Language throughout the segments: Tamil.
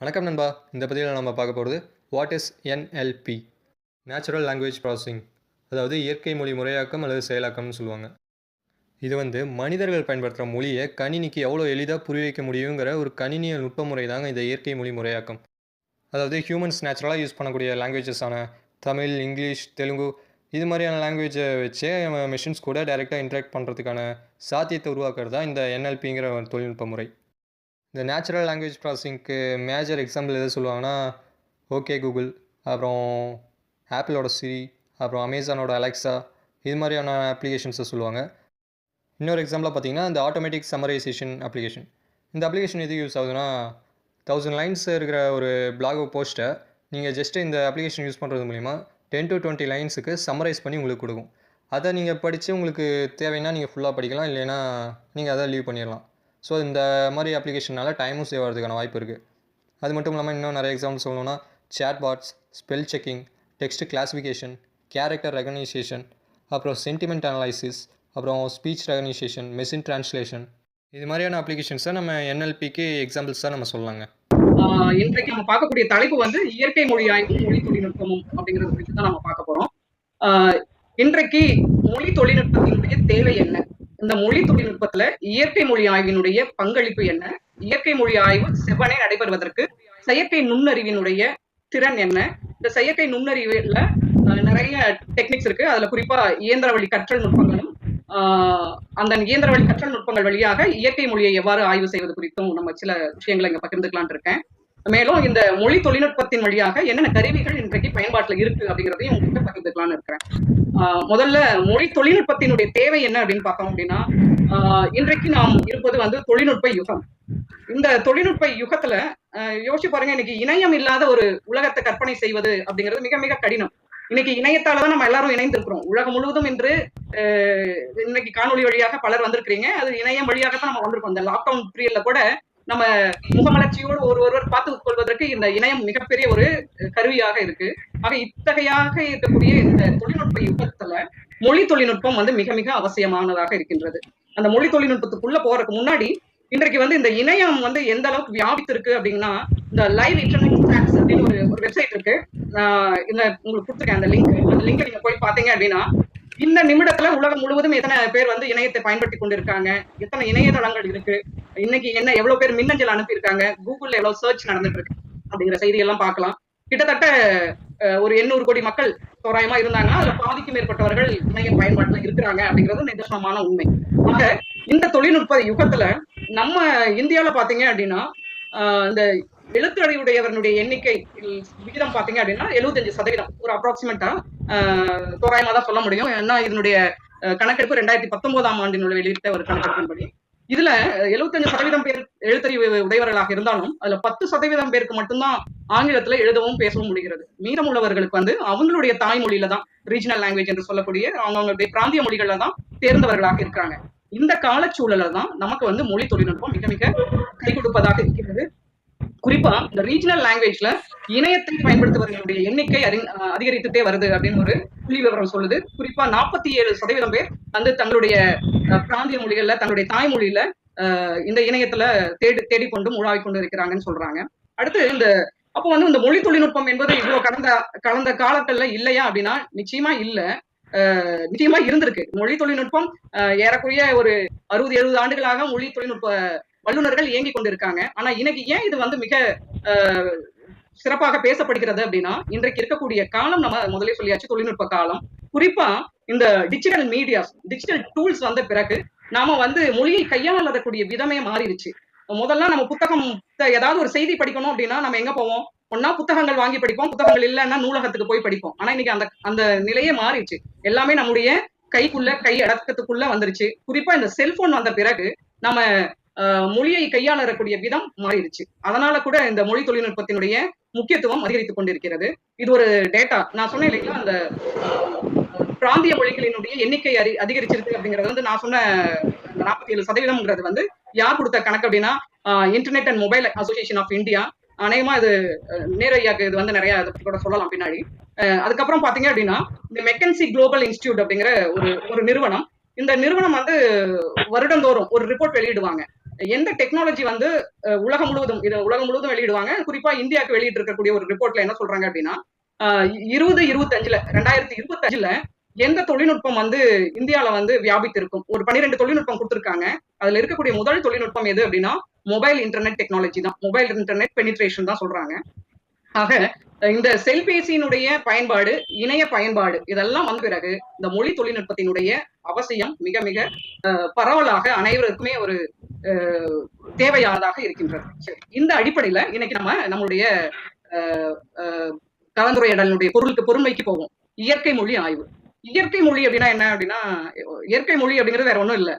வணக்கம் நண்பா. இந்த பதிவில் நம்ம பார்க்க போகிறது what is NLP, natural language processing, அதாவது இயற்கை மொழி முறையாக்கம் அல்லது செயலாக்கம்னு சொல்லுவாங்க. இது மனிதர்கள் பயன்படுத்துகிற மொழியை கணினிக்கு எவ்வளோ எளிதாக புரிய வைக்க முடியுங்கிற ஒரு கணினியல் நுட்ப முறை தாங்க இந்த இயற்கை மொழி முறையாக்கம். அதாவது ஹியூமன்ஸ் நேச்சுரலாக யூஸ் பண்ணக்கூடிய லாங்குவேஜஸான தமிழ், இங்கிலீஷ், தெலுங்கு இது மாதிரியான லாங்குவேஜை வச்சே மிஷின்ஸ் கூட டைரெக்டாக இன்ட்ராக்ட் பண்ணுறதுக்கான சாத்தியத்தை உருவாக்குறது தான் இந்த என்எல்பிங்கிற ஒரு தொழில்நுட்ப முறை. இந்த நேச்சுரல் லாங்குவேஜ் ப்ராசஸிங்க்கு மேஜர் எக்ஸாம்பிள் எது சொல்லுவாங்கன்னா, ஓகே கூகுள், அப்புறம் ஆப்பிளோட சிரி, அப்புறம் அமேசானோட அலெக்ஸா, இது மாதிரியான அப்ளிகேஷன்ஸை சொல்லுவாங்க. இன்னொரு எக்ஸாம்பிளாக பார்த்தீங்கன்னா, இந்த ஆட்டோமேட்டிக் சம்மரைசேஷன் அப்ளிகேஷன். இந்த அப்ளிகேஷன் எது யூஸ் ஆகுதுன்னா, 1000 லைன்ஸ் இருக்கிற ஒரு பிளாக் போஸ்ட்டை நீங்கள் ஜஸ்ட்டு இந்த அப்ளிகேஷன் யூஸ் பண்ணுறது மூலிமா 10 to 20 லைன்ஸுக்கு சம்மரைஸ் பண்ணி உங்களுக்கு கொடுக்கும். அதை நீங்கள் படித்து உங்களுக்கு தேவைன்னா நீங்கள் ஃபுல்லாக படிக்கலாம், இல்லைன்னா நீங்கள் அதை லீவ் பண்ணிடலாம். ஸோ இந்த மாதிரி அப்ளிகேஷனால் டைமும் சேவ் ஆகிறதுக்கான வாய்ப்பு இருக்குது. அது மட்டும் இல்லாமல் இன்னும் நிறைய எக்ஸாம்பிள் சொல்லணும்னா, chatbots, spell checking, text classification, character recognition, அப்புறம் சென்டிமெண்ட் அனலைசிஸ், அப்புறம் ஸ்பீச் ரெகனைசேஷன், மெஷின் டிரான்ஸ்லேஷன், இது மாதிரியான அப்ளிகேஷன்ஸை நம்ம என்எல்பிக்கு எக்ஸாம்பிள்ஸ் தான் நம்ம சொல்லலாங்க. இன்றைக்கு நம்ம பார்க்கக்கூடிய தலைப்பு இயற்கை மொழி ஆய்வும் மொழி தொழில்நுட்பமும் அப்படிங்கிறது குறித்து தான் நம்ம பார்க்க போறோம். இன்றைக்கு மொழி தொழில்நுட்பத்தினுடைய தேவை என்ன, இந்த மொழி தொழில்நுட்பத்துல இயற்கை மொழி ஆய்வினுடைய பங்களிப்பு என்ன, இயற்கை மொழி ஆய்வு செவ்வனே நடைபெறுவதற்கு செயற்கை நுண்ணறிவினுடைய திறன் என்ன, இந்த செயற்கை நுண்ணறிவுல நிறைய டெக்னிக்ஸ் இருக்கு. அதுல குறிப்பா இயந்திர வழி கற்றல் நுட்பங்களும் அந்த இயந்திர வழி கற்றல் நுட்பங்கள் வழியாக இயற்கை மொழியை எவ்வாறு ஆய்வு செய்வது குறித்தும் நம்ம சில விஷயங்களை இங்க பகிர்ந்துக்கலான் இருக்கேன். மேலும் இந்த மொழி தொழில்நுட்பத்தின் வழியாக என்னென்ன கருவிகள் இன்றைக்கு பயன்பாட்டுல இருக்கு அப்படிங்கிறதையும் உங்ககிட்ட பகிர்ந்துக்கலாம்னு இருக்கிறேன். முதல்ல மொழி தொழில்நுட்பத்தினுடைய தேவை என்ன அப்படின்னு பார்த்தோம் அப்படின்னா, இன்றைக்கு நாம் இருப்பது தொழில்நுட்ப யுகம். இந்த தொழில்நுட்ப யுகத்துல யோசிச்சு பாருங்க, இன்னைக்கு இணையம் இல்லாத ஒரு உலகத்தை கற்பனை செய்வது அப்படிங்கிறது மிக மிக கடினம். இன்னைக்கு இணையத்தாலதான் நம்ம எல்லாரும் இணைந்திருக்கிறோம். உலகம் முழுவதும் இன்று இன்னைக்கு காணொலி வழியாக பலர் வந்திருக்கிறீங்க. அது இணையம் வழியாகத்தான் நம்ம வந்திருக்கோம். இந்த லாக்டவுன் பீரியட்ல கூட நம்ம முகமலர்ச்சியோடு ஒருவர் பார்த்துக் கொள்வதற்கு இந்த இணையம் மிகப்பெரிய ஒரு கருவியாக இருக்கு. ஆக இத்தகையாக இருக்கக்கூடிய இந்த தொழில்நுட்ப யுகத்துல மொழி தொழில்நுட்பம் மிக மிக அவசியமானதாக இருக்கின்றது. அந்த மொழி தொழில்நுட்பத்துக்குள்ள போறதுக்கு முன்னாடி இன்றைக்கு இந்த இணையம் எந்த அளவுக்கு வியாபித்திருக்கு அப்படின்னா, இந்த லைவ் இன்டர்நெட் ஸ்டாக்ஸ் அப்படின்னு ஒரு வெப்சைட் இருக்கு. இந்த உங்களுக்கு கொடுத்துருக்கேன் அந்த லிங்க் நீங்க போய் பாத்தீங்க அப்படின்னா, இந்த நிமிடத்துல உலகம் முழுவதும் எத்தனை பேர் இணையத்தை பயன்படுத்தி கொண்டிருக்காங்க, எத்தனை இணையதளங்கள் இருக்கு, இன்னைக்கு என்ன எவ்வளவு பேர் மின்னஞ்சல் அனுப்பியிருக்காங்க, கூகுள்ல எவ்வளவு சர்ச் நடந்துட்டு இருக்கு அப்படிங்கிற செய்தியெல்லாம் பார்க்கலாம். கிட்டத்தட்ட ஒரு 800 கோடி மக்கள் தோராயமா இருந்தாங்கன்னா அதுல பாதிக்கும் மேற்பட்டவர்கள் இணைய பயன்பாட்டுல இருக்கிறாங்க அப்படிங்கிறது நிதர்சனமான உண்மை. ஆக இந்த தொழில்நுட்ப யுகத்துல நம்ம இந்தியாவில பாத்தீங்க அப்படின்னா, இந்த எழுத்தறிவுடையவர்களுடைய எண்ணிக்கை விகிதம் பாத்தீங்க அப்படின்னா 75%, ஒரு அப்ராக்சிமேட்டா தோராயமா தான் சொல்ல முடியும். ஏன்னா இதனுடைய கணக்கெடுப்பு 2019ஆம் ஆண்டினுடைய வெளியிட்ட ஒரு கணக்கெடுப்பின்படி இதுல 75% பேர் எழுத்தறிவு உடையவர்களாக இருந்தாலும் அதுல 10% பேருக்கு மட்டும்தான் ஆங்கிலத்துல எழுதவும் பேசவும் முடிகிறது. மீதம் உள்ளவர்களுக்கு அவங்களுடைய தாய்மொழியில தான், ரீஜனல் லாங்குவேஜ் என்று சொல்லக்கூடிய அவங்களுடைய பிராந்திய மொழிகள்ல தான் தேர்ந்தவர்களாக இருக்கிறாங்க. இந்த காலச்சூழல தான் நமக்கு மொழி தொழில்நுட்பம் மிக மிக கை கொடுப்பதாக இருக்கிறது. குறிப்பா இந்த ரீஜனல் லாங்குவேஜ்ல இணையத்தை பயன்படுத்துவர்களுடைய எண்ணிக்கை அதிகரித்துட்டே வருது அப்படின்னு ஒரு புள்ளி விவரம் சொல்லுது. குறிப்பா 47% பேர் தங்களுடைய பிராந்திய மொழிகள்ல, தங்களுடைய தாய்மொழியில இந்த இணையத்துல தேடிக்கொண்டு உலாவிக் கொண்டு இருக்கிறாங்கன்னு சொல்றாங்க. அடுத்து அப்போ இந்த மொழி தொழில்நுட்பம் என்பது இவ்வளவு கடந்த காலங்கள்ல இல்லையா அப்படின்னா நிச்சயமா இல்ல. நிச்சயமா இருந்திருக்கு. மொழி தொழில்நுட்பம் ஏறக்குறைய ஒரு 60-70 ஆண்டுகளாக மொழி தொழில்நுட்ப வல்லுநர்கள் இயங்கி கொண்டிருக்காங்க. ஆனா இன்னைக்கு ஏன் இது மிக சிறப்பாக பேசப்படுகிறது அப்படின்னா, இன்றைக்கு இருக்கக்கூடிய காலம் நம்ம முதலே சொல்லியாச்சு, தொழில்நுட்ப காலம். குறிப்பா இந்த டிஜிட்டல் மீடியாஸ், டிஜிட்டல் டூல்ஸ் வந்த பிறகு நாம மொழியை கையாளக்கூடிய விதமே மாறிடுச்சு. முதல்ல நம்ம புத்தகம் ஏதாவது ஒரு செய்தி படிக்கணும் அப்படின்னா நம்ம எங்க போவோம்? ஒன்னா புத்தகங்கள் வாங்கி படிப்போம், புத்தகங்கள் இல்லைன்னா நூலகத்துக்கு போய் படிப்போம். ஆனா இன்னைக்கு அந்த நிலையே மாறிடுச்சு. எல்லாமே நம்முடைய கைக்குள்ள, கை அடக்கத்துக்குள்ள வந்துருச்சு. குறிப்பா இந்த செல்போன் வந்த பிறகு நம்ம மொழியை கையாளக்கூடிய விதம் மாறிடுச்சு. அதனால கூட இந்த மொழி தொழில்நுட்பத்தினுடைய முக்கியத்துவம் அதிகரித்துக் கொண்டிருக்கிறது. இது ஒரு டேட்டா நான் சொன்னேன் இல்லைங்களா, அந்த பிராந்திய மொழிகளினுடைய எண்ணிக்கை அதிகரிச்சிருக்கு அப்படிங்கிறது நான் சொன்ன 47% யார் கொடுத்த கணக்கு அப்படின்னா, internet and mobile association of India. அநேகமா இது நேரையாக்கு இது நிறைய கூட சொல்லலாம் பின்னாடி. அதுக்கப்புறம் பாத்தீங்க அப்படின்னா, இந்த மெக்கன்சி குளோபல் இன்ஸ்டிடியூட் அப்படிங்கிற ஒரு நிறுவனம், இந்த நிறுவனம் வருடந்தோறும் ஒரு ரிப்போர்ட் வெளியிடுவாங்க. எந்த டெக்னாலஜி வந்து உலகம் முழுவதும் வெளியிடுவாங்க. குறிப்பா இந்தியாவுக்கு வெளியிட்டு இருக்கக்கூடிய ஒரு ரிப்போர்ட்ல என்ன சொல்றாங்க அப்படின்னா 2025ல எந்த தொழில்நுட்பம் வந்து இந்தியால வந்து வியாபித்திருக்கும். ஒரு 12 தொழில்நுட்பம் கொடுத்திருக்காங்க. அதுல இருக்கக்கூடிய முதல் தொழில்நுட்பம் எது அப்படின்னா மொபைல் இன்டர்நெட் டெக்னாலஜி தான். மொபைல் இன்டர்நெட் பெனிட்ரேஷன் தான் சொல்றாங்க. ஆக இந்த செல்பேசியினுடைய பயன்பாடு, இணைய பயன்பாடு இதெல்லாம் வந்த பிறகு இந்த மொழி தொழில்நுட்பத்தினுடைய அவசியம் மிக மிக பரவலாக அனைவருக்குமே ஒரு தேவையானதாக இருக்கின்றது. சரி, இந்த அடிப்படையில இன்னைக்கு நம்மளுடைய கலந்துரையாடலுடைய பொறுமைக்கு போவோம். இயற்கை மொழி ஆய்வு. இயற்கை மொழி அப்படின்னா என்ன அப்படின்னா, இயற்கை மொழி அப்படிங்கிறது வேற ஒண்ணும் இல்ல.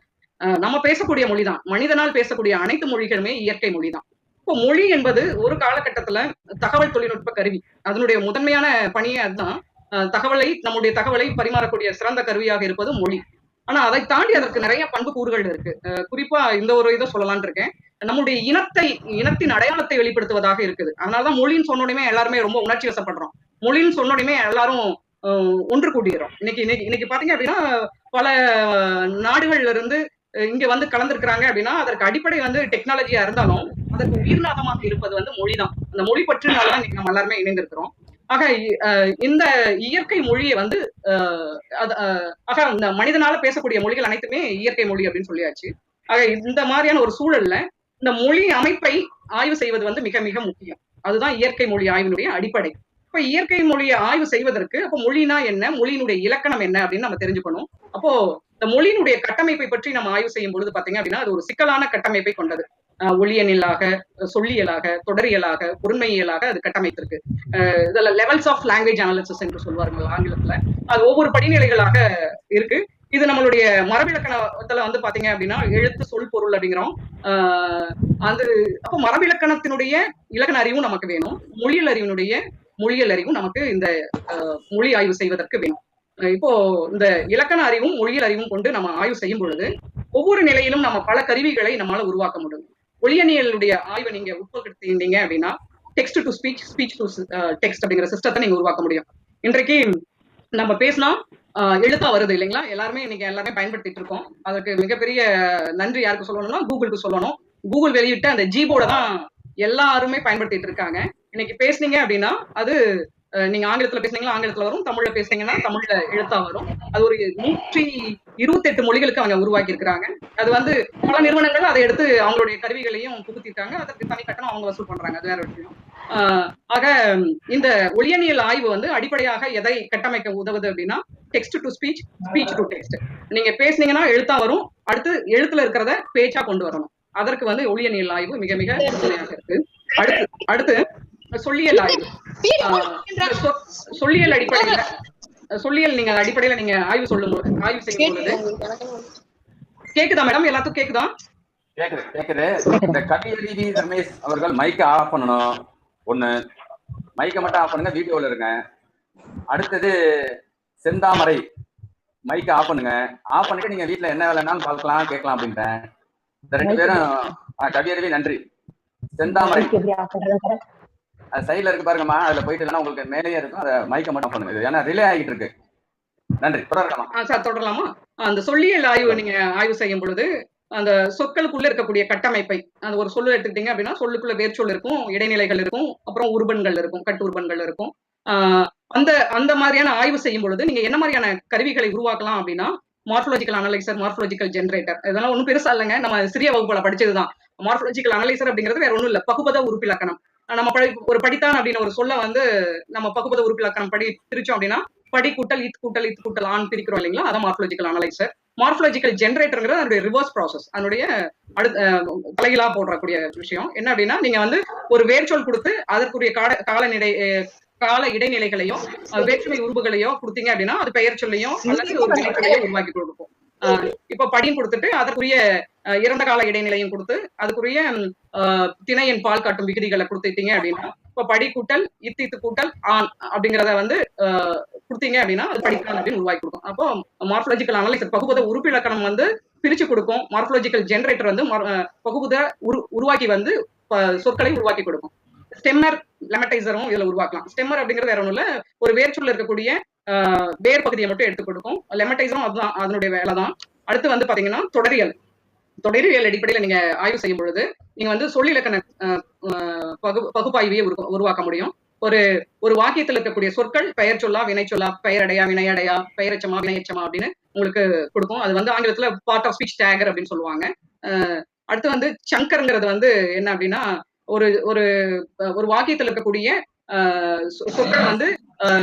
நம்ம பேசக்கூடிய மொழிதான். மனிதனால் பேசக்கூடிய அனைத்து மொழிகளுமே இயற்கை மொழிதான். இப்போ மொழி என்பது ஒரு காலகட்டத்துல தகவல் தொழில்நுட்ப கருவி. அதனுடைய முதன்மையான பணியே அதுதான். நம்முடைய தகவலை பரிமாறக்கூடிய சிறந்த கருவியாக இருப்பது மொழி. ஆனா அதை தாண்டி அதற்கு நிறைய பண்பு கூறுகள் இருக்கு. குறிப்பா இந்த ஒரு இதை சொல்லலாம்னு இருக்கேன். நம்முடைய இனத்தின் அடையாளத்தை வெளிப்படுத்துவதாக இருக்குது. அதனாலதான் மொழின்னு சொன்னோடனே எல்லாருமே ரொம்ப உணர்ச்சி வசப்படுறோம். மொழின்னு சொன்னோடனே எல்லாரும் ஒன்று கூடுகிறோம். இன்னைக்கு பாத்தீங்க அப்படின்னா பல நாடுகள்ல இருந்து இங்க வந்து கலந்துருக்கிறாங்க அப்படின்னா அதற்கு அடிப்படை வந்து டெக்னாலஜியா இருந்தாலும் அதற்கு உயிர்நாதமாக இருப்பது வந்து மொழிதான். அந்த மொழி பற்றினாலதான் இன்னைக்கு நம்ம எல்லாருமே இணைந்திருக்கிறோம். ஆக இந்த இயற்கை மொழியை வந்து ஆக இந்த மனிதனால பேசக்கூடிய மொழிகள் அனைத்துமே இயற்கை மொழி அப்படின்னு சொல்லியாச்சு. ஆக இந்த மாதிரியான ஒரு சூழல்ல இந்த மொழி அமைப்பை ஆய்வு செய்வது வந்து மிக மிக முக்கியம். அதுதான் இயற்கை மொழி ஆய்வினுடைய அடிப்படை. இப்ப இயற்கை மொழியை ஆய்வு செய்வதற்கு அப்போ மொழினா என்ன, மொழியினுடைய இலக்கணம் என்ன அப்படின்னு நம்ம தெரிஞ்சுக்கணும். அப்போ இந்த மொழியினுடைய கட்டமைப்பை பற்றி நம்ம ஆய்வு செய்யும் பொழுது பாத்தீங்க அப்படின்னா அது ஒரு சிக்கலான கட்டமைப்பை கொண்டது. ஒளியனியலாக, சொல்லியலாக, தொடரியலாக, பொருண்மையியலாக அது கட்டமைத்திருக்கு. இதுல லெவல்ஸ் ஆஃப் லாங்குவேஜ் அனாலிசிஸ் என்று சொல்வார்கள் ஆங்கிலத்துல. அது ஒவ்வொரு படிநிலைகளாக இருக்கு. இது நம்மளுடைய மரபிலக்கணத்துல வந்து பாத்தீங்க அப்படின்னா எழுத்து, சொல், பொருள் அப்படிங்கிறோம். அது அப்போ மரபிலக்கணத்தினுடைய இலக்கண அறிவும் நமக்கு வேணும். மொழியியல் அறிவும் நமக்கு இந்த மொழி ஆய்வு செய்வதற்கு வேணும். இப்போ இந்த இலக்கண அறிவும் மொழியியல் அறிவும் கொண்டு நம்ம ஆய்வு செய்யும் பொழுது ஒவ்வொரு நிலையிலும் நம்ம பல கருவிகளை நம்மளால உருவாக்க முடியும். ஒளியனியலுடைய ஆய்வை நீங்க உட்படுத்திட்டீங்க அப்படின்னா text to speech, speech to text அப்படிங்கிற சிஸ்டத்தை நீங்க உருவாக்க முடியும். இன்றைக்கு நம்ம பேசினா எழுத்தா வருது இல்லைங்களா? இன்னைக்கு எல்லாருமே பயன்படுத்திட்டு இருக்கோம். அதுக்கு மிகப்பெரிய நன்றி யாருக்கு சொல்லணும்னா கூகுளுக்கு சொல்லணும். கூகுள் வெளியிட்ட அந்த ஜிபோர்டை தான் எல்லாருமே பயன்படுத்திட்டு இருக்காங்க. இன்னைக்கு பேசுனீங்க அப்படின்னா அது நீங்க ஆங்கிலத்துல பேசுனீங்களா ஆங்கிலத்துல வரும், தமிழ்ல பேசுனீங்கன்னா தமிழ்ல எழுத்தா வரும். அது ஒரு 128 மொழிகளுக்கு அவங்க உருவாக்கி இருக்கிறாங்க. அது வந்து பல நிறுவனங்கள் அதை எடுத்து அவங்களுடைய கருவிகளையும் புகுத்திருக்காங்க. அதற்கு தனி கட்டணம் அவங்க வசூல் பண்றாங்க. அது வேற விஷயம். ஆக இந்த ஒளியனியல் ஆய்வு வந்து அடிப்படையாக எதை கட்டமைக்க உதவுது அப்படின்னா text to speech, speech to text. நீங்க பேசுனீங்கன்னா எழுத்தா வரும், அடுத்து எழுத்துல இருக்கிறத பேச்சா கொண்டு வரணும். அதற்கு வந்து ஒளியனியல் ஆய்வு மிக மிக உறுதுணையாக இருக்கு. அடுத்து சொல்லியல் ஆய்வு. சொல்லியல் நீங்க அடிப்படையில நீங்க ஆய்வு செய்யும் பொழுது கேக்குதா மேடம்? எல்லாத்துக்கும் கேக்குதா? கேக்குது. இந்த கவியறிவி ரமேஷ் அவர்கள் மைக்க ஆஃப் பண்ணணும். ஒண்ணு, மைக்க மட்டும் ஆஃப் பண்ணுங்க, வீடியோல இருங்க. அடுத்தது செந்தாமரை மைக்க ஆஃப் பண்ணுங்க. ஆஃப் பண்ணிட்டு நீங்க வீட்டுல என்ன வேலைனாலும் பார்க்கலாம், கேட்கலாம் அப்படின்ட்டேன். இந்த 2 பேரும் கவியறிவி நன்றி. செந்தாமரை சைட்ல இருக்கு பாருங்கம்மா, அதுல போயிட்டு இல்லைன்னா உங்களுக்கு மேலேயே இருக்கும். அதை மைக்க மட்டும் பண்ணுங்க, ஏன்னா ரிலே ஆகிட்டு இருக்கு. நன்றி. தொடரலாமா சார்? தொடரலாமா? அந்த சொல்லியல் ஆய்வு நீங்க ஆய்வு செய்யும் பொழுது அந்த சொற்களுக்குள்ள இருக்கக்கூடிய கட்டமைப்பை, அந்த ஒரு சொல்லு எடுத்துக்கிட்டீங்க அப்படின்னா சொல்லுக்குள்ள வேர்ச்சொல் இருக்கும், இடைநிலைகள் இருக்கும், அப்புறம் உருபன்கள் இருக்கும், கட்டு உருபன்கள் இருக்கும். அந்த மாதிரியான ஆய்வு செய்யும் பொழுது நீங்க என்ன மாதிரியான கருவிகளை உருவாக்கலாம் அப்படின்னா மார்ஃபாலஜிக்கல் அனலைசர், மார்ஃபாலஜிக்கல் ஜெனரேட்டர். இதெல்லாம் ஒன்றும் பெருசா இல்லைங்க, நம்ம சிறிய வகுப்புல படிச்சதுதான். மார்ஃபாலஜிக்கல் அனலைசர் அப்படிங்கிறது வேற ஒன்றும் இல்லை, பகுபத உறுப்பிலக்கணம். நம்ம ஒரு படித்தான் அப்படின்னு ஒரு சொல்ல வந்து நம்ம பகுபத உறுப்பிலக்கணம் பிரிச்சோம் அப்படின்னா படி கூட்டல் இத் கூட்டல் ஆண் பிரிக்கிறோம் இல்லைங்களா? அதான் மார்ஃபாலஜிக்கல் அனலைசர். மார்ஃபாலஜிக்கல் ஜெனரேட்டர்ங்கிறது அதனுடைய ரிவர்ஸ் ப்ராசஸ். அதனுடைய தலைகீழா போடக்கூடிய விஷயம் என்ன அப்படின்னா நீங்க வந்து ஒரு வேர்ச்சொல் கொடுத்து அதற்குரிய கால இடைநிலைகளையும் வேற்றுமை உருவுகளையோ கொடுத்தீங்க அப்படின்னா அது பெயர் சொல்லையும் அல்லது ஒரு வினைச்சொல்லையும் உருவாக்கி கொடுக்கும். இப்ப படின்னு கொடுத்துட்டு அதற்குரிய இறந்த கால இடைநிலையும் கொடுத்து அதுக்குரிய திணையின் பால் காட்டும் விகுதிகளை கொடுத்துட்டீங்க அப்படின்னா இப்ப படி கூட்டல் இத்து கூட்டல் ஆண் அப்படிங்கிறத வந்து கொடுத்தீங்க அப்படின்னா அது படிக்கான் அப்படின்னு உருவாக்கி கொடுக்கும். அப்போ மார்ஃபாலஜிக்கல் அனலைசர் பகுபத உறுப்பிலக்கணம் வந்து பிரிச்சு கொடுக்கும். மார்ஃபாலஜிக்கல் ஜெனரேட்டர் வந்து பகுபத உருவாக்கி வந்து சொற்களை உருவாக்கி கொடுக்கும். ஸ்டெம்மர் லெமடைசரும் இதுல உருவாக்கலாம். ஸ்டெம்மர் அப்படிங்கிறது வேற ஒண்ணும் இல்ல, ஒரு வேர்ச்சொல்ல இருக்கக்கூடிய வேர் பகுதியை மட்டும் எடுத்து கொடுக்கும். லெமடைசரும் அதுதான், அதனுடைய வேலை தான். அடுத்து வந்து பாத்தீங்கன்னா தொடரியல். தொடரியல் அடிப்படையில நீங்க ஆய்வு செய்யும் பொழுது நீங்க வந்து சொல்லிலக்கண பகுப்பாய்வையே உருவாக்க முடியும். ஒரு ஒரு வாக்கியத்தில் இருக்கக்கூடிய சொற்கள் பெயர் சொல்லா, வினை சொல்லா, பெயரடையா, வினையடையா, பெயரெச்சமா, வினையெச்சமா அப்படின்னு உங்களுக்கு கொடுக்கும். அது வந்து ஆங்கிலத்துல பார்ட் ஆஃப் ஸ்பீச் டேகர் அப்படின்னு சொல்லுவாங்க. அடுத்து வந்து சங்கர்ங்கிறது வந்து என்ன அப்படின்னா ஒரு ஒரு ஒரு வாக்கியத்தில் இருக்கக்கூடிய சொற்கள் வந்து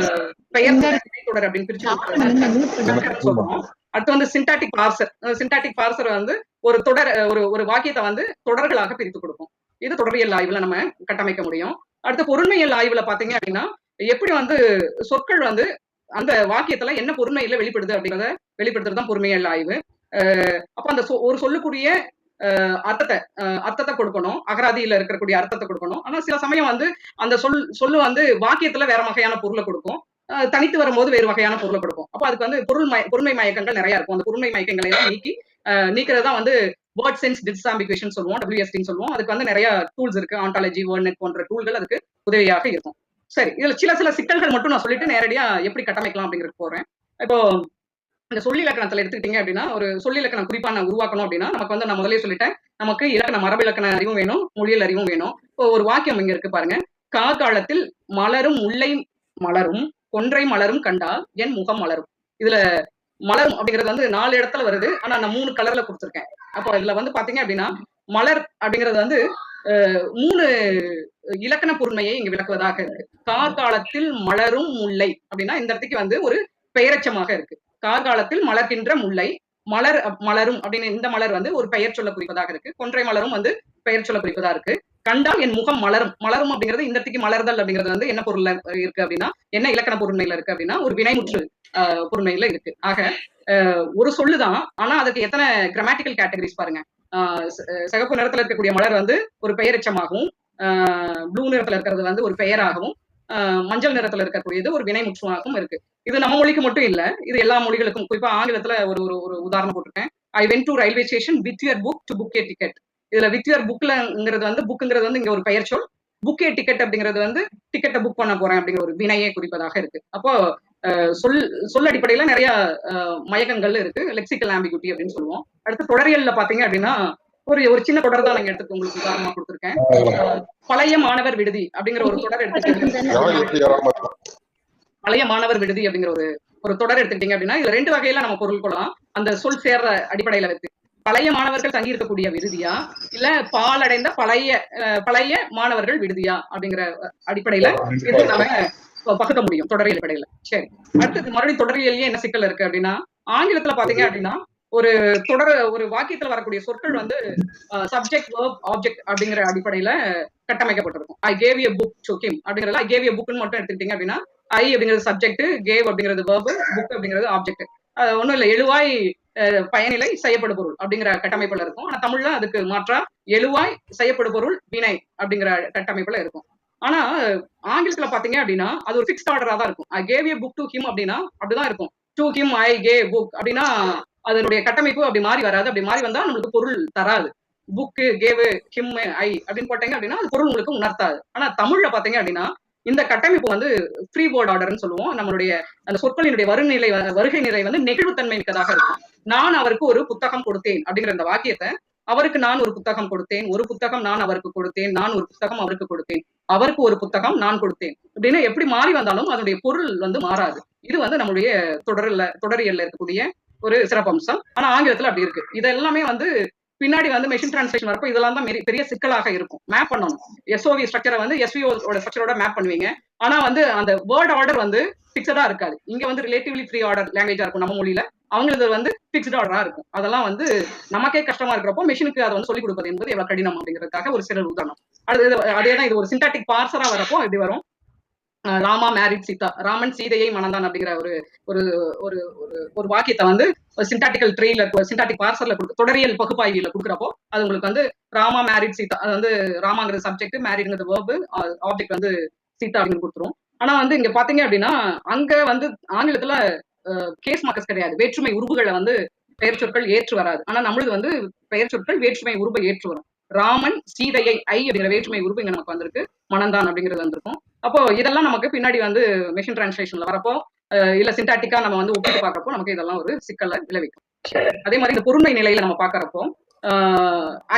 பெயர் தொடர் அப்படின்னு பிரிச்சு சொல்றோம். அடுத்து வந்து சின்டாட்டிக் பார்சர். சின்டாட்டிக் பார்சர் வந்து ஒரு தொடர் ஒரு வாக்கியத்தை வந்து தொடர்களாக பிரித்து கொடுக்கும். இது தொடரியல் ஆய்வுல நம்ம கட்டமைக்க முடியும். அடுத்து பொருண்மையல் ஆய்வுல பாத்தீங்க அப்படின்னா எப்படி வந்து சொற்கள் வந்து அந்த வாக்கியத்துல என்ன பொருண்மையில வெளிப்படுது அப்படிங்கிறத வெளிப்படுத்துறது தான் பொருண்மையல் ஆய்வு. அப்ப அந்த ஒரு சொல்லக்கூடிய அர்த்தத்தை கொடுக்கணும், அகராதியில இருக்கக்கூடிய அர்த்தத்தை கொடுக்கணும். ஆனா சில சமயம் வந்து அந்த சொல்லு வந்து வாக்கியத்துல வேற வகையான பொருளை கொடுக்கும், தனித்து வரும்போது வேறு வகையான பொருளை கொடுக்கும். அப்ப அதுக்கு வந்து பொருண்மை மயக்கங்கள் நிறைய இருக்கும். அந்த பொருண்மை மயக்கங்களை எல்லாம் நீக்கிறது தான் வந்து வேர்ட் சென்ஸ் டிஸ்ஆம்பிகுவேஷன் சொல்லுவோம், WSD சொல்லுவோம். அதுக்கு வந்து நிறைய டூல்ஸ் இருக்கு, ஆண்டாலஜி, வேர்ட்நெட் போன்ற டூல்கள் அதுக்கு உதவியாக இருக்கும். சரி, இதுல சில சிக்கல்கள் மட்டும் நான் சொல்லிட்டு நேரடியா எப்படி கட்டமைக்கலாம் அப்படிங்கிறது போறேன். இப்போ இந்த சொல்லிலக்கணத்துல எடுத்துக்கிட்டீங்க அப்படின்னா ஒரு சொல்லிலக்கணம் குறிப்பா நான் உருவாக்கணும் அப்படின்னா நமக்கு வந்து நான் முதலே சொல்லிட்டேன், நமக்கு இலக்கண மரபு இலக்கண அறிவும் வேணும், மொழியல் அறிவும் வேணும். இப்போ ஒரு வாக்கியம் இங்க இருக்கு பாருங்க. காலத்தில் மலரும் முல்லை மலரும் கொன்றை மலரும் கண்டால் என் முகம் மலரும். இதுல மலரும் அப்படிங்கிறது வந்து 4 இடத்துல வருது, ஆனா நான் 3 கலர்ல கொடுத்துருக்கேன். அப்போ இதுல வந்து பாத்தீங்க அப்படின்னா மலர் அப்படிங்கிறது வந்து 3 இலக்கண பொருண்மையை இங்க விளக்குவதாக இருக்கு. காலத்தில் மலரும் முல்லை அப்படின்னா இந்த இடத்துக்கு வந்து ஒரு பெயரச்சமாக இருக்கு. கார்காலத்தில் மலர்கின்ற முல்லை, மலரும் அப்படின்னு இந்த மலர் வந்து ஒரு பெயர் சொல்ல குறிப்பதாக இருக்கு. கொன்றை மலரும் வந்து பெயர் சொல்ல குறிப்பதா இருக்கு. கண்டால் என் முகம் மலரும். மலரும் அப்படிங்கிறது இந்த இடத்துக்கு மலர்தல் அப்படிங்கிறது வந்து என்ன பொருள்ல இருக்கு அப்படின்னா என்ன இலக்கண பொருண்மையில இருக்கு அப்படின்னா ஒரு வினைமுற்று பொருண்மையில இருக்கு. ஆக ஒரு சொல்லுதான், ஆனா அதுக்கு எத்தனை கிராமட்டிக்கல் கேட்டகரிஸ் பாருங்க. சிகப்பு நிறத்துல இருக்கக்கூடிய மலர் வந்து ஒரு பெயரெச்சமாகவும், ப்ளூ நிறத்துல இருக்கிறது வந்து ஒரு பெயராகவும், மஞ்சள் நிறத்துல இருக்கக்கூடியது ஒரு வினைமுற்றுமாகவும் இருக்கு. இது நம்ம மொழிக்கு மட்டும் இல்ல, இது எல்லா மொழிகளுக்கும். குறிப்பா ஆங்கிலத்துல ஒரு ஒரு உதாரணம் போட்டிருக்கேன். I went to railway station with your book to book A ticket. இதுல வித் யுவர் புக்லங்கிறது வந்து புக்குங்கிறது வந்து இங்க ஒரு பெயர் சொல், புக் ஏ டிக்கெட் அப்படிங்கிறது வந்து டிக்கெட்டை புக் பண்ண போறேன் அப்படிங்கிற ஒரு வினையை குறிப்பதாக இருக்கு. அப்போ சொல் அடிப்படையில நிறைய மயக்கங்கள் இருக்கு, லெக்சிக்கல் ஆம்பிகுட்டி அப்படின்னு சொல்லுவோம். அடுத்து தொடரியல்ல பாத்தீங்க அப்படின்னா ஒரு சின்ன தொடர் தான் நாங்க எடுத்து உங்களுக்கு உதாரணமா கொடுத்துருக்கேன். பழைய மாணவர் விடுதி அப்படிங்கிற ஒரு தொடர் எடுத்துக்கிட்டீங்க. பழைய மாணவர் விடுதி அப்படிங்கிற ஒரு தொடர் எடுத்துக்கிட்டீங்க அப்படின்னா இதுல 2 வகையில நம்ம பொருள் கொள்ளலாம். அந்த சொல் சேர்ற அடிப்படையில வைத்து பழைய மாணவர்கள் தங்கி இருக்கக்கூடிய விடுதியா, இல்ல பாலடைந்த பழைய மாணவர்கள் விடுதியா அப்படிங்கிற அடிப்படையில இது நம்ம பகுக்க முடியும் தொடரியல் அடிப்படையில. சரி, அடுத்தது மறுபடியும் தொடரியல்லையே என்ன சிக்கல் இருக்கு அப்படின்னா ஆங்கிலத்துல பாத்தீங்க அப்படின்னா ஒரு வாக்கியத்துல வரக்கூடிய சொற்கள் வந்து சப்ஜெக்ட் வெர்ப் ஆப்ஜெக்ட் அப்படிங்கிற அடிப்படையில கட்டமைக்கப்பட்டிருக்கும். I gave a book to him அப்படிங்கறதுல ஐ கேவ் எ புக்னு மட்டும் எடுத்துக்கிட்டீங்க அப்படின்னா ஐ அப்படிங்கிறது சப்ஜெக்ட், கேவ் அப்படிங்கிறது வெர்ப், புக் அப்படிங்கிறது ஆப்ஜெக்ட். ஒண்ணும் இல்ல, எழுவாய் பயனிலை செய்யப்படு பொருள் அப்படிங்கிற கட்டமைப்புல இருக்கும். ஆனா தமிழ்ல அதுக்கு மாற்றா எழுவாய் செய்யப்படு பொருள் வினை அப்படிங்கிற கட்டமைப்புல இருக்கும். ஆனா ஆங்கிலத்துல பாத்தீங்க அப்படின்னா அது ஒரு ஃபிக்ஸ்ட் ஆர்டரா தான் இருக்கும். ஐ gave a book to him அப்படின்னா அப்படிதான் இருக்கும். To him I gave book அப்படின்னா அதனுடைய கட்டமைப்பு அப்படி மாறி வராது. அப்படி மாறி வந்தா நம்மளுக்கு பொருள் தராது. புக்கு, கேவு, ஹிம், ஐ அப்படின்னு போட்டீங்க அப்படின்னா அது பொருள் உங்களுக்கு உணர்த்தாது. ஆனா தமிழ்ல பாத்தீங்க அப்படின்னா இந்த கட்டமைப்பு வந்து ஃப்ரீ போர்ட் ஆர்டர்னு சொல்லுவோம். நம்மளுடைய அந்த சொற்களினுடைய வருகை நிலை வந்து நெகிழ்வுத்தன்மை மிக்கதாக இருக்கும். நான் அவருக்கு ஒரு புத்தகம் கொடுத்தேன் அப்படிங்கிற அந்த வாக்கியத்தை அவருக்கு நான் ஒரு புத்தகம் கொடுத்தேன், ஒரு புத்தகம் நான் அவருக்கு கொடுத்தேன், நான் ஒரு புத்தகம் அவருக்கு கொடுத்தேன், அவருக்கு ஒரு புத்தகம் நான் கொடுத்தேன் அப்படின்னு எப்படி மாறி வந்தாலும் அதனுடைய பொருள் வந்து மாறாது. இது வந்து நம்மளுடைய தொடரியல்ல இருக்கக்கூடிய ஒரு சிறப்பம்சம். ஆனா ஆங்கிலத்துல அப்படி இருக்கு. இதெல்லாமே வந்து பின்னாடி வந்து மெஷின் டிரான்ஸ்லேஷன் வரப்போ இதெல்லாம் தான் பெரிய சிக்கலாக இருக்கும். மேப் பண்ணணும். எஸ்ஓவி ஸ்ட்ரக்சரை வந்து எஸ்விஓட ஸ்ட்ரக்சரோட மேப் பண்ணுவீங்க. ஆனா வந்து அந்த வேர்ட் ஆர்டர் வந்து பிக்சடா இருக்காது. இங்க வந்து ரிலேட்டிவ்லி ஃப்ரீ ஆர்டர் லாங்குவேஜா இருக்கும் நம்ம மொழியில. அவங்களுக்கு வந்து பிக்ஸ்ட் ஆர்டரா இருக்கும். அதெல்லாம் வந்து நமக்கே கஷ்டமா இருக்கிறப்போ மெஷினுக்கு அதை வந்து சொல்லிக் கொடுப்பது என்பது எவ்வளவு கடினம் அப்படிங்கிறதுக்காக ஒரு சில உதாரணம். அதேதான் இது ஒரு சின்டாட்டிக் பார்சரா வரப்போ எப்படி வரும். ராமா மேரிட் சீதா, ராமன் சீதையை மணந்தான் அப்படிங்கிற ஒரு வாக்கியத்தை வந்து சின்டாட்டிக்கல் ட்ரீல சின்டாட்டிக் பார்சர்ல தொடரியல் பகுப்பாய்வியில கொடுக்குறப்போ அது உங்களுக்கு வந்து ராமா மேரிட் சீதா, அது வந்து ராமாங்கிறது சப்ஜெக்ட், மேரிட்ங்கிறது வேர்பு, ஆப்ஜெக்ட் வந்து சீதா அப்படின்னு கொடுத்துரும். ஆனா வந்து இங்க பாத்தீங்க அப்படின்னா அங்க வந்து ஆங்கிலத்துல கேஸ் மார்க்கஸ் கிடையாது. வேற்றுமை உருவுகளை வந்து பெயர் சொற்கள் ஏற்று வராது. ஆனா நம்மளுக்கு வந்து பெயர் சொற்கள் வேற்றுமை உருவை ஏற்று வரும். ராமன் சீதையை ஐ அப்படிங்கிற வேற்றுமை உருவு இங்க நமக்கு வந்திருக்கு, மணந்தான் அப்படிங்கிறது வந்திருக்கும். அப்போ இதெல்லாம் நமக்கு பின்னாடி வந்து மெஷின் டிரான்ஸ்லேஷன்ல வரப்போ இல்ல சின்டாட்டிக்கா நம்ம வந்து ஒப்பிட்டு பார்க்கறப்போ நமக்கு இதெல்லாம் ஒரு சிக்கலை விளைவிக்கும். அதே மாதிரி இந்த பொருண்மை நிலையில நம்ம பாக்குறப்போ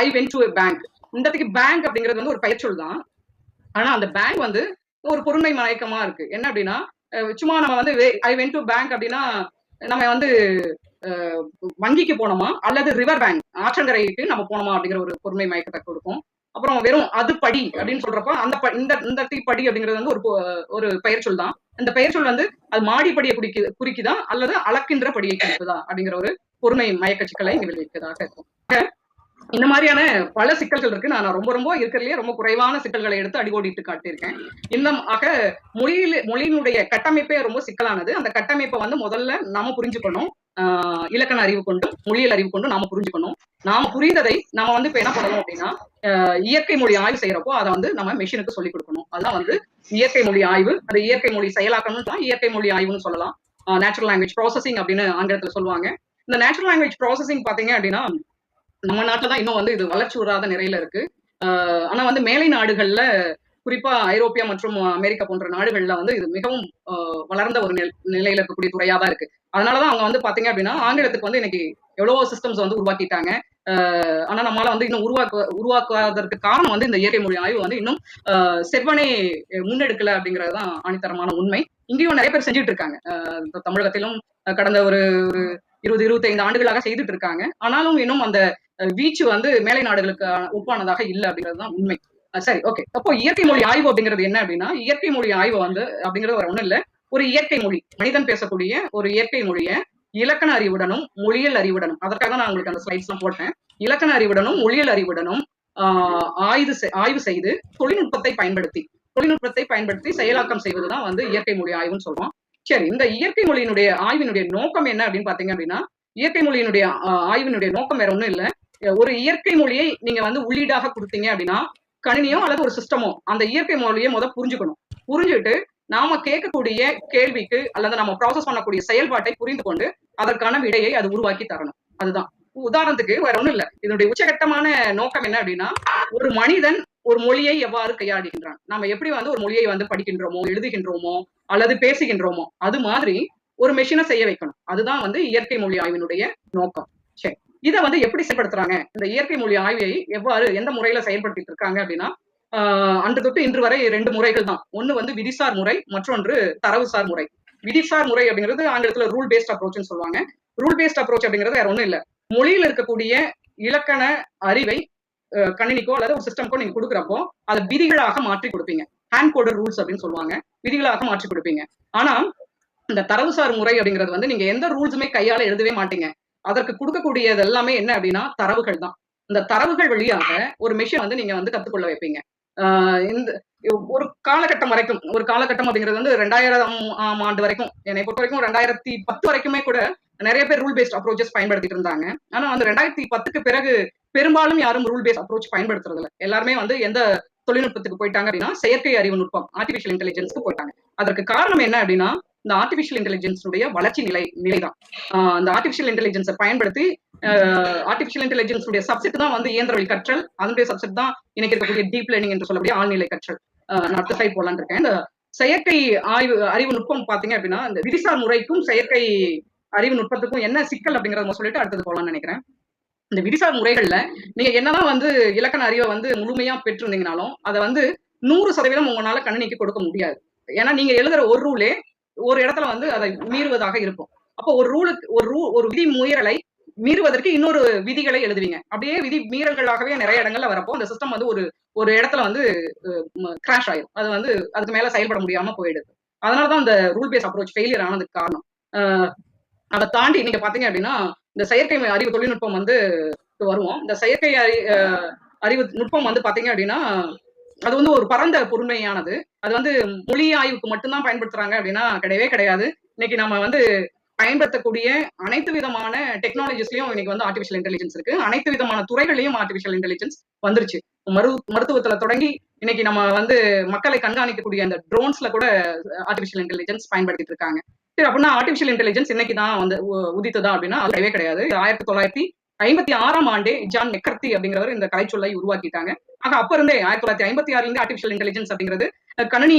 ஐ வென்ட் டு பேங்க். இந்த இடத்துக்கு பேங்க் அப்படிங்கிறது வந்து ஒரு பெயர்ச்சொல் தான். ஆனா அந்த பேங்க் வந்து ஒரு பொருண்மை மயக்கமா இருக்கு. என்ன அப்படின்னா சும்மா நம்ம வந்து ஐ வென்ட் டு பேங்க் அப்படின்னா நம்ம வந்து வங்கிக்கு போனோமா அல்லது ரிவர் பேங்க் ஆற்றங்கரைக்கு நம்ம போனோமா அப்படிங்கிற ஒரு பொருண்மை மயக்கத்தை கொடுக்கும். அப்புறம் வெறும் அது படி அப்படின்னு சொல்றப்ப அந்த இந்த இந்த படி அப்படிங்கிறது வந்து ஒரு பெயர்ச்சொல் தான். இந்த பெயர்ச்சொல் வந்து அது மாடிப்படியை குறிக்குதா அல்லது அளக்கின்ற படியை குறிக்குதா அப்படிங்கிற ஒரு பொருண்மை மயக்க சிக்கலை இங்க விளைவிக்கிறதாக இருக்கும். இந்த மாதிரியான பல சிக்கல்கள் இருக்கு. நான் ரொம்ப ரொம்ப இருக்கிறதுலயே ரொம்ப குறைவான சிக்கல்களை எடுத்து அடிகோடிட்டு காட்டியிருக்கேன். ஆக மொழியினுடைய கட்டமைப்பே ரொம்ப சிக்கலானது. அந்த கட்டமைப்பை வந்து முதல்ல நாம புரிஞ்சுக்கணும். இலக்கண அறிவு கொண்டும் மொழியியல் அறிவு கொண்டும் நாம புரிஞ்சுக்கணும். நாம புரிந்ததை நாம வந்து இப்ப என்ன பண்ணணும் அப்படின்னா இயற்கை மொழி ஆய்வு செய்யறப்போ அதை வந்து நம்ம மெஷினுக்கு சொல்லிக் கொடுக்கணும். அதான் வந்து இயற்கை மொழி ஆய்வு. அது இயற்கை மொழி செயலாக்கம்னு தான் இயற்கை மொழி ஆய்வுன்னு சொல்லலாம். நேச்சுரல் லாங்குவேஜ் ப்ராசஸிங் அப்படின்னு ஆங்கிலத்துல சொல்லுவாங்க. இந்த நேச்சுரல் லாங்குவேஜ் ப்ராசஸிங் பாத்தீங்க அப்படின்னா நம்ம நாட்டுல தான் இன்னும் வந்து இது வளர்ச்சி உறாத நிலையில இருக்கு. ஆனா வந்து மேலை நாடுகள்ல குறிப்பா ஐரோப்பியா மற்றும் அமெரிக்கா போன்ற நாடுகள்ல வந்து இது மிகவும் வளர்ந்த ஒரு நிலையில இருக்கக்கூடிய துறையா தான் இருக்கு. அதனாலதான் அவங்க வந்து பாத்தீங்க அப்படின்னா ஆங்கிலத்துக்கு வந்து இன்னைக்கு எவ்வளவோ சிஸ்டம்ஸ் வந்து உருவாக்கிட்டாங்க. ஆனா நம்மளால வந்து இன்னும் உருவாக்குவதற்கு காரணம் வந்து இந்த இயற்கை மொழி ஆய்வு வந்து இன்னும் செவ்வனே முன்னெடுக்கல அப்படிங்கறதுதான் ஆணித்தரமான உண்மை. இங்கேயும் நிறைய பேர் செஞ்சுட்டு இருக்காங்க. தமிழகத்திலும் கடந்த ஒரு 20-25 ஆண்டுகளாக செய்துட்டு இருக்காங்க. ஆனாலும் இன்னும் அந்த வீச்சு வந்து மேலை நாடுகளுக்கு ஒப்பானதாக இல்லை அப்படிங்கிறதுதான் உண்மை. சரி, ஓகே. அப்போ இயற்கை மொழி ஆய்வு அப்படிங்கிறது என்ன அப்படின்னா இயற்கை மொழி ஆய்வு வந்து அப்படிங்கிறது ஒரு ஒண்ணும் இல்ல, ஒரு இயற்கை மொழி, மனிதன் பேசக்கூடிய ஒரு இயற்கை மொழிய இலக்கண அறிவுடனும் மொழியியல் அறிவுடனும், அதற்காக நான் உங்களுக்கு அந்த ஸ்லைட்ஸ் எல்லாம் போட்டேன். இலக்கண அறிவுடனும் மொழியியல் அறிவுடனும் ஆய்வு செய்து தொழில்நுட்பத்தை பயன்படுத்தி செயலாக்கம் செய்வதுதான் வந்து இயற்கை மொழி ஆய்வுன்னு சொல்றோம். சரி, இந்த இயற்கை மொழியினுடைய ஆய்வினுடைய நோக்கம் என்ன அப்படின்னு பாத்தீங்க அப்படின்னா இயற்கை மொழியினுடைய ஆய்வினுடைய நோக்கம் வேற ஒண்ணும் இல்ல. ஒரு இயற்கை மொழியை நீங்க வந்து உள்ளீடாக கொடுத்தீங்க அப்படின்னா கணினியோ அல்லது ஒரு சிஸ்டமோ அந்த இயற்கை மொழியை புரிஞ்சுக்கணும். புரிஞ்சுட்டு நாம கேட்கக்கூடிய கேள்விக்கு அல்லது நம்ம ப்ராசஸ் பண்ணக்கூடிய செயல்பாட்டை புரிந்து கொண்டு அதற்கான விடையை அது உருவாக்கி தரணும். அதுதான். உதாரணத்துக்கு வேற ஒண்ணும் இல்ல, இதனுடைய உச்சகட்டமான நோக்கம் என்ன அப்படின்னா ஒரு மனிதன் ஒரு மொழியை எவ்வாறு கையாடுகின்றான், நாம எப்படி வந்து ஒரு மொழியை வந்து படிக்கின்றோமோ எழுதுகின்றோமோ அல்லது பேசுகின்றோமோ அது மாதிரி ஒரு மெஷினை செய்ய வைக்கணும். அதுதான் வந்து இயற்கை மொழி ஆய்வினுடைய நோக்கம். சரி, இதை வந்து எப்படி செயல்படுத்துறாங்க, இந்த இயற்கை மொழி ஆய்வை எவ்வாறு எந்த முறையில செயல்படுத்திட்டு இருக்காங்க அப்படின்னா அன்று தொட்டு இன்று வரை 2 முறைகள் தான். ஒண்ணு வந்து விதிசார் முறை, மற்றொன்று தரவுசார் முறை. விதிசார் முறை அப்படிங்கிறது ஆங்கிலத்துல ரூல் பேஸ்ட் அப்ரோச்னு சொல்லுவாங்க. ரூல் பேஸ்ட் அப்ரோச் அப்படிங்கிறது வேற ஒண்ணும் இல்ல, மொழியில இருக்கக்கூடிய இலக்கண அறிவை கணினிக்கோ அல்லது ஒரு சிஸ்டம்க்கோ நீங்க கொடுக்குறப்போ அதை விதிகளாக மாற்றி கொடுப்பீங்க. ஹேண்ட் கோடர் ரூல்ஸ் அப்படின்னு சொல்லுவாங்க. விதிகளாக மாற்றி கொடுப்பீங்க. ஆனா இந்த தரவுசார் முறை அப்படிங்கிறது வந்து நீங்க எந்த ரூல்ஸுமே கையால எழுதவே மாட்டீங்க. அதற்கு கொடுக்கக்கூடியது எல்லாமே என்ன அப்படின்னா தரவுகள் தான். இந்த தரவுகள் வழியாக ஒரு மெஷின் வந்து நீங்க வந்து கத்துக்கொள்ள வைப்பீங்க. இந்த ஒரு காலகட்டம் வரைக்கும், ஒரு காலகட்டம் அப்படிங்கிறது வந்து 2000 ஆண்டு வரைக்கும், என்னை பொறுத்த வரைக்கும் 2010 வரைக்குமே கூட நிறைய பேர் ரூல் பேஸ்ட் அப்ரோச்சஸ் பயன்படுத்திட்டு இருந்தாங்க. ஆனா வந்து 2010க்கு பிறகு பெரும்பாலும் யாரும் ரூல் பேஸ்ட் அப்ரோச் பயன்படுத்துறது இல்லை. எல்லாருமே வந்து எந்த தொழில்நுட்பத்துக்கு போயிட்டாங்க அப்படின்னா செயற்கை அறிவு நுட்பம், ஆர்டிபிஷியல் இன்டெலிஜென்ஸ்க்கு போயிட்டாங்க. அதற்கு காரணம் என்ன அப்படின்னா இந்த ஆர்டிபிஷியல் இன்டெலிஜென்ஸுடைய வளர்ச்சி நிலைதான். அந்த ஆர்டிபிஷியல் இன்டெலிஜென்ஸை பயன்படுத்தி ஆர்டிபிஷியல் இன்டெலிஜென்ஸ் உடைய சப்செட் தான் வந்து இயந்திர வழி கற்றல். அதனுடைய சப்செட் தான் இன்னைக்கு இருக்கக்கூடிய டீப் லேர்னிங் என்று சொல்லக்கூடிய ஆழ்நிலை கற்றல். நான் அடுத்த சைட் போலான்னு இருக்கேன். இந்த செயற்கை அறிவு நுட்பம் பாத்தீங்க அப்படின்னா இந்த விதிசார் முறைக்கும் செயற்கை அறிவு நுட்பத்துக்கும் என்ன சிக்கல் அப்படிங்கறத சொல்லிட்டு அடுத்தது போலான்னு நினைக்கிறேன். இந்த விதிசார் முறைகள்ல நீங்க என்னதான் வந்து இலக்கண அறிவை வந்து முழுமையா பெற்றிருந்தீங்கனாலும் அதை வந்து 100% உங்களால கணினிக்கு கொடுக்க முடியாது. ஏன்னா நீங்க எழுதுற ஒரு ரூலே ஒரு இடத்துல வந்து அதை மீறுவதாக இருக்கும். அப்போ ஒரு விதி மீறலை மீறுவதற்கு இன்னொரு விதிகளை எழுதுவீங்க. அப்படியே விதி மீறல்களாகவே நிறைய இடங்கள்ல வரப்போ அந்த சிஸ்டம் வந்து ஒரு இடத்துல வந்து கிராஷ் ஆயிடும். அது வந்து அதுக்கு மேல செயல்பட முடியாம போயிடுது. அதனாலதான் இந்த ரூல் பேஸ் அப்ரோச் ஃபெயிலியர் ஆனதுக்கு காரணம். அதை தாண்டி நீங்க பாத்தீங்க அப்படின்னா இந்த செயற்கை அறிவு தொழில்நுட்பம் வந்து வருவோம். இந்த செயற்கை அறிவு நுட்பம் வந்து பாத்தீங்க அப்படின்னா அது வந்து ஒரு பரந்த பொறுமையானது. அது வந்து மொழி ஆய்வுக்கு மட்டும்தான் பயன்படுத்துறாங்க அப்படின்னா கிடையவே கிடையாது. இன்னைக்கு நம்ம வந்து பயன்படுத்தக்கூடிய அனைத்து விதமான டெக்னாலஜிஸ்லயும் இன்னைக்கு வந்து ஆர்டிபிஷியல் இன்டெலிஜென்ஸ் இருக்கு. அனைத்து விதமான துறைகளையும் ஆர்டிபிஷியல் இன்டெலிஜென்ஸ் வந்துருச்சு. மருத்துவத்துல தொடங்கி இன்னைக்கு நம்ம வந்து மக்களை கண்காணிக்கக்கூடிய அந்த ட்ரோன்ஸ்ல கூட ஆர்டிபிஷியல் இன்டெலிஜென்ஸ் பயன்படுத்திட்டு இருக்காங்க. சரி, அப்படின்னா ஆர்டிபிஷியல் இன்டெலிஜென்ஸ் இன்னைக்குதான் வந்து உதித்ததா அப்படின்னா அது கிடையவே கிடையாது. 1956 ஆண்டே ஜான் மெக்கர்த்தி அப்படிங்கிறவர் இந்த கலைச்சொல்லை உருவாக்கிட்டாங்க. ஆக அப்ப இருந்தே 1956 ஆர்டிபிஷியல் இன்டெலிஜென்ஸ் அப்படிங்கிறது கணினி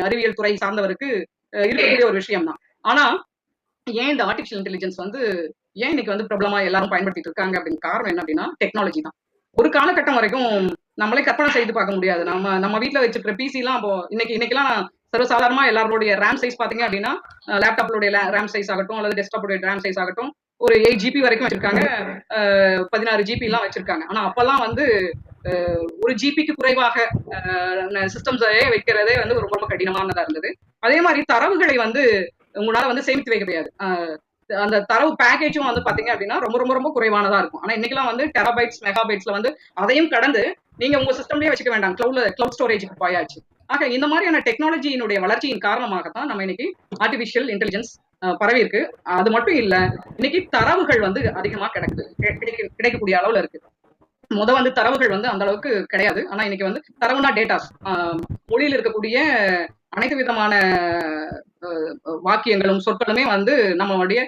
அறிவியல் துறை சார்ந்தவருக்கு இருக்கக்கூடிய ஒரு விஷயம் தான். ஆனா ஏன் இந்த ஆர்டிஃபிஷியல் இன்டெலிஜென்ஸ் வந்து ஏன் இன்னைக்கு வந்து பிரபலமா எல்லாரும் பயன்படுத்திட்டு இருக்காங்க அப்படின்னு காரணம் என்ன அப்படின்னா டெக்னாலஜி தான். ஒரு காலகட்டம் வரைக்கும் நம்மளே கற்பனை செய்து பார்க்க முடியாது. நம்ம நம்ம வீட்ல வச்சிருக்கிற பிசி எல்லாம் அப்போ இன்னைக்கெல்லாம் சர்வசாதாரணமா எல்லாருடைய ரேம் சைஸ் பாத்தீங்க அப்படின்னா லேப்டாப்லுடைய ரேம் சைஸ் ஆகட்டும் அல்லது டெஸ்க்டாப்புடைய ரேம் சைஸ் ஆகட்டும் ஒரு 8 ஜிபி வரைக்கும் வச்சிருக்காங்க, 16 ஜிபி எல்லாம் வச்சிருக்காங்க. ஆனா அப்பெல்லாம் வந்து ஒரு ஜிபிக்கு குறைவாக சிஸ்டம்ஸே வைக்கிறதே வந்து ரொம்ப ரொம்ப கடினமானதா இருந்தது. அதே மாதிரி தரவுகளை வந்து உங்களால வந்து சேமித்து வைக்க முடியாது. அந்த தரவு பேக்கேஜும் வந்து பாத்தீங்க அப்படின்னா ரொம்ப ரொம்ப ரொம்ப குறைவானதா இருக்கும். ஆனா இன்னைக்கெல்லாம் வந்து டெராபைட்ஸ் மெகாபைட்ஸ்ல வந்து அதையும் கடந்து நீங்க உங்க சிஸ்டம்லயே வச்சுக்க வேண்டாம், கிளவுட் ஸ்டோரேஜுக்கு போயாச்சு. ஆக இந்த மாதிரியான டெக்னாலஜியினுடைய வளர்ச்சியின் காரணமாகத்தான் நம்ம இன்னைக்கு ஆர்டிபிஷியல் இன்டெலிஜென்ஸ் பரவி இருக்கு. அது மட்டும் இல்ல, இன்னைக்கு தரவுகள் வந்து அதிகமா கிடைக்கக்கூடிய அளவுல இருக்கு. வந்து தரவுகள் வந்து அந்த அளவுக்கு கிடையாது. ஆனா இன்னைக்கு வந்து தரவுனா டேட்டாஸ், மொழியில் இருக்கக்கூடிய அனைத்து விதமான வாக்கியங்களும் சொற்களுமே வந்து நம்மளுடைய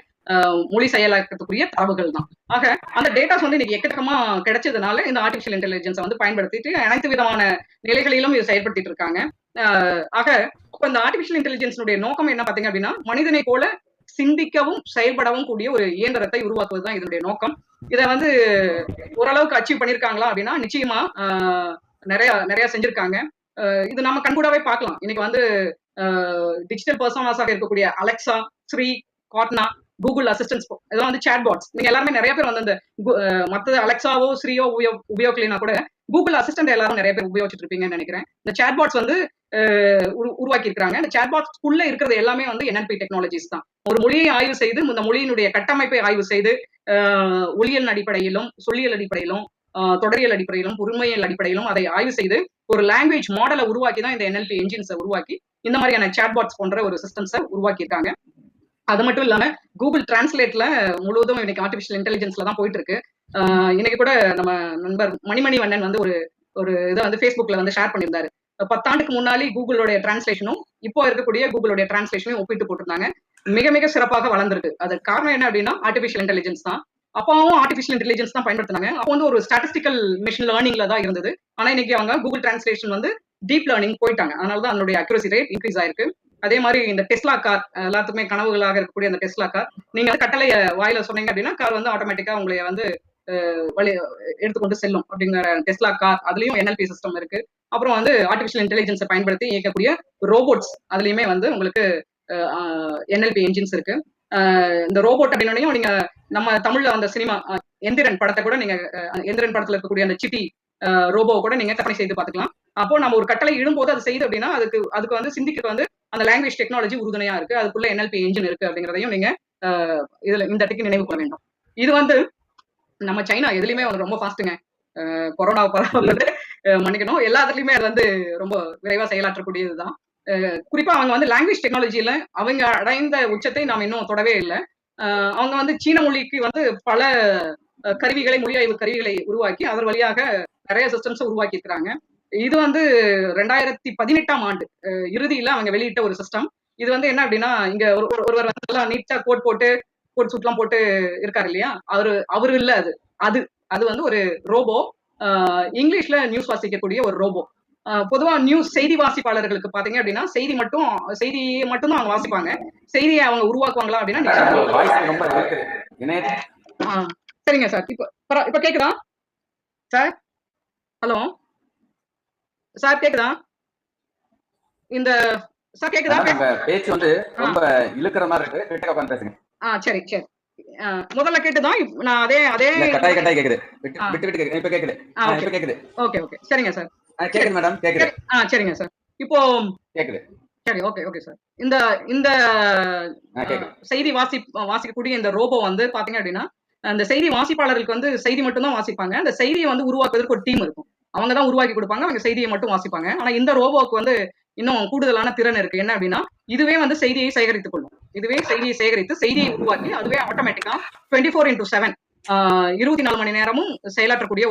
மொழி செயலாக்கத்துக்குரிய தரவுகள் தான். ஆக அந்த டேட்டாஸ் வந்து இன்னைக்கு எக்கச்சக்கமா கிடைச்சதுனால இந்த ஆர்டிபிஷியல் இன்டெலிஜென்ஸ் வந்து பயன்படுத்திட்டு அனைத்து விதமான நிலைகளிலும் இது செயல்படுத்திட்டு இருக்காங்க. ஆக அப்ப இந்த ஆர்டிபிஷியல் இன்டெலிஜென்ஸுடைய நோக்கம் என்ன பாத்தீங்க அப்படின்னா மனிதனை போல சிந்திக்கவும் செயல்படவும் கூடிய ஒரு இயந்திரத்தை உருவாக்குவதுதான் இதனுடைய நோக்கம். இதை வந்து ஓரளவுக்கு அச்சீவ் பண்ணிருக்காங்களா அப்படின்னா நிச்சயமா நிறைய நிறைய செஞ்சிருக்காங்க. இது நம்ம கண்கூடாவே பார்க்கலாம். இன்னைக்கு வந்து டிஜிட்டல் பர்சனாஸாக இருக்கக்கூடிய அலெக்சா, ஸ்ரீ, காட்னா, கூகுள் அசிஸ்டன்ஸ் இதெல்லாம் வந்து சேட் பாட்ஸ். நீங்க எல்லாருமே நிறைய பேர் வந்து அந்த மற்ற அலெக்சாவோ ஸ்ரீயோ உபயோகிக்கலைன்னா கூட கூகுள் அசிஸ்டன்ட் எல்லாரும் நிறைய பேர் உபயோகிச்சுட்டு இருப்பீங்கன்னு நினைக்கிறேன். இந்த சேட் பாட்ஸ் வந்து உருவாக்கி இருக்காங்க. இந்த சேட் பாட்ஸ்க்குள்ள இருக்கிறது எல்லாமே வந்து NLP டெக்னாலஜிஸ் தான். ஒரு மொழியை ஆய்வு செய்து இந்த மொழியினுடைய கட்டமைப்பை ஆய்வு செய்து ஒளியியல் அடிப்படையிலும் சொல்லியல் அடிப்படையிலும் தொடரியல் அடிப்படையிலும் பொறுமையல் அடிப்படையிலும் அதை ஆய்வு செய்து ஒரு லாங்குவேஜ் மாடலை உருவாக்கி தான் இந்த NLP என்ஜின்ஸை உருவாக்கி இந்த மாதிரியான சேட் பாட்ஸ் போன்ற ஒரு சிஸ்டம்ஸை உருவாக்கி இருக்காங்க. அது மட்டும் இல்லாம கூகுள் டிரான்ஸ்லேட்ல முழுவதும் இன்னைக்கு ஆர்டிபிஷியல் இன்டெலிஜென்ஸ்ல தான் போயிட்டு இருக்கு. இன்னைக்கு கூட நம்ம நண்பர் மணிமணி வண்ணன் வந்து ஒரு இதை வந்து ஃபேஸ்புக்ல வந்து ஷேர் பண்ணியிருந்தாரு. 10 ஆண்டுக்கு முன்னாடி கூகுளோடைய டிரான்ஸ்லேஷனும் இப்போ இருக்கக்கூடிய கூகுளோடைய டிரான்ஸ்லேஷனையும் ஒப்பிட்டு போட்டிருந்தாங்க. மிக மிக சிறப்பாக வளர்ந்துருக்கு. அதுக்கு காரணம் என்ன அப்படின்னா ஆர்டிபிஷியல் இன்டெலிஜென்ஸ் தான். அப்பவும் ஆர்டிபிஷியல் இன்டெலிஜென்ஸ் தான் பயன்படுத்தினாங்க. அப்போ வந்து ஒரு ஸ்டாட்டிஸ்டிக்கல் மிஷின் லேர்னிங்ல தான் இருந்தது. ஆனா இன்னைக்கு அவங்க கூகுள் டிரான்ஸ்லேஷன் வந்து டீப் லேர்னிங் போயிட்டாங்க. அதனாலதான் அதனுடைய அக்யூரசி ரேட் இன்க்ரீஸ் ஆயிருக்கு. அதே மாதிரி இந்த டெஸ்லா கார் எல்லாத்துக்குமே கனவுகளாக இருக்கக்கூடிய அந்த டெஸ்லா கார், நீங்க கட்டளைய வாயில சொன்னீங்க அப்படின்னா கார் வந்து ஆட்டோமேட்டிக்கா உங்களை வந்து எடுத்துக்கொண்டு செல்லும் அப்படிங்கிற டெஸ்லா கார். அதுலயும் NLP சிஸ்டம் இருக்கு. அப்புறம் வந்து ஆர்டிபிஷியல் இன்டெலிஜென்ஸை பயன்படுத்தி இயக்கக்கூடிய ரோபோட்ஸ் அதுலயுமே வந்து உங்களுக்கு NLP என்ஜின்ஸ் இருக்கு. இந்த ரோபோட் அப்படின்னோடனே நீங்க நம்ம தமிழ்ல அந்த சினிமா எந்திரன் படத்தை கூட நீங்க எந்திரன் படத்துல இருக்கக்கூடிய அந்த சிட்டி ரோபோ கூட நீங்க கற்பனை செய்து பார்த்துக்கலாம். அப்போ நம்ம ஒரு கட்டளை இடும்போது அது செய்யுது அப்படின்னா அதுக்கு வந்து சிந்திக்க வந்து அந்த லாங்குவேஜ் டெக்னாலஜி உறுதுணையா இருக்கு. அதுக்குள்ள NLP என்ஜின் இருக்கு அப்படிங்கிறதையும் நீங்க இதுல இந்த இடத்துக்கு நினைவு கொள்ள வேண்டும். இது வந்து நம்ம சைனா எதுலயுமே வந்து ரொம்ப ஃபாஸ்ட்டுங்க. கொரோனா பரவாயில்ல மன்னிக்கணும், எல்லாத்துலயுமே அது வந்து ரொம்ப விரைவா செயலாற்றக்கூடியதுதான். குறிப்பா அவங்க வந்து லாங்குவேஜ் டெக்னாலஜியில அவங்க அடைந்த உச்சத்தை நாம் இன்னும் தொடவே இல்லை. அவங்க வந்து சீன மொழிக்கு வந்து பல கருவிகளை மொழியாய்வு கருவிகளை உருவாக்கி அதன் வழியாக நிறைய சிஸ்டம்ஸ் உருவாக்கி இருக்கிறாங்க. இது வந்து 2018ஆம் ஆண்டு இறுதியில அவங்க வெளியிட்ட ஒரு சிஸ்டம். இது வந்து என்ன அப்படின்னா இங்க ஒருவர் வந்து நீட்டா கோட் சூட்லாம் போட்டு இருக்காரு இல்லையா, அவரு இல்ல, அது வந்து ஒரு ரோபோ. இங்கிலீஷ்ல நியூஸ் வாசிக்கக்கூடிய ஒரு ரோபோ. பொதுவா நியூஸ் செய்தி வாசிப்பாளர்களுக்கு பாத்தீங்க அப்படின்னா செய்தியை மட்டும் தான் அவங்க வாசிப்பாங்க. செய்தியை அவங்க உருவாக்குவாங்களா அப்படின்னா சரிங்க சார். இப்ப கேக்குதா சார்? ஹலோ சார், கேக்குதா? இந்த சார் கேக்குதா? பேச்சு வந்து ரொம்ப இழுக்கிற மாதிரி இருக்கு, கிட்ட உட்கார்ந்து பேசுங்க. சரி சரி. முதல்ல கேட்டுதான், நான் அதே கட்டாய் கேக்குது, விட்டு கேக்குது. இப்ப கேக்குது, இப்ப கேக்குது. ஓகே ஓகே, சரிங்க சார். கேக்குது மேடம், கேக்குது. சரிங்க சார், இப்போ கேக்குது. சரி, ஓகே ஓகே சார். இந்த செய்தி வாசிக்கக்கூடிய இந்த ரோபோ வந்து பாத்தீங்க அப்படின்னா அந்த செய்தி வாசிப்பாளர்களுக்கு வந்து செய்தி மட்டும் தான் வாசிப்பாங்க. அந்த செய்தியை வந்து உருவாக்குவதற்கு ஒரு டீம் இருக்கும். அவங்க தான் உருவாக்கி கொடுப்பாங்க, அவங்க செய்தியை மட்டும் வாசிப்பாங்க. ஆனா இந்த ரோபோவுக்கு வந்து இன்னும் கூடுதலான திறன் இருக்கு. என்ன அப்படின்னா இதுவே வந்து செய்தியை சேகரித்துக் கொள்ளும். இதுவே செய்தியை சேகரித்து செய்தியை உருவாக்கி அதுவே ஆட்டோமேட்டிக்கா 24/7 24 மணி நேரமும் செயலாற்றக்கூடிய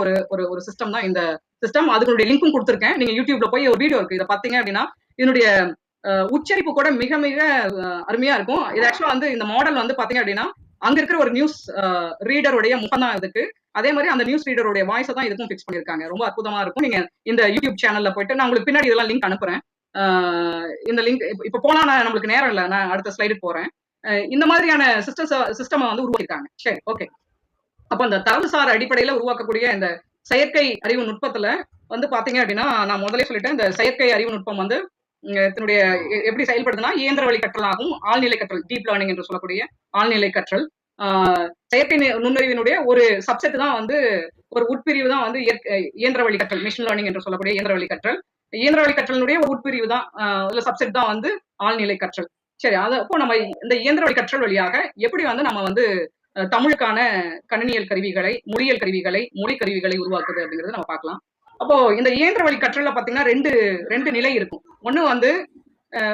ஒரு சிஸ்டம் தான் இந்த சிஸ்டம். அதுக்குடைய லிங்க்கும் கொடுத்துருக்கேன். நீங்க யூடியூப்ல போய் ஒரு வீடியோ இருக்கு, இதை பாத்தீங்க அப்படின்னா இதனுடைய உச்சரிப்பு கூட மிக மிக அருமையா இருக்கும். இது ஆக்சுவலா வந்து இந்த மாடல் வந்து பாத்தீங்க அப்படின்னா அங்க இருக்கிற ஒரு நியூஸ் ரீடருடைய முகம் தான் இதுக்கு. அதே மாதிரி அந்த நியூஸ் ரீடருடைய வாய்ஸை தான் இதுக்கும் பிக்ஸ் பண்ணிருக்காங்க. ரொம்ப அற்புதமா இருக்கும். நீங்க இந்த யூடியூப் சேனல்ல போயிட்டு நான் உங்களுக்கு பின்னாடி இதெல்லாம் லிங்க் அனுப்புறேன். இந்த லிங்க் இப்ப போனா நம்மளுக்கு நேரம் இல்லை, நான் அடுத்த ஸ்லைடு போறேன். இந்த மாதிரியான சிஸ்டம் வந்து உருவாக்கிருக்காங்க. சரி, ஓகே. அப்ப அந்த தரவுசார் அடிப்படையில உருவாக்கக்கூடிய இந்த செயற்கை அறிவு நுட்பத்துல வந்து பாத்தீங்க அப்படின்னா, நான் முதலே சொல்லிட்டேன், இந்த செயற்கை அறிவு நுட்பம் வந்து இதனுடைய எப்படி செயல்படுதுன்னா, இயந்திர வழி கற்றலாகவும் ஆழ்நிலை கற்றல், டீப் லேர்னிங் என்று சொல்லக்கூடிய ஆழ்நிலை கற்றல், செயற்கை நுண்ணறிவினுடைய ஒரு சப்செட் தான் வந்து, ஒரு உட்பிரிவு தான் வந்து இயந்திர வழி கற்றல், மிஷின் லேர்னிங் என்று சொல்லக்கூடிய இயந்திர வழி கற்றல். இயந்திர வழி கற்றலினுடைய ஒரு உட்பிரிவு தான், இல்ல சப்செட் தான் வந்து ஆழ்நிலை கற்றல். சரி, அது அப்போ நம்ம இந்த இயந்திர வழி கற்றல் வழியாக எப்படி வந்து நம்ம வந்து தமிழுக்கான கணினியல் கருவிகளை, மொழியியல் கருவிகளை, மொழி கருவிகளை உருவாக்குது அப்படிங்கறத நம்ம பார்க்கலாம். அப்போ இந்த இயந்திர வழி கற்றல்ல பாத்தீங்கன்னா ரெண்டு நிலை இருக்கும். ஒண்ணு வந்து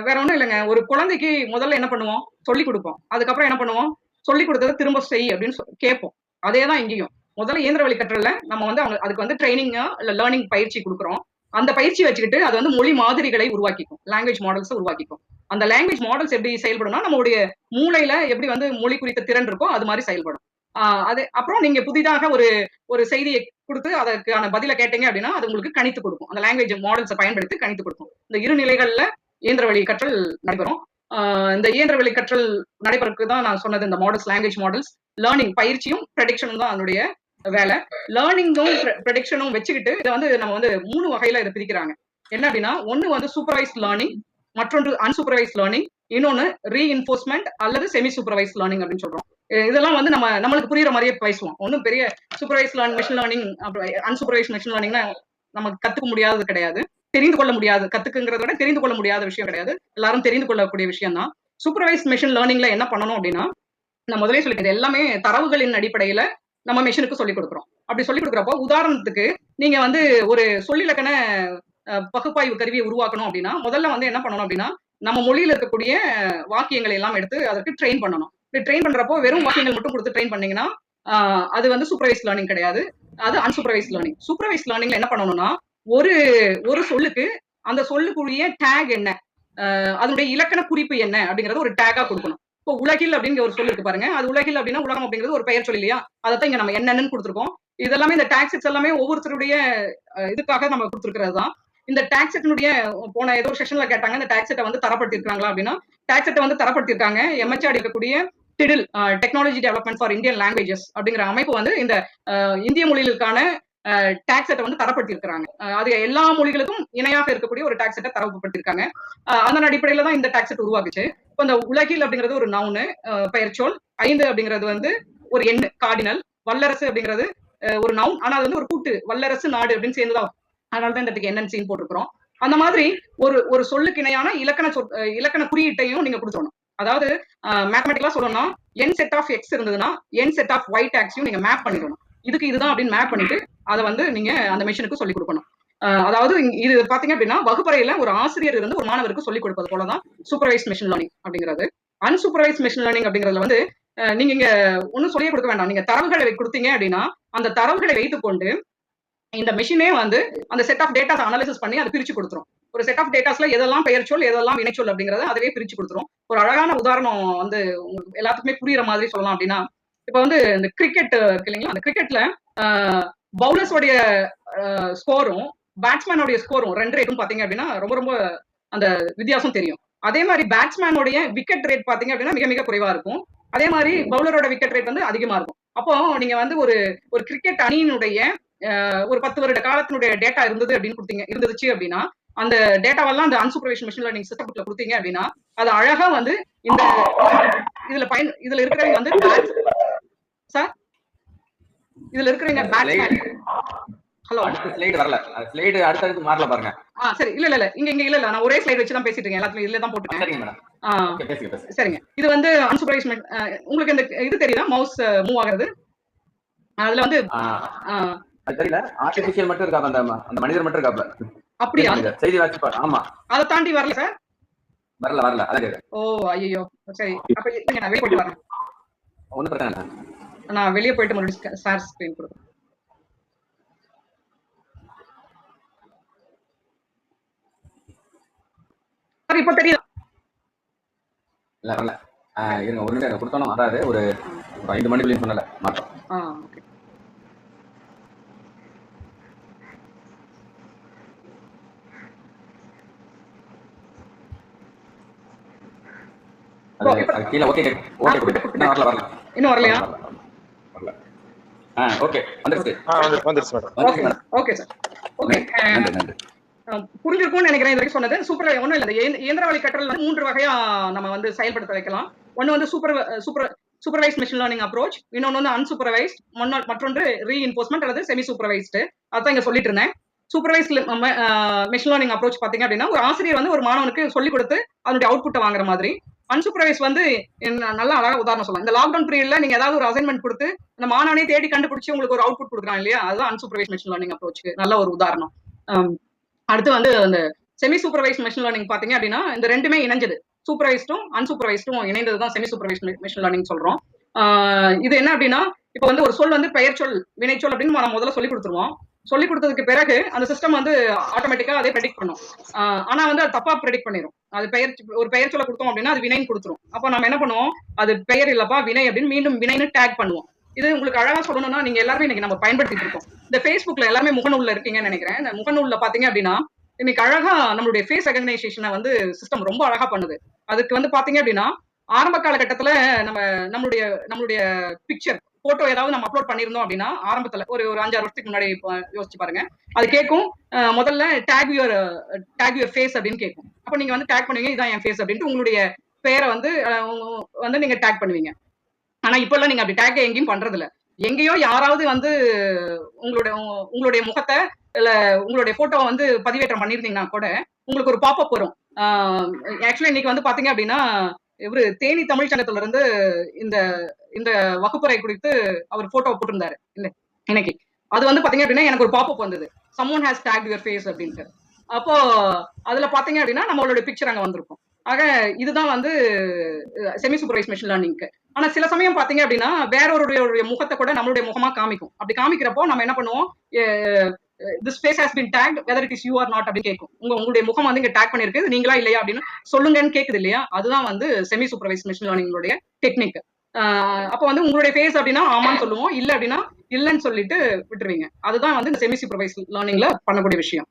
வேற ஒண்ணும் இல்லைங்க. ஒரு குழந்தைக்கு முதல்ல என்ன பண்ணுவோம்? சொல்லிக் கொடுப்போம். அதுக்கப்புறம் என்ன பண்ணுவோம்? சொல்லிக் கொடுத்ததை திரும்ப செய் அப்படின்னு கேட்போம். அதே தான் இங்கேயும். முதல்ல இயந்திர வழி கற்றல்ல நம்ம வந்து அதுக்கு வந்து ட்ரைனிங்கா இல்ல லேர்னிங் பயிற்சி கொடுக்குறோம். அந்த பயிற்சி வச்சுக்கிட்டு அது வந்து மொழி மாதிரிகளை உருவாக்கிக்கும், லாங்குவேஜ் மாடல்ஸ் உருவாக்கிக்கும். அந்த லாங்குவேஜ் மாடல்ஸ் எப்படி செயல்படும்னா, நம்மளுடைய மூளையில எப்படி வந்து மொழி குறித்த திறன் இருக்கோ அது மாதிரி செயல்படும். அது அப்புறம் நீங்க புதிதாக ஒரு ஒரு செய்தியை கொடுத்து அதற்கான பதில கேட்டீங்க அப்படின்னா அது உங்களுக்கு கணித்து கொடுக்கும். அந்த லாங்குவேஜ் மாடல்ஸை பயன்படுத்தி கணித்து கொடுக்கும். இந்த இரு நிலைகள்ல இயந்திர வழி கற்றல் நடைபெறும். இந்த இயந்திர வழி கற்றல் நடைபெறக்கு தான் நான் சொன்னது, இந்த மாடல்ஸ், லாங்குவேஜ் மாடல்ஸ், லேர்னிங் பயிற்சியும் ப்ரெடிக்ஷனும் தான் அதனுடைய வேலை. லேர்னிங்கும் ப்ரெடிக்ஷனும் வச்சுக்கிட்டு இதை வந்து நம்ம வந்து 3 வகையில இதை பிரிக்கிறாங்க. என்ன அப்படின்னா, ஒன்னு வந்து சூப்பர்வைஸ்ட் லேர்னிங், மற்றொன்று அன்சூப்பர்வைஸ்ட் லேர்னிங், இன்னொன்னு ரீஇன்ஃபோர்ஸ்மெண்ட் அல்லது செமி சூப்பர்வைஸ்ட் லேர்னிங் அப்படின்னு சொல்றோம். இதெல்லாம் வந்து நம்மளுக்கு புரியுற மாதிரியே பேசுவோம். ஒன்னும் பெரிய supervise machine learning, unsupervise machine லேர்னிங்னா நமக்கு கத்துக்க முடியாதது கிடையாது, தெரிந்து கொள்ள முடியாது, கத்துக்குங்கிறத விட தெரிந்து கொள்ள முடியாத விஷயம் கிடையாது, எல்லாரும் தெரிந்து கொள்ளக்கூடிய விஷயம் தான். சூப்பர்வைஸ் மிஷின் லேர்னிங்ல என்ன பண்ணணும் அப்படின்னா, நான் முதலே சொல்லிக்கிறேன், எல்லாமே தரவுகளின் அடிப்படையில நம்ம மிஷினுக்கு சொல்லிக் கொடுக்குறோம். அப்படி சொல்லிக் கொடுக்குறப்போ, உதாரணத்துக்கு நீங்க வந்து ஒரு சொல்லிலக்கண பகுப்பாய்வு கருவியை உருவாக்கணும் அப்படின்னா, முதல்ல வந்து என்ன பண்ணணும் அப்படின்னா, நம்ம மொழியில இருக்கக்கூடிய வாக்கியங்களை எல்லாம் எடுத்து அதற்கு ட்ரெயின் பண்ணணும். இப்படி ட்ரெயின் பண்றப்போ வெறும் வாக்கியங்கள் மட்டும் கொடுத்து ட்ரெயின் பண்ணீங்கன்னா அது வந்து சூப்பர்வைஸ் லேர்னிங் கிடையாது, அது அன்சூப்பர்வைஸ் லேர்னிங். சூப்பர்வைஸ் லேர்னிங்ல என்ன பண்ணணும்னா, ஒரு ஒரு சொல்லுக்கு அந்த சொல்லுக்குரிய டேக் என்ன, அதனுடைய இலக்கண குறிப்பு என்ன அப்படிங்கறது ஒரு டேகா கொடுக்கணும். இப்போ உலகில் அப்படிங்கிற ஒரு சொல் இருக்கு பாருங்க, அது உலகில் அப்படின்னா உலகம் அப்படிங்கிறது ஒரு பெயர் சொல் இல்லையா, அதைத்தான் இங்க நம்ம என்னன்னு கொடுத்துருக்கோம். இதெல்லாமே இந்த டேக் செட்ஸ் எல்லாமே ஒவ்வொருத்தருடைய இதுக்காக நம்ம கொடுத்துருக்கிறது தான். இந்த டேக் செட்னுடைய போன ஏதோ செஷன்ல கேட்டாங்க, இந்த டேக் செட்டை வந்து தரப்படுத்திருக்காங்களா அப்படின்னா, டேக் செட்டை வந்து தரப்படுத்திருக்காங்க. எம்ஹெச்ஆர் இருக்கக்கூடிய TDIL, technology development for Indian languages அப்படிங்கிற அமைப்பு வந்து இந்த இந்திய மொழிகளுக்கான டேக் செட்டை வந்து தரப்படுத்தி இருக்கிறாங்க. அது எல்லா மொழிகளுக்கும் இணையாக இருக்கக்கூடிய ஒரு டேக் செட்டை தரப்படுத்திருக்காங்க. அதன் அடிப்படையில தான் இந்த டேக் செட் உருவாக்குச்சு. இப்போ இந்த உலகில் அப்படிங்கிறது ஒரு நவுனு, பெயர்ச்சொல். 5 அப்படிங்கிறது வந்து ஒரு எண், கார்டினல். வல்லரசு அப்படிங்கிறது ஒரு நவுன், ஆனா அது வந்து ஒரு கூட்டு, வல்லரசு நாடு அப்படின்னு சேர்ந்துதான், அதனால தான் இந்த இடத்துக்கு என்என்சின்னு போட்டிருக்கிறோம். அந்த மாதிரி ஒரு சொல்லுக்கு இணையான இலக்கண குறியீட்டையும் நீங்க கொடுத்துடணும். அதாவது மேத்தமெட்டிக்கலா சொல்லணும்னா, n செட் ஆஃப் எக்ஸ் இருந்ததுன்னா n செட் ஆஃப் ஒய் டேக்ஸையும் நீங்க மேப் பண்ணிடணும். இதுக்கு இதுதான் அப்படின்னு மேப் பண்ணிட்டு அதை வந்து நீங்க அந்த மிஷினுக்கு சொல்லிக் கொடுக்கணும். அதாவது இது பாத்தீங்க அப்படின்னா, வகுப்பறையில ஒரு ஆசிரியர் இருந்து ஒரு மாணவருக்கு சொல்லிக் கொடுப்பது போலதான் சூப்பர்வைஸ் மிஷின் லேர்னிங் அப்படிங்கிறது. அன்சூப்பர்வைஸ் மிஷின் லேர்னிங் அப்படிங்கிறதுல வந்து நீங்க இங்க ஒன்னும் சொல்லியே கொடுக்க வேண்டாம். நீங்க தரவுகளை கொடுத்தீங்க அப்படின்னா, அந்த தரவுகளை வைத்துக்கொண்டு இந்த மிஷினே வந்து அந்த செட் ஆஃப் டேட்டாஸ் அனாலிசிஸ் பண்ணி அதை பிரிச்சு கொடுத்துரும். ஒரு செட் ஆஃப் டேட்டாஸ்ல எதெல்லாம் பெயர் சொல், எதெல்லாம் வினைச்சொல் அப்படிங்கறத அதுவே பிரிச்சு கொடுத்துரும். ஒரு அழகான உதாரணம் வந்து உங்களுக்கு எல்லாத்துக்குமே புரியுற மாதிரி சொல்லலாம் அப்படின்னா, இப்ப வந்து இந்த கிரிக்கெட் இருக்கு இல்லைங்களா, அந்த கிரிக்கெட்ல பவுலர்ஸோடைய ஸ்கோரும் பேட்ஸ்மேனோடைய ஸ்கோரும் ரன் ரேட்டும் பாத்தீங்க அப்படின்னா ரொம்ப ரொம்ப அந்த வித்தியாசம் தெரியும். அதே மாதிரி பேட்ஸ்மேனோடைய விக்கெட் ரேட் பாத்தீங்க அப்படின்னா மிக மிக குறைவா இருக்கும். அதே மாதிரி பவுலரோட விக்கெட் ரேட் வந்து அதிகமா இருக்கும். அப்போ நீங்க வந்து ஒரு கிரிக்கெட் அணியினுடைய ஒரு 10 வருட காலத்தினுடைய டேட்டா இருந்துச்சு அப்படின்னா, அந்த டேட்டாவெல்லாம் அந்த அன்சூப்பர்வைஸ்ட் மிஷின் லேர்னிங் சிஸ்டம்ல கொடுத்தீங்க அப்படின்னா, அது அழகா வந்து இந்த இதுல இருக்கிறவங்க வந்து சார், இதுல இருக்கிறவங்க பேட்ஸ்மேன். ஹலோ, அடுத்த ஸ்லைடு வரல, ஸ்லைடு அடுத்து மாறல பாருங்க. சரி, இல்ல இங்க இல்ல, நான் ஒரே ஸ்லைடு வச்சு தான் பேசிட்டு இருக்கேன், எல்லாத்துலயும் இதுல தான் போட்டுருக்கேன். சரிங்க மேடம், ஓகே, பேசுங்க. சரிங்க, இது வந்து அன்சூப்பர்வைஸ்ட். உங்களுக்கு இந்த இது தெரியுதா, மவுஸ் மூவ் ஆகுறது? அதுல வந்து அது தெரியல, ஆர்டிபிஷியல் மட்டும் இருக்கா, அந்த மனிதர் மட்டும் இருக்காப்ல. அப்படியா? செய்தி வாசிப்பா? ஆமா, அதை தாண்டி வரல சார், வரல. அதான். ஓ ஐயோ, சரி, அப்ப நான் வெளியே போயிட்டு வரேன். ஒன்னும் பிரச்சனை இல்லை, நான் வெளியே போயிட்டு மறுபடியும் சார் ஸ்கிரீன் கொடுக்குறேன். இப்ப தெரியுதா? இல்ல வரல, இருங்க ஒரு நிமிஷம் கொடுத்தோம். அதாவது ஒரு 5 மணிக்குள்ளேயும் சொன்னல மாட்டோம். ஓகே. அது கீழே ஓகே ஓகே கொடுங்க. இன்னும் வரல வரல இன்னும் வரலையா? வரல. ஓகே வந்துருச்சு வந்துருச்சு மேடம். வந்துருச்சு மேடம். Okay sir. ஓகே, நன்றி நன்றி. புரிஞ்சிருக்கும்னு நினைக்கிறேன். இது வரைக்கும் சொன்னது சூப்பர். ஒன்றும் இல்லை, இந்த இயந்திர வழி கற்றல் வந்து 3 வகையா நம்ம வந்து செயல்படுத்த வைக்கலாம். ஒன்று வந்து சூப்பர்வைஸ் மெஷின் லேர்னிங் அப்ரோச், இன்னொன்று வந்து அன்சூப்பர்வைஸ்ட், மற்றொன்று ரீஇன்ஃபோர்ஸ்மெண்ட் அல்லது செமி சூப்பர்வைஸ்டு. அதான் இங்க சொல்லிட்டு இருந்தேன். சூப்பர்வைஸ்ட் மெஷின் லேர்னிங் அப்ரோச் பாத்தீங்க அப்படின்னா, ஒரு ஆசிரியர் வந்து ஒரு மாணவனுக்கு சொல்லிக் கொடுத்து அதனுடைய அவுட்புட்டை வாங்குற மாதிரி. அன்சூப்பர்வைஸ் வந்து நல்லா அழகா உதாரணம் சொல்லலாம். இந்த லாக்டவுன் பீரியட்ல நீங்க ஏதாவது ஒரு அசைன்மெண்ட் கொடுத்து அந்த மாணவனே தேடி கண்டுபிடிச்சு உங்களுக்கு ஒரு அவுட்புட் கொடுக்குறாங்க இல்லையா, அதுதான் அன்சூப்பர்வைஸ் மெஷின் லேர்னிங் அப்ரோச்சுக்கு நல்ல ஒரு உதாரணம். அடுத்து வந்து அந்த செமி சூப்பர்வைஸ் மெஷின் லேர்னிங் பாத்தீங்க அப்படின்னா, இந்த ரெண்டுமே இணைஞ்சது. சூப்பர்வைஸ்டும் அன்சூப்பர்வைஸ்டும் இணைந்ததுதான் செமி சூப்பர்வைஸ் மெஷின் லேர்னிங் சொல்றோம். இது என்ன அப்படின்னா, இப்போ வந்து ஒரு சொல் வந்து பெயர் சொல், வினைச்சொல் அப்படின்னு நம்ம முதல்ல சொல்லி கொடுத்துருவோம். சொல்லி கொடுத்ததுக்கு பிறகு அந்த சிஸ்டம் வந்து ஆட்டோமேட்டிக்கா அதே ப்ரெடிக்ட் பண்ணும். ஆனா வந்து அது தப்பா ப்ரெடிக்ட் பண்ணிடும். அது ஒரு பெயர் சொல்ல கொடுத்தோம் அப்படின்னா அது வினைன்னு கொடுத்துரும். அப்போ நம்ம என்ன பண்ணுவோம், அது பெயர் இல்லப்பா வினை அப்படின்னு மீண்டும் வினைன்னு டேக் பண்ணுவோம். இது உங்களுக்கு அழகா சொல்லணும்னா, நீங்க எல்லாருமே இன்னைக்கு நம்ம பயன்படுத்திட்டு இருக்கோம். இந்த Facebookல எல்லாமே முகநூல்ல இருக்கீங்கன்னு நினைக்கிறேன். இந்த முகநூல்ல பாத்தீங்க அப்படின்னா, இன்னைக்கு அழகா நம்மளுடைய ஃபேஸ் ரெகக்னைசேஷனை வந்து சிஸ்டம் ரொம்ப அழகா பண்ணுது. அதுக்கு வந்து பாத்தீங்க அப்படின்னா, ஆரம்ப காலகட்டத்துல நம்மளுடைய பிக்சர் போட்டோ ஏதாவது நம்ம அப்லோட் பண்ணிருந்தோம் அப்படின்னா, ஆரம்பத்துல ஒரு 5-6 வருஷத்துக்கு முன்னாடி யோசிச்சு பாருங்க. அது கேட்கும், முதல்ல டேக் யுவர் ஃபேஸ் அப்படின்னு கேட்கும். அப்ப நீங்க வந்து டேக் பண்ணுவீங்க, இதான் என் ஃபேஸ் அப்படின்ட்டு உங்களுடைய பேரை வந்து நீங்க டேக் பண்ணுவீங்க. ஆனா இப்ப எல்லாம் நீங்க அப்படி டேக் எங்கேயும் பண்றது இல்ல. எங்கேயோ யாராவது வந்து உங்களுடைய முகத்தை இல்ல உங்களுடைய போட்டோவை வந்து பதிவேற்றம் பண்ணிருந்தீங்கன்னா கூட உங்களுக்கு ஒரு பாப்அப் வரும். ஆக்சுவலி இன்னைக்கு வந்து பாத்தீங்க அப்படின்னா, இவரு தேனி தமிழ் சங்கத்துல இருந்து இந்த இந்த வகுப்பறை குறித்து அவர் போட்டோ போட்டிருந்தாரு இல்ல இன்னைக்கு. அது வந்து பாத்தீங்க அப்படின்னா எனக்கு ஒரு பாப்அப் வந்தது, someone has tagged your face அப்படின்ட்டு. அப்போ அதுல பாத்தீங்க அப்படின்னா நம்மளோட பிக்சர் அங்க வந்திருக்கும். ஆக இதுதான் வந்து செமி சூப்பர்வைஸ் மெஷின் லேர்னிங்க்கு. ஆனா சில சமயம் பாத்தீங்க அப்படின்னா வேற ஒரு முகத்தை கூட நம்மளுடைய முகமா காமிக்கும். அப்படி காமிக்கிறப்போ நம்ம என்ன பண்ணுவோம், this face has been tagged whether it is you or not அப்படின்னு கேட்கும். உங்களுடைய முகம் வந்து இங்க டேக் பண்ணிருக்கு, நீங்களா இல்லையா அப்படின்னு சொல்லுங்கன்னு கேக்குது இல்லையா, அதுதான் வந்து செமி சூப்பர்வைஸ் மெஷின் லேர்னிங்களுடைய டெக்னிக். அப்ப வந்து உங்களுடைய ஃபேஸ் அப்படின்னா ஆமான்னு சொல்லுவோம், இல்ல அப்படின்னா இல்லைன்னு சொல்லிட்டு விட்டுருவீங்க. அதுதான் வந்து இந்த செமி சூப்பர்வைஸ் லேர்னிங்ல பண்ணக்கூடிய விஷயம்.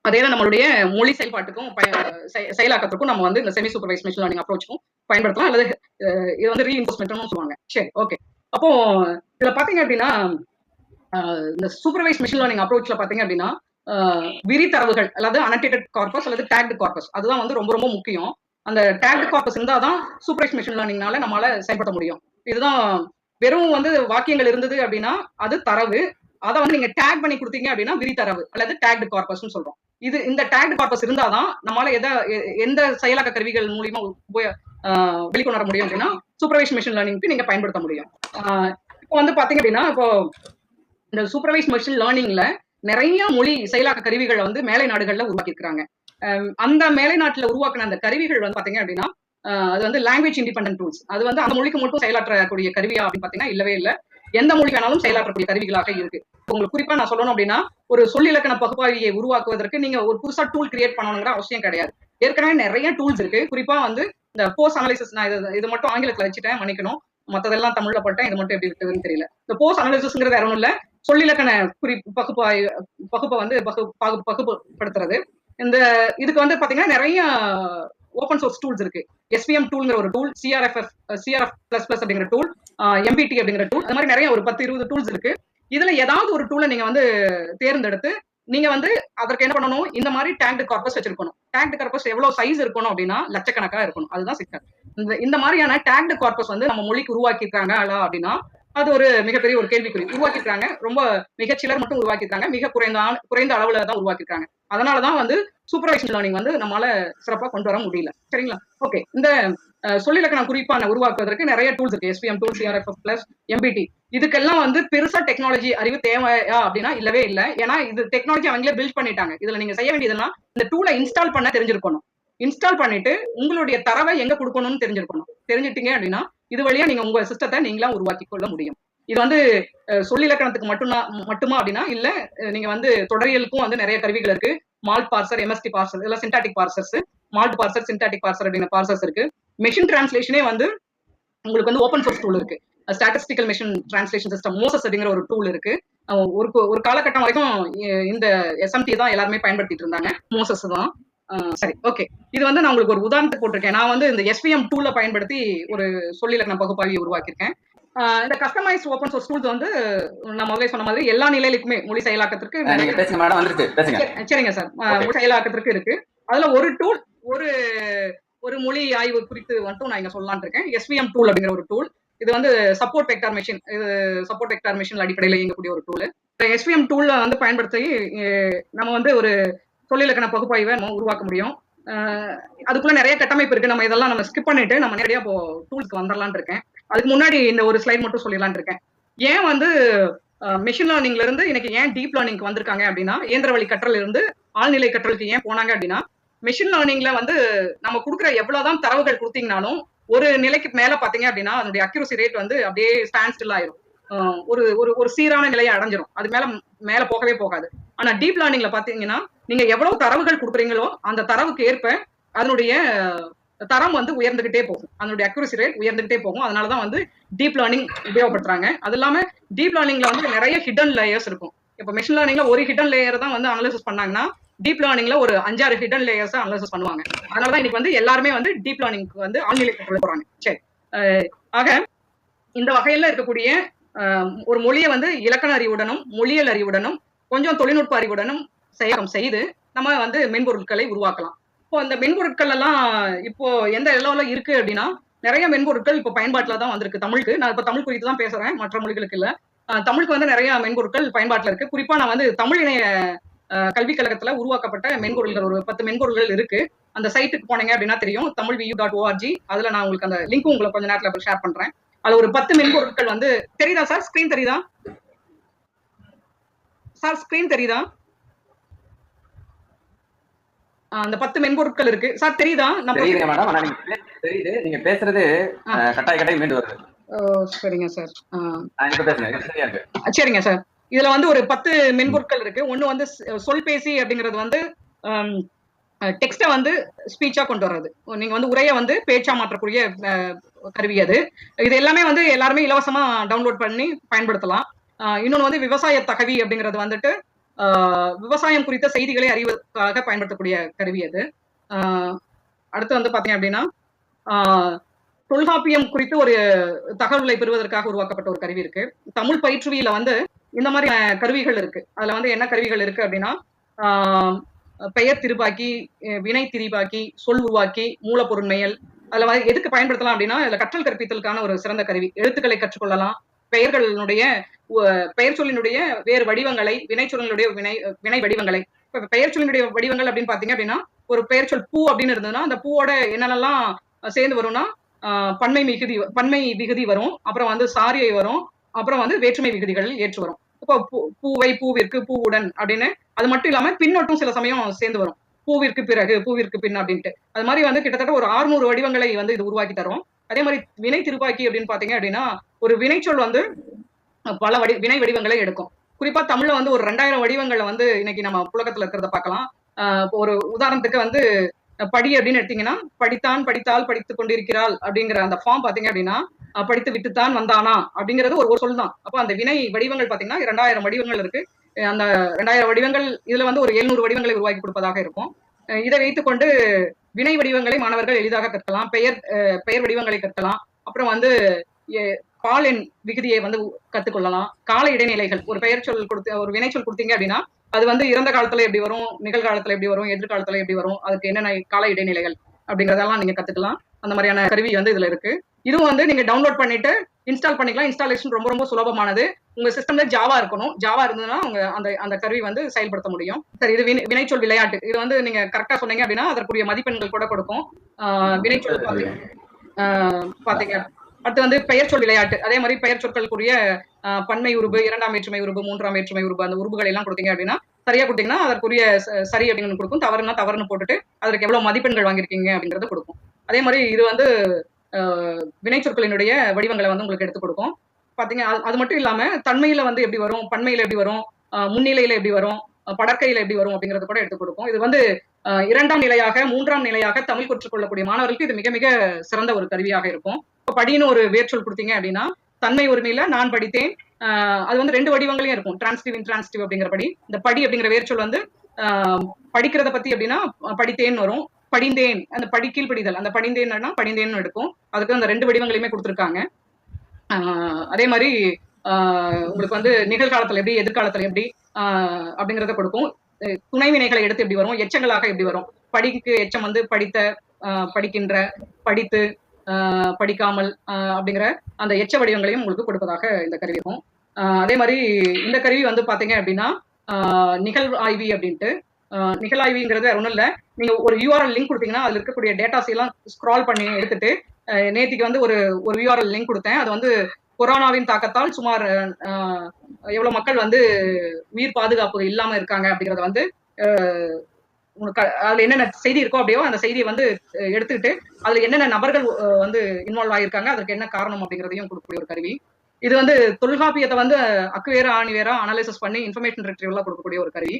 அதேதான் நம்மளுடைய மொழி செயல்பாட்டுக்கும் செயலாக்கத்துக்கும் நம்ம வந்து இந்த செமி சூப்பர்வைஸ் மெஷின் லேர்னிங் அப்ரோச்சுக்கும் பயன்படுத்தலாம், அல்லது இது வந்து ரீஇன்ஃபோர்ஸ்மென்ட்னு சொல்லுவாங்க. சரி, ஓகே. அப்போ இதுல பாத்தீங்க அப்படின்னா, இந்த சூப்பர்வைஸ் மெஷின் லேர்னிங் அப்ரோச்ல பாத்தீங்க அப்படின்னா, விரி தரவுகள் அல்லது அனடேட்டட் கார்பஸ் அல்லது டேக்டு கார்பஸ் அதுதான் வந்து ரொம்ப ரொம்ப முக்கியம். அந்த டேக்டு கார்பஸ் இருந்தாதான் சூப்பர்வைஸ் மெஷின் லேர்னிங்னால நம்மளால செயல்பட முடியும். இதுதான் வெறும் வந்து வாக்கியங்கள் இருந்தது அப்படின்னா அது தரவு, அதை வந்து நீங்க டேக் பண்ணி கொடுத்தீங்க அப்படின்னா விரி தரவு அல்லது டேக்டு கார்பஸ்னு சொல்றோம். இந்த டேக்டு கார்பஸ் இருந்தாதான் நம்மளால எந்த செயலாக்க கருவிகள் மூலியமா வெளிக்கொணர முடியும் அப்படின்னா சூப்பர்வைஸ் மெஷின் லேர்னிங்க்கு நீங்க பயன்படுத்த முடியும். இப்போ வந்து பாத்தீங்க அப்படின்னா, இப்போ இந்த சூப்பர்வைஸ் மெஷின் லேர்னிங்ல நிறைய மொழி செயலாக்க கருவிகளை வந்து மேலை நாடுகள்ல உருவாக்கி இருக்காங்க. அந்த மேலை நாட்டுல உருவாக்கின அந்த கருவிகள் வந்து பாத்தீங்க அப்படின்னா, அது வந்து லாங்குவேஜ் இண்டிபெண்டன்ட் டூல்ஸ். அது வந்து அந்த மொழிக்கு மட்டும் செயலாற்றக்கூடிய கருவியா அப்படின்னு பாத்தீங்கன்னா இல்லவே இல்லை. எந்த மொழி வேணாலும் செயலாற்றக்கூடிய கருவிகளாக இருக்கு. உங்களுக்கு குறிப்பா நான் சொல்லணும் அப்படின்னா, ஒரு சொல்லிலக்கண பகுப்பாய்வியை உருவாக்குவதற்கு நீங்க ஒரு புதுசா டூல் கிரியேட் பண்ணணுங்கிற அவசியம் கிடையாது. ஏற்கனவே நிறைய டூல்ஸ் இருக்கு. குறிப்பா வந்து இந்த போஸ்ட் அனாலிசிஸ், நான் இது மட்டும் ஆங்கிலத்துல வச்சுட்டேன், மன்னிக்கணும். மத்ததெல்லாம் தமிழ்ல பட்டேன், இது மட்டும் எப்படி இருக்குதுன்னு தெரியல. இந்த போஸ்ட் அனாலிசிஸ்ங்கிறது வேற ஒன்றும் இல்ல, சொல்லிலக்கண பகுப்பை வந்து பகுப்புப்படுத்துறது. இதுக்கு வந்து பாத்தீங்கன்னா நிறைய ஓபன் சோர்ஸ் டூல்ஸ் இருக்கு. SVM டூல்ங்கிற ஒரு டூல், CRF++ அப்படிங்கிற டூல், MPT அப்படிங்கிற டூல், அது மாதிரி நிறைய ஒரு 10-20 டூல்ஸ் இருக்கு. இதுல ஏதாவது ஒரு டூலை நீங்க வந்து தேர்ந்தெடுத்து நீங்க வந்து அதற்கு என்ன பண்ணணும், இந்த மாதிரி டேக்டு கார்பஸ் வச்சிருக்கணும். டேக்டு கார்பஸ் எவ்வளவு சைஸ் இருக்கணும் அப்படின்னா லட்சக்கணக்கா இருக்கணும். அதுதான் சிக்கல். இந்த மாதிரியான டேக்டு கார்பஸ் வந்து நம்ம மொழிக்கு உருவாக்கி இருக்காங்க அப்படின்னா அது ஒரு மிகப்பெரிய ஒரு கேள்விக்குறி. உருவாக்கிருக்காங்க, ரொம்ப மிகச்சிலர் மட்டும் உருவாக்கிருக்காங்க, மிக குறைந்த அளவுல தான் உருவாக்கிருக்காங்க. அதனாலதான் வந்து சூப்பர்வைஸ்ட் லேர்னிங் வந்து நம்மளால சிறப்பா கொண்டு வர முடியல. சரிங்களா? ஓகே. இந்த சொல்லிலக்கணம் குறிப்பான உருவாக்குவதற்கு நிறைய டூல்ஸ் இருக்கு. SVM tool, CRF+, MPT. இதுக்கெல்லாம் வந்து பெருசா டெக்னாலஜி அறிவு தேவையா அப்படின்னா இல்லவே இல்லை. ஏன்னா இது டெக்னாலஜி அவங்களே பில்ட் பண்ணிட்டாங்க. இதுல நீங்க செய்ய வேண்டியதுன்னா இந்த டூலை இன்ஸ்டால் பண்ண தெரிஞ்சிருக்கணும். இன்ஸ்டால் பண்ணிட்டு உங்களுடைய தரவை எங்க கொடுக்கணும்னு தெரிஞ்சிருக்கணும். தெரிஞ்சிட்டீங்க அப்படின்னா இது வழியா நீங்க உங்க சிஸ்டத்தை நீங்களா உருவாக்கி கொள்ள முடியும். இது வந்து சொல்லிலக்கணத்துக்கு மட்டுமா அப்படின்னா இல்ல, நீங்க வந்து தொடரியலுக்கும் வந்து நிறைய கருவிகள் இருக்கு. மால்ட் பார்சர், MST பார்சர், இதெல்லாம் சின்டாட்டிக் பார்சர்ஸ். மால்ட் பார்சர், சின்டாட்டிக் பார்சர் அப்படிங்கிற பார்சர்ஸ் இருக்கு. மெஷின் டிரான்ஸ்லேஷனே வந்து உங்களுக்கு வந்து ஓப்பன் சோர்ஸ் டூல் இருக்கு. Statistical machine translation system Moses அப்படிங்கிற ஒரு டூல் இருக்கு. ஒரு காலகட்டம் வரைக்கும் இந்த SMT தான் எல்லாருமே பயன்படுத்திட்டு இருந்தாங்க, மோசஸ் தான். சரி, ஓகே. இது வந்து நான் உங்களுக்கு ஒரு உதாரணத்துக்கு போட்டிருக்கேன். நான் வந்து இந்த SVM டூல பயன்படுத்தி ஒரு சொல்லிலக்கண பகுப்பாய்வை உருவாக்கியிருக்கேன். இந்த கஸ்டமைஸ்ட் ஓப்பன் சோர்ஸ் டூல்ஸ் வந்து நான் முதல்ல சொன்ன மாதிரி எல்லா நிலைகளுக்குமே மொழி செயலாக்கத்திற்கு நீங்க பேசுங்க மேடம், வந்துருச்சு பேசுங்க. சரிங்க சார். Okay. மொழி செயலாக்கத்திற்கு இருக்கு. அதுல ஒரு டூல் ஒரு ஒரு மொழி ஆய்வு குறித்து மட்டும் நான் இங்க சொல்லலாம்னு இருக்கேன். SVM டூல் அப்படிங்கிற ஒரு டூல். இது வந்து சப்போர்ட் வெக்டார் மெஷின், இது சப்போர்ட் வெக்டார் மெஷின் அடிப்படையில் இயங்கக்கூடிய ஒரு டூல். SVM டூல்ல வந்து பயன்படுத்தி நம்ம வந்து ஒரு சொல்லிலக்கண பகுப்பாய்வை நம்ம உருவாக்க முடியும். அதுக்குள்ள நிறைய கட்டமைப்பு இருக்கு. நம்ம இதெல்லாம் நம்ம ஸ்கிப் பண்ணிட்டு நம்ம நேரடியா இப்போ டூல்ஸ்க்கு வந்துடலாம்னு இருக்கேன். அதுக்கு முன்னாடி இந்த ஒரு ஸ்லைட் மட்டும் சொல்லிடலாம்னு இருக்கேன். ஏன் வந்து மெஷின் லேர்னிங்ல இருந்து இன்னைக்கு ஏன் டீப் லேர்னிங்க்கு வந்திருக்காங்க அப்படின்னா, இயந்திர வழி கற்றல் இருந்து ஆழ்நிலை கற்றலுக்கு ஏன் போனாங்க அப்படின்னா, மெஷின் லேர்னிங்ல வந்து நம்ம கொடுக்குற எவ்வளவுதான் தரவுகள் கொடுத்தீங்கனாலும் ஒரு நிலைக்கு மேல பாத்தீங்க அப்படின்னா அதனுடைய அக்யூரசி ரேட் வந்து அப்படியே ஸ்டாண்ட் ஸ்டில் ஆயிரும். ஒரு ஒரு ஒரு சீரான நிலையை அடைஞ்சிரும். அது மேல மேல போகவே போகாது. ஆனா டீப் லேர்னிங்ல பாத்தீங்கன்னா நீங்க எவ்வளவு தரவுகள் கொடுக்குறீங்களோ அந்த தரவுக்கு ஏற்ப அதனுடைய தரம் வந்து உயர்ந்துகிட்டே போகும். அதனுடைய அக்யூரசி ரேட் உயர்ந்துகிட்டே போகும். அதனாலதான் வந்து டீப் லேர்னிங் உபயோகப்படுத்துறாங்க. அது இல்லாம டீப் லேர்னிங்ல வந்து நிறைய ஹிடன் லேயர்ஸ் இருக்கும். இப்ப மெஷின் லேர்னிங்ல ஒரு ஹிடன் லேயர் தான் வந்து அனலைசிஸ் பண்ணாங்கன்னா டீப் லேர்னிங்ல ஒரு 5-6 ஹிடன் லேயர்ஸ் அனலைசிஸ் பண்ணுவாங்க. அதனாலதான் இன்னைக்கு வந்து எல்லாருமே வந்து டீப் லேர்னிங்க்கு வந்து ஆழ்நிலை கற்றல் போறாங்க. சரி, ஆக இந்த வகையில இருக்கக்கூடிய ஒரு மொழியை வந்து இலக்கண அறிவுடனும் மொழியியல் அறிவுடனும் கொஞ்சம் தொழில்நுட்ப அறிவுடனும் செயலம் செய்து நம்ம வந்து மென்பொருட்களை உருவாக்கலாம். இப்போ இந்த மென்பொருட்கள் எல்லாம் இப்போ எந்த லெவல்ல இருக்கு அப்படின்னா நிறைய மென்பொருட்கள் இப்போ பயன்பாட்டுல தான் வந்திருக்கு. தமிழுக்கு நான் இப்ப தமிழ் குறித்து தான் பேசுறேன், மற்ற மொழிகளுக்கு இல்ல. தமிழுக்கு வந்து நிறைய மென்பொருட்கள் பயன்பாட்டுல இருக்கு. குறிப்பா நான் வந்து தமிழ் இணைய கல்விக் கழகத்துல உருவாக்கப்பட்ட மென்பொருள்கள் ஒரு 10 மென்பொருள்கள் இருக்கு. அந்த சைட்டுக்கு போனீங்க அப்படின்னா தெரியும், tamilvu.org. அதுல நான் உங்களுக்கு அந்த லிங்க் உங்களுக்கு கொஞ்ச நேரத்துல ஷேர் பண்றேன். அதுல ஒரு 10 மென்பொருட்கள் வந்து தெரியுதா சார்? ஸ்கிரீன் தெரியுதா சார்? ஸ்கிரீன் தெரியுதா? அந்த 10 மென்பொருட்கள் இருக்கு சார், தெரியுதா? தெரியுதுங்க மேடம், ஆனா நீங்க தெரியுது, நீங்க பேசுறது கட்டாய் மீண்டு வருது. சரிங்க சார். இப்ப பேசுங்க, சரியா இருக்கு. சரிங்க சார். இதுல வந்து ஒரு 10 மென்பொருட்கள் இருக்கு. ஒண்ணு வந்து சொல்பேசி அப்படிங்கிறது வந்து டெக்ஸ்ட வந்து ஸ்பீச்சா கொண்டு வர்றது. நீங்க வந்து உரையை வந்து பேச்சா மாற்றக்கூடிய கருவி அது. இது எல்லாமே வந்து எல்லாருமே இலவசமா டவுன்லோட் பண்ணி பயன்படுத்தலாம். இன்னொன்னு வந்து விவசாய தகவி அப்படிங்கிறது வந்துட்டு விவசாயம் குறித்த செய்திகளை அறிவதற்காக பயன்படுத்தக்கூடிய கருவி அது. அடுத்து வந்து பாத்தீங்க அப்படின்னா தொல்காப்பியம் குறித்து ஒரு தகவல்களை பெறுவதற்காக உருவாக்கப்பட்ட ஒரு கருவி இருக்கு. தமிழ் பயிற்றுவியில வந்து இந்த மாதிரி கருவிகள் இருக்கு. அதுல வந்து என்ன கருவிகள் இருக்கு அப்படின்னா பெயர் திருப்பாக்கி, வினை திரிபாக்கி, சொல் உருவாக்கி, மூலப்பொருண்மையல். அதுல எதுக்கு பயன்படுத்தலாம் அப்படின்னா இதுல கற்றல் கற்பித்தலுக்கான ஒரு சிறந்த கருவி. எழுத்துக்களை கற்றுக்கொள்ளலாம். பெயர்களுடைய பெயர் சொல்லினுடைய வேறு வடிவங்களை, வினைச்சொல்லினுடைய வினை வடிவங்களை. இப்ப பெயர் சொல்லினுடைய வடிவங்கள் அப்படின்னு பாத்தீங்க அப்படின்னா ஒரு பெயர் சொல் பூ அப்படின்னு இருந்ததுன்னா அந்த பூவோட என்னென்னலாம் சேர்ந்து வரும்னா பன்மை விகுதி வரும், அப்புறம் வந்து சாரியை வரும், அப்புறம் வந்து வேற்றுமை விகுதிகள் ஏற்று வரும். இப்போ பூவை, பூவிற்கு, பூவுடன் அப்படின்னு. அது மட்டும் இல்லாம பின்னொட்டும் சில சமயம் சேர்ந்து வரும். பூவிற்கு பிறகு, பூவிற்கு பின் அப்படின்ட்டு. அது மாதிரி வந்து கிட்டத்தட்ட ஒரு 600 வடிவங்களை வந்து இது உருவாக்கி தரும். அதே மாதிரி வினை திருப்பாக்கி அப்படின்னு பாத்தீங்க அப்படின்னா ஒரு வினைச்சொல் வந்து பல வினை வடிவங்களை எடுக்கும். குறிப்பா தமிழ்ல வந்து ஒரு 2000 வடிவங்களை வந்து இன்னைக்கு நம்ம புழக்கத்துல இருக்கிறத பார்க்கலாம். ஒரு உதாரணத்துக்கு வந்து படி அப்படின்னு எடுத்தீங்கன்னா படித்தான், படித்தால், படித்துக் கொண்டிருக்கிறாள் அப்படிங்கிற அந்த ஃபார்ம் பாத்தீங்க அப்படின்னா படித்து விட்டுத்தான் வந்தானா அப்படிங்கிறது ஒரு சொல் தான். அப்போ அந்த வினை வடிவங்கள் பாத்தீங்கன்னா 2000 வடிவங்கள் இருக்கு. அந்த 2000 வடிவங்கள் இதுல வந்து ஒரு 700 வடிவங்களை உருவாக்கி கொடுப்பதாக இருக்கும். இதை வைத்துக்கொண்டு வினை வடிவங்களை மாணவர்கள் எளிதாக கற்கலாம். பெயர் வடிவங்களை கற்கலாம். அப்புறம் வந்து பால் எண் விகுதியை வந்து கத்துக்கொள்ளலாம். கால இடைநிலைகள், ஒரு பெயர் சொல் கொடுத்து ஒரு வினை சொல் கொடுத்தீங்க அப்படின்னா அது வந்து இறந்த காலத்துல எப்படி வரும், நிகழ்காலத்துல எப்படி வரும், எதிர்காலத்துல எப்படி வரும், அதுக்கு என்னென்ன கால இடைநிலைகள் அப்படிங்கறதெல்லாம் நீங்க கத்துக்கலாம். அந்த மாதிரியான கருவி வந்து இதுல இருக்கு. இதுவும் வந்து நீங்க டவுன்லோட் பண்ணிட்டு இன்ஸ்டால் பண்ணிக்கலாம். இன்ஸ்டாலேஷன் ரொம்ப ரொம்ப சுலபமானது. உங்க சிஸ்டம்ல ஜாவா இருக்கணும். ஜாவா இருந்ததுன்னா உங்க அந்த கருவி வந்து செயல்படுத்த முடியும். சரி, இது வினைச்சொல் விளையாட்டு. இது வந்து நீங்க கரெக்டா சொன்னீங்க அப்படின்னா அதற்குரிய மதிப்பெண்கள் கூட கொடுக்கும். வினைச்சொல் பாத்தீங்க. அடுத்து வந்து பெயர் சொல் விளையாட்டு. அதே மாதிரி பெயர் சொற்களுக்குரிய பன்மை உருபு, இரண்டாம் வேற்றுமை உருபு, மூன்றாம் வேற்றுமை உருபு, அந்த உருபுகளை எல்லாம் கொடுத்தீங்க அப்படின்னா சரியா கொடுத்தீங்கன்னா அதற்குரிய சரி அப்படின்னு கொடுக்கும். தவறுனா தவறுன்னு போட்டுட்டு அதற்கு எவ்வளவு மதிப்பெண்கள் வாங்கியிருக்கீங்க அப்படிங்கறத கொடுக்கும். அதே மாதிரி இது வந்து வினைச்சொற்களினுடைய வடிவங்களை வந்து உங்களுக்கு எடுத்து கொடுக்கும். பாத்தீங்க. அது மட்டும் இல்லாம தன்மையில வந்து எப்படி வரும், பன்மையில எப்படி வரும், முன்னிலையில எப்படி வரும், படற்கையில எப்படி வரும் அப்படிங்கறது கூட எடுத்து கொடுக்கும். இது வந்து 2ஆம் நிலையாக 3ஆம் நிலையாக தமிழ் கற்றுக்கொள்ளக்கூடிய மாணவர்களுக்கு இது மிக மிக சிறந்த ஒரு கருவியாக இருக்கும். இப்போ படின்னு ஒரு வேர்ச்சொல் கொடுத்தீங்க அப்படின்னா தன்மை ஒருமையில நான் படித்தேன். அது வந்து 2 வடிவங்களையும் இருக்கும். டிரான்ஸ்டிவ், இன்ட்ரான்ஸ்டிவ் அப்படிங்கிற படி. இந்த படி அப்படிங்கிற வேர்ச்சொல் வந்து படிக்கிறத பத்தி அப்படின்னா படித்தேன் வரும், படிந்தேன், அந்த கீழ் படிதல், அந்த படிந்தேன்னா படிந்தேன்னு எடுக்கும். அதுக்கு அந்த 2 வடிவங்களையுமே கொடுத்துருக்காங்க. அதே மாதிரி உங்களுக்கு வந்து நிகழ்காலத்துல எப்படி, எதிர்காலத்துல எப்படி அப்படிங்கிறத கொடுக்கும். துணை வினைகளை எடுத்து எப்படி வரும், எச்சங்களாக எப்படி வரும். படிக்கு எச்சம் வந்து படித்த, படிக்கின்ற, படித்து, படிக்காமல் அப்படிங்கிற அந்த எச்ச வடிவங்களையும் உங்களுக்கு கொடுப்பதாக இந்த கருவி இருக்கும். அதே மாதிரி இந்த கருவி வந்து பாத்தீங்க அப்படின்னா நிகழ்ஆய்வி அப்படின்ட்டு. நிகழாய்விங்கிறது வேற ஒன்றும் இல்லை. நீங்க ஒரு யூஆர்எல் லிங்க் கொடுத்தீங்கன்னா அதுல இருக்கக்கூடிய டேட்டாஸ் எல்லாம் ஸ்க்ரால் பண்ணி எடுத்துட்டு நேத்திக்கு வந்து ஒரு யூஆர்எல் லிங்க் கொடுத்தேன். அது வந்து கொரோனாவின் தாக்கத்தால் சுமார் எவ்வளவு மக்கள் வந்து உயிர் பாதுகாப்பு இல்லாம இருக்காங்க அப்படிங்கறத வந்து அதுல என்னென்ன செய்தி இருக்கோ அப்படியோ அந்த செய்தியை வந்து எடுத்துக்கிட்டு அதுல என்னென்ன நபர்கள் வந்து இன்வால்வ் ஆகியிருக்காங்க, அதற்கு என்ன காரணம் அப்படிங்கிறதையும் கொடுக்கக்கூடிய ஒரு கருவி. இது வந்து தொல்காப்பியத்தை வந்து அக்குவேரா ஆணிவேரா அனாலிசிஸ் பண்ணி இன்ஃபர்மேஷன் ரெட்ரீவலா கொடுக்கக்கூடிய ஒரு கருவி.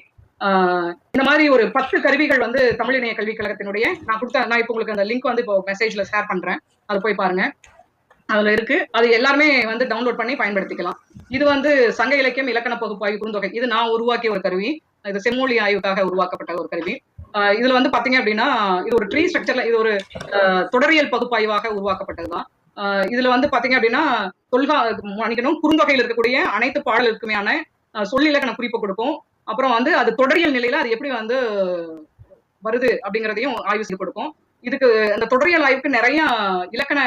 இந்த மாதிரி ஒரு 10 கருவிகள் வந்து தமிழ் இணைய கல்விக் கழகத்தினுடைய நான் இப்போ உங்களுக்கு அந்த லிங்க் வந்து இப்போ மெசேஜ்ல ஷேர் பண்றேன், அதை போய் பாருங்க. அதுல இருக்கு. அது எல்லாருமே வந்து டவுன்லோட் பண்ணி பயன்படுத்திக்கலாம். இது வந்து சங்க இலக்கியம், இலக்கண பகுப்பாய்வு, குறுந்தொகை, இது நான் உருவாக்கிய ஒரு கருவி. இது செம்மொழி ஆய்வுக்காக உருவாக்கப்பட்ட ஒரு கருவி. இதுல வந்து பாத்தீங்க அப்படின்னா இது ஒரு ட்ரீ ஸ்ட்ரக்சர்ல, இது ஒரு தொடரியல் பகுப்பாய்வாக உருவாக்கப்பட்டதுதான். இதுல வந்து பாத்தீங்க அப்படின்னா குறுந்தொகையில் இருக்கக்கூடிய அனைத்து பாடலுக்குமையான சொல்லிலக்கண குறிப்பு கொடுக்கும். அப்புறம் வந்து அது தொடரியல் நிலையில அது எப்படி வந்து வருது அப்படிங்கிறதையும் ஆய்வு செய்து கொடுக்கும். இதுக்கு அந்த தொடரியல் ஆய்வுக்கு நிறைய இலக்கண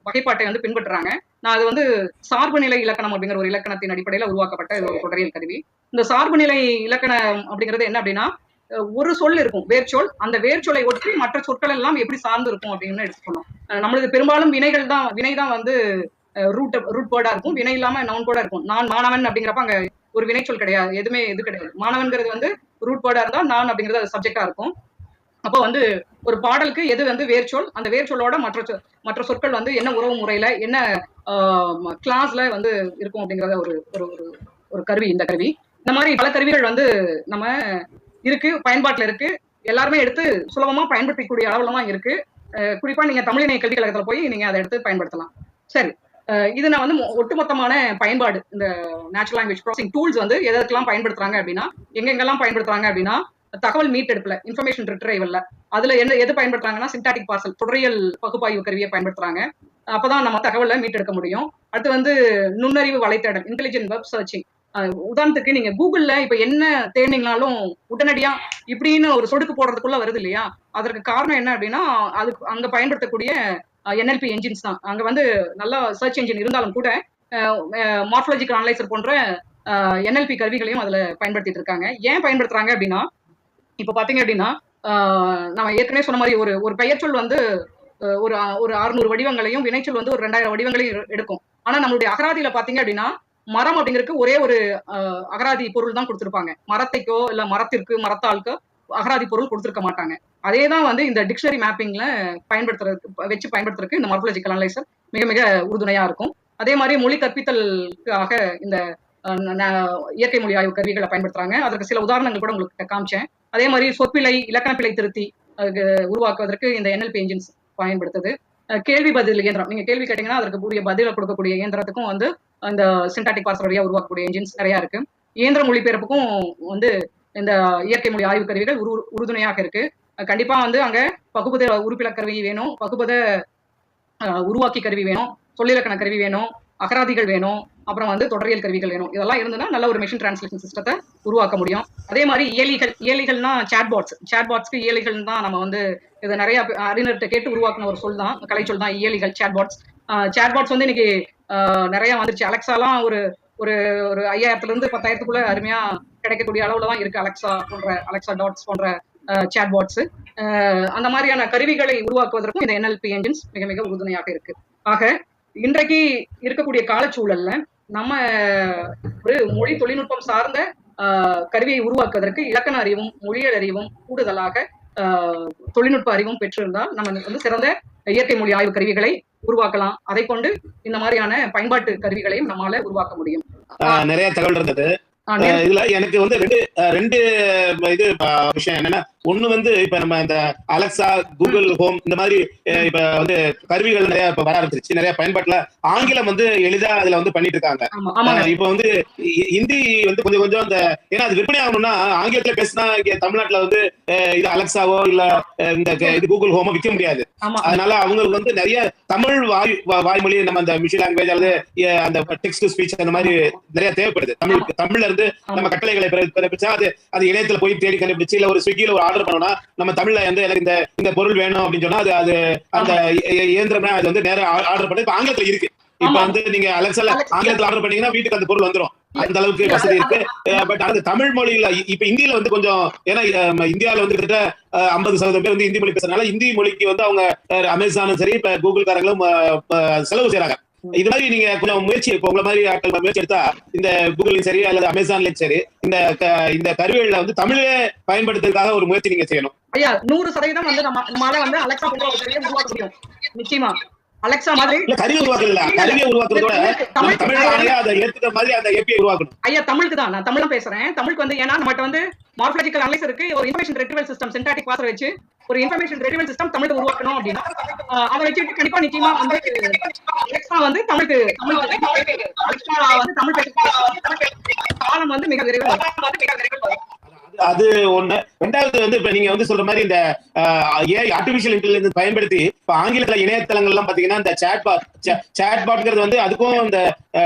வகைப்பாட்டை வந்து பின்பற்றுறாங்க. நான் அது வந்து சார்பு நிலை இலக்கணம் அப்படிங்கிற ஒரு இலக்கணத்தின் அடிப்படையில உருவாக்கப்பட்ட ஒரு தொடரியல் கருவி. இந்த சார்பு நிலை இலக்கணம் அப்படிங்கிறது என்ன அப்படின்னா ஒரு சொல் இருக்கும், வேர்ச்சொல். அந்த வேர்ச்சொலை ஒட்டி மற்ற சொற்கள் எல்லாம் எப்படி சார்ந்து இருக்கும் அப்படின்னு எடுத்துக்கணும். நம்மளுக்கு பெரும்பாலும் வினை தான் வந்து ரூட் வேர்டா இருக்கும், வினை இல்லாம நவுன் வேர்டா இருக்கும். நான் மாணவன் அப்படிங்கிறப்ப அங்க ஒரு வினைச்சொல் கிடையாது, எதுவுமே இது கிடையாது. மாணவன்கிறது வந்து ரூட் வேர்டா இருந்தா நான் அப்படிங்கிறது அது சப்ஜெக்டா இருக்கும். அப்போ வந்து ஒரு பாடலுக்கு எது வந்து வேர்ச்சொல், அந்த வேர்ச்சொல்லோட மற்ற சொற்கள் வந்து என்ன உறவு முறையில என்ன கிளாஸ்ல வந்து இருக்கும் அப்படிங்கிறத ஒரு ஒரு கருவி இந்த கருவி. இந்த மாதிரி பல கருவிகள் வந்து நம்ம இருக்கு, பயன்பாட்டுல இருக்கு. எல்லாருமே எடுத்து சுலபமா பயன்படுத்தக்கூடிய அளவுல தான் இருக்கு. குறிப்பா நீங்க தமிழ் இணைய கல்விக் கழகத்துல போய் நீங்க அதை எடுத்து பயன்படுத்தலாம். சரி, இது நான் வந்து ஒட்டுமொத்தமான பயன்பாடு இந்த நேச்சுரல் லாங்குவேஜ் ப்ராசஸிங் டூல்ஸ் வந்து எதற்கெல்லாம் பயன்படுத்துறாங்க அப்படின்னா, எங்கெங்கெல்லாம் பயன்படுத்துறாங்க அப்படின்னா தகவல் மீட்டெடுப்புல, இன்ஃபர்மேஷன் ரிட்ரைவல்ல, அதுல எது பயன்படுத்துறாங்கன்னா சின்டாடிக் பார்சல், தொடரியல் பகுப்பாய்வு கருவியை பயன்படுத்துறாங்க. அப்பதான் நம்ம தகவலை மீட்டெடுக்க முடியும். அடுத்து வந்து நுண்ணறிவு வலைத்தேடல், இன்டெலிஜென்ட் வெப் சர்ச்சிங். உதாரணத்துக்கு நீங்க கூகுள்ல இப்ப என்ன தேடினீங்கனாலும் உடனடியா இப்படின்னு ஒரு சொடுக்கு போடுறதுக்குள்ள வருது இல்லையா? அதற்கு காரணம் என்ன அப்படின்னா அது அங்க பயன்படுத்தக்கூடிய என்எல்பி என்ஜின்ஸ் தான். அங்க வந்து நல்ல சர்ச் என்ஜின் இருந்தாலும் கூட மார்ஃபாலஜிக்கல் அனலைசர் போன்ற என்எல்பி கருவிகளையும் அதுல பயன்படுத்திட்டு இருக்காங்க. ஏன் பயன்படுத்துறாங்க அப்படின்னா இப்ப பாத்தீங்க அப்படின்னா நம்ம ஏற்கனவே சொன்ன மாதிரி ஒரு பெயர்ச்சொல் வந்து ஒரு 600 வடிவங்களையும், வினைச்சொல் வந்து ஒரு 2000 வடிவங்களையும் எடுக்கும். ஆனா நம்மளுடைய அகராதியில பாத்தீங்க அப்படின்னா மரம் அப்படிங்கிறதுக்கு ஒரே ஒரு அகராதி பொருள் தான் கொடுத்திருப்பாங்க. மரத்தைக்கோ இல்ல மரத்திற்கு, மரத்தாளுக்கோ அகராதி பொருள் கொடுத்திருக்க மாட்டாங்க. அதேதான் வந்து இந்த டிக்ஷனரி மேப்பிங்ல பயன்படுத்துறதுக்கு இந்த மார்ஃபாலஜிக்கல் அனலைசர் மிக மிக உறுதுணையா இருக்கும். அதே மாதிரி மொழி கற்பித்தலுக்காக இந்த இயற்கை மொழி ஆய்வு கருவிகளை பயன்படுத்துறாங்க. அதற்கு சில உதாரணங்கள் கூட உங்களுக்கு காமிச்சேன். அதே மாதிரி சொற்பிழை, இலக்கணப்பிழை திருத்தி அதுக்கு உருவாக்குவதற்கு இந்த என்எல்பி என்ஜின்ஸ் பயன்படுத்துது. கேள்வி பதில் இயந்திரம், நீங்க கேள்வி கேட்டீங்கன்னா அதற்கு கூடிய பதில கொடுக்கக்கூடிய இயந்திரத்துக்கும் வந்து அந்த சின்டாடிக் பார்சல் வழியா உருவாக்கக்கூடிய என்ஜின்ஸ் நிறைய இருக்கு. இயந்திர மொழிபெயர்ப்புக்கும் வந்து இந்த இயற்கை மொழி ஆய்வு கருவிகள் உறுதுணையாக இருக்கு. கண்டிப்பா வந்து அங்க பகுபத உறுப்பிலர் கருவி வேணும், பகுபத உருவாக்கி கருவி வேணும், சொல்லிலக்கண கருவி வேணும், அகராதிகள் வேணும், அப்புறம் வந்து தொடரியல் கருவிகள் வேணும். இதெல்லாம் இருந்ததுன்னா நல்ல ஒரு மெஷின் டிரான்ஸ்லேஷன் சிஸ்டத்தை உருவாக்க முடியும். அதே மாதிரி இயலிகள்னா சேட்பாட்ஸ்க்கு இயலிகள் தான். நம்ம வந்து இதை நிறைய அறிஞர்கிட்ட கேட்டு உருவாக்குன ஒரு சொல் தான், கலைச்சொல் தான் இயலிகள், சேட்பாட்ஸ் வந்து இன்னைக்கு நிறைய வந்துருச்சு. அலெக்சாலாம் ஒரு 5000 இருந்து 10,000 அருமையா கிடைக்கக்கூடிய அளவுல தான் இருக்கு. அலெக்சா டாட்ஸ் போன்ற சேட்பாட்ஸ். அந்த மாதிரியான கருவிகளை உருவாக்குவதற்கும் இந்த என்எல்பி என்ஜின்ஸ் மிக மிக உறுதுணையாக இருக்கு. ஆக இன்றைக்கு இருக்கக்கூடிய காலச்சூழல்ல நம்ம ஒரு மொழி தொழில்நுட்பம் சார்ந்த கருவியை உருவாக்குவதற்கு இலக்கண அறிவும் மொழியியல் அறிவும் கூடுதலாக தொழில்நுட்ப அறிவும் பெற்றிருந்தால் நம்ம வந்து சிறந்த இயற்கை மொழி ஆய்வு கருவிகளை உருவாக்கலாம். அதை கொண்டு இந்த மாதிரியான பயன்பாட்டு கருவிகளையும் நம்மளால உருவாக்க முடியும். நிறைய தகவல் இருந்தது. இதுல எனக்கு வந்து ரெண்டு விஷயம் என்னன்னா, ஒண்ணு வந்து இப்ப நம்ம இந்த அலெக்சா, கூகுள் ஹோம் இந்த மாதிரி இப்ப வந்து கருவிகள் நிறைய இப்ப வர ஆரம்பிச்சிருச்சு. நிறைய பயன்பாட்டுல ஆங்கிலம் வந்து எளிதா அதுல வந்து பண்ணிட்டு இருக்காங்க. இப்ப வந்து ஹிந்தி வந்து கொஞ்சம் கொஞ்சம் அந்த ஏன்னா அது விற்பனை ஆகணும்னா ஆங்கிலத்துல பேசினா இங்க தமிழ்நாட்டுல வந்து இது அலெக்சாவோ இல்ல இந்த இது கூகுள் ஹோமோ விற்க முடியாது. அதனால அவங்களுக்கு வந்து நிறைய தமிழ் வாய்மொழி நம்ம அந்த மிஷின் லாங்குவேஜ் அல்லது அந்த டெக்ஸ்ட் டு ஸ்பீச் அந்த மாதிரி நிறைய தேவைப்படுது. தமிழ்ல இருந்து நம்ம கட்டளைகளை பிறப்பிச்சா அது இணையத்துல போய் தேடி கண்டுபிடிச்சு இல்ல ஒரு ஸ்விக்கில ஒரு ஆர்டர் பண்ணோம்னா நம்ம தமிழ்ல வந்து எனக்கு இந்த பொருள் வேணும் அப்படின்னு சொன்னா அது அந்த இயந்திரமே அது வந்து நேரம் ஆர்டர் பண்ணி இப்ப ஆங்கிலத்துல இருக்கு. இப்ப வந்து நீங்க அலெக்சால ஆங்கிலத்துல ஆர்டர் பண்ணீங்கன்னா வீட்டுக்கு அந்த பொருள் வந்துடும். அந்த அளவுக்கு வசதி இருக்கு. பட் அந்த தமிழ் மொழியில இப்ப இந்தியில வந்து கொஞ்சம் ஏன்னா இந்தியாவில வந்து கிட்டத்தட்ட 50% பேர் வந்து இந்தி மொழி பேசுறதுனால இந்தி மொழிக்கு வந்து அவங்க அமேசானும் சரி இப்ப கூகுள் காரங்களும் செலவு செய்யறாங்க. இது மாதிரி நீங்க கொஞ்சம் முயற்சி இப்ப உங்களை மாதிரி ஆட்கள் முயற்சி எடுத்தா இந்த கூகுளையும் சரி அல்லது அமேசான்லயும் சரி இந்த கருவிகளை வந்து தமிழே பயன்படுத்துறதுக்காக ஒரு முயற்சி நீங்க செய்யணும். ஐயா 100% வந்து நம்மளால வந்து அலெக்சா போன்ற ஒரு கருவியை உருவாக்க முடியும். நிச்சயமா அலெக்சா மாதிரி கருவியை உருவாக்குறதோட தமிழ் அதை ஏத்துக்கிற மாதிரி அந்த ஏபிஐ உருவாக்கணும். ஐயா தமிழுக்கு தான் நான் தமிழ்ல பேசுறேன். தமிழுக்கு வந்து ஏன்னா நம்மகிட்ட வந்து மார்ஃபாலஜிக்கல் அனலைசருக்கு ஒரு information retrieval system syntactic parser வச்சு ஒரு இன்ஃபர்மேஷன் ரெட்ரிவல் சிஸ்டம் தமிழுக்கு உருவாக்கணும் அப்படின்னா அதை வச்சுட்டு கண்டிப்பா நிச்சயமா வந்து அலெக்சா வந்து தமிழ் காலம் வந்து மிக விரைவில். அது ஒண்ணு. ரெண்டாவது வந்து இப்ப நீங்க வந்து சொல்ற மாதிரி இந்த ஆர்டிபிஷியல் இன்டெலிஜென்ஸ் பயன்படுத்தி இப்ப ஆங்கிலத்துல இணையதளங்கள் எல்லாம் பாத்தீங்கன்னா இந்த சாட்பாட்ங்கிறது வந்து அதுக்கும் இந்த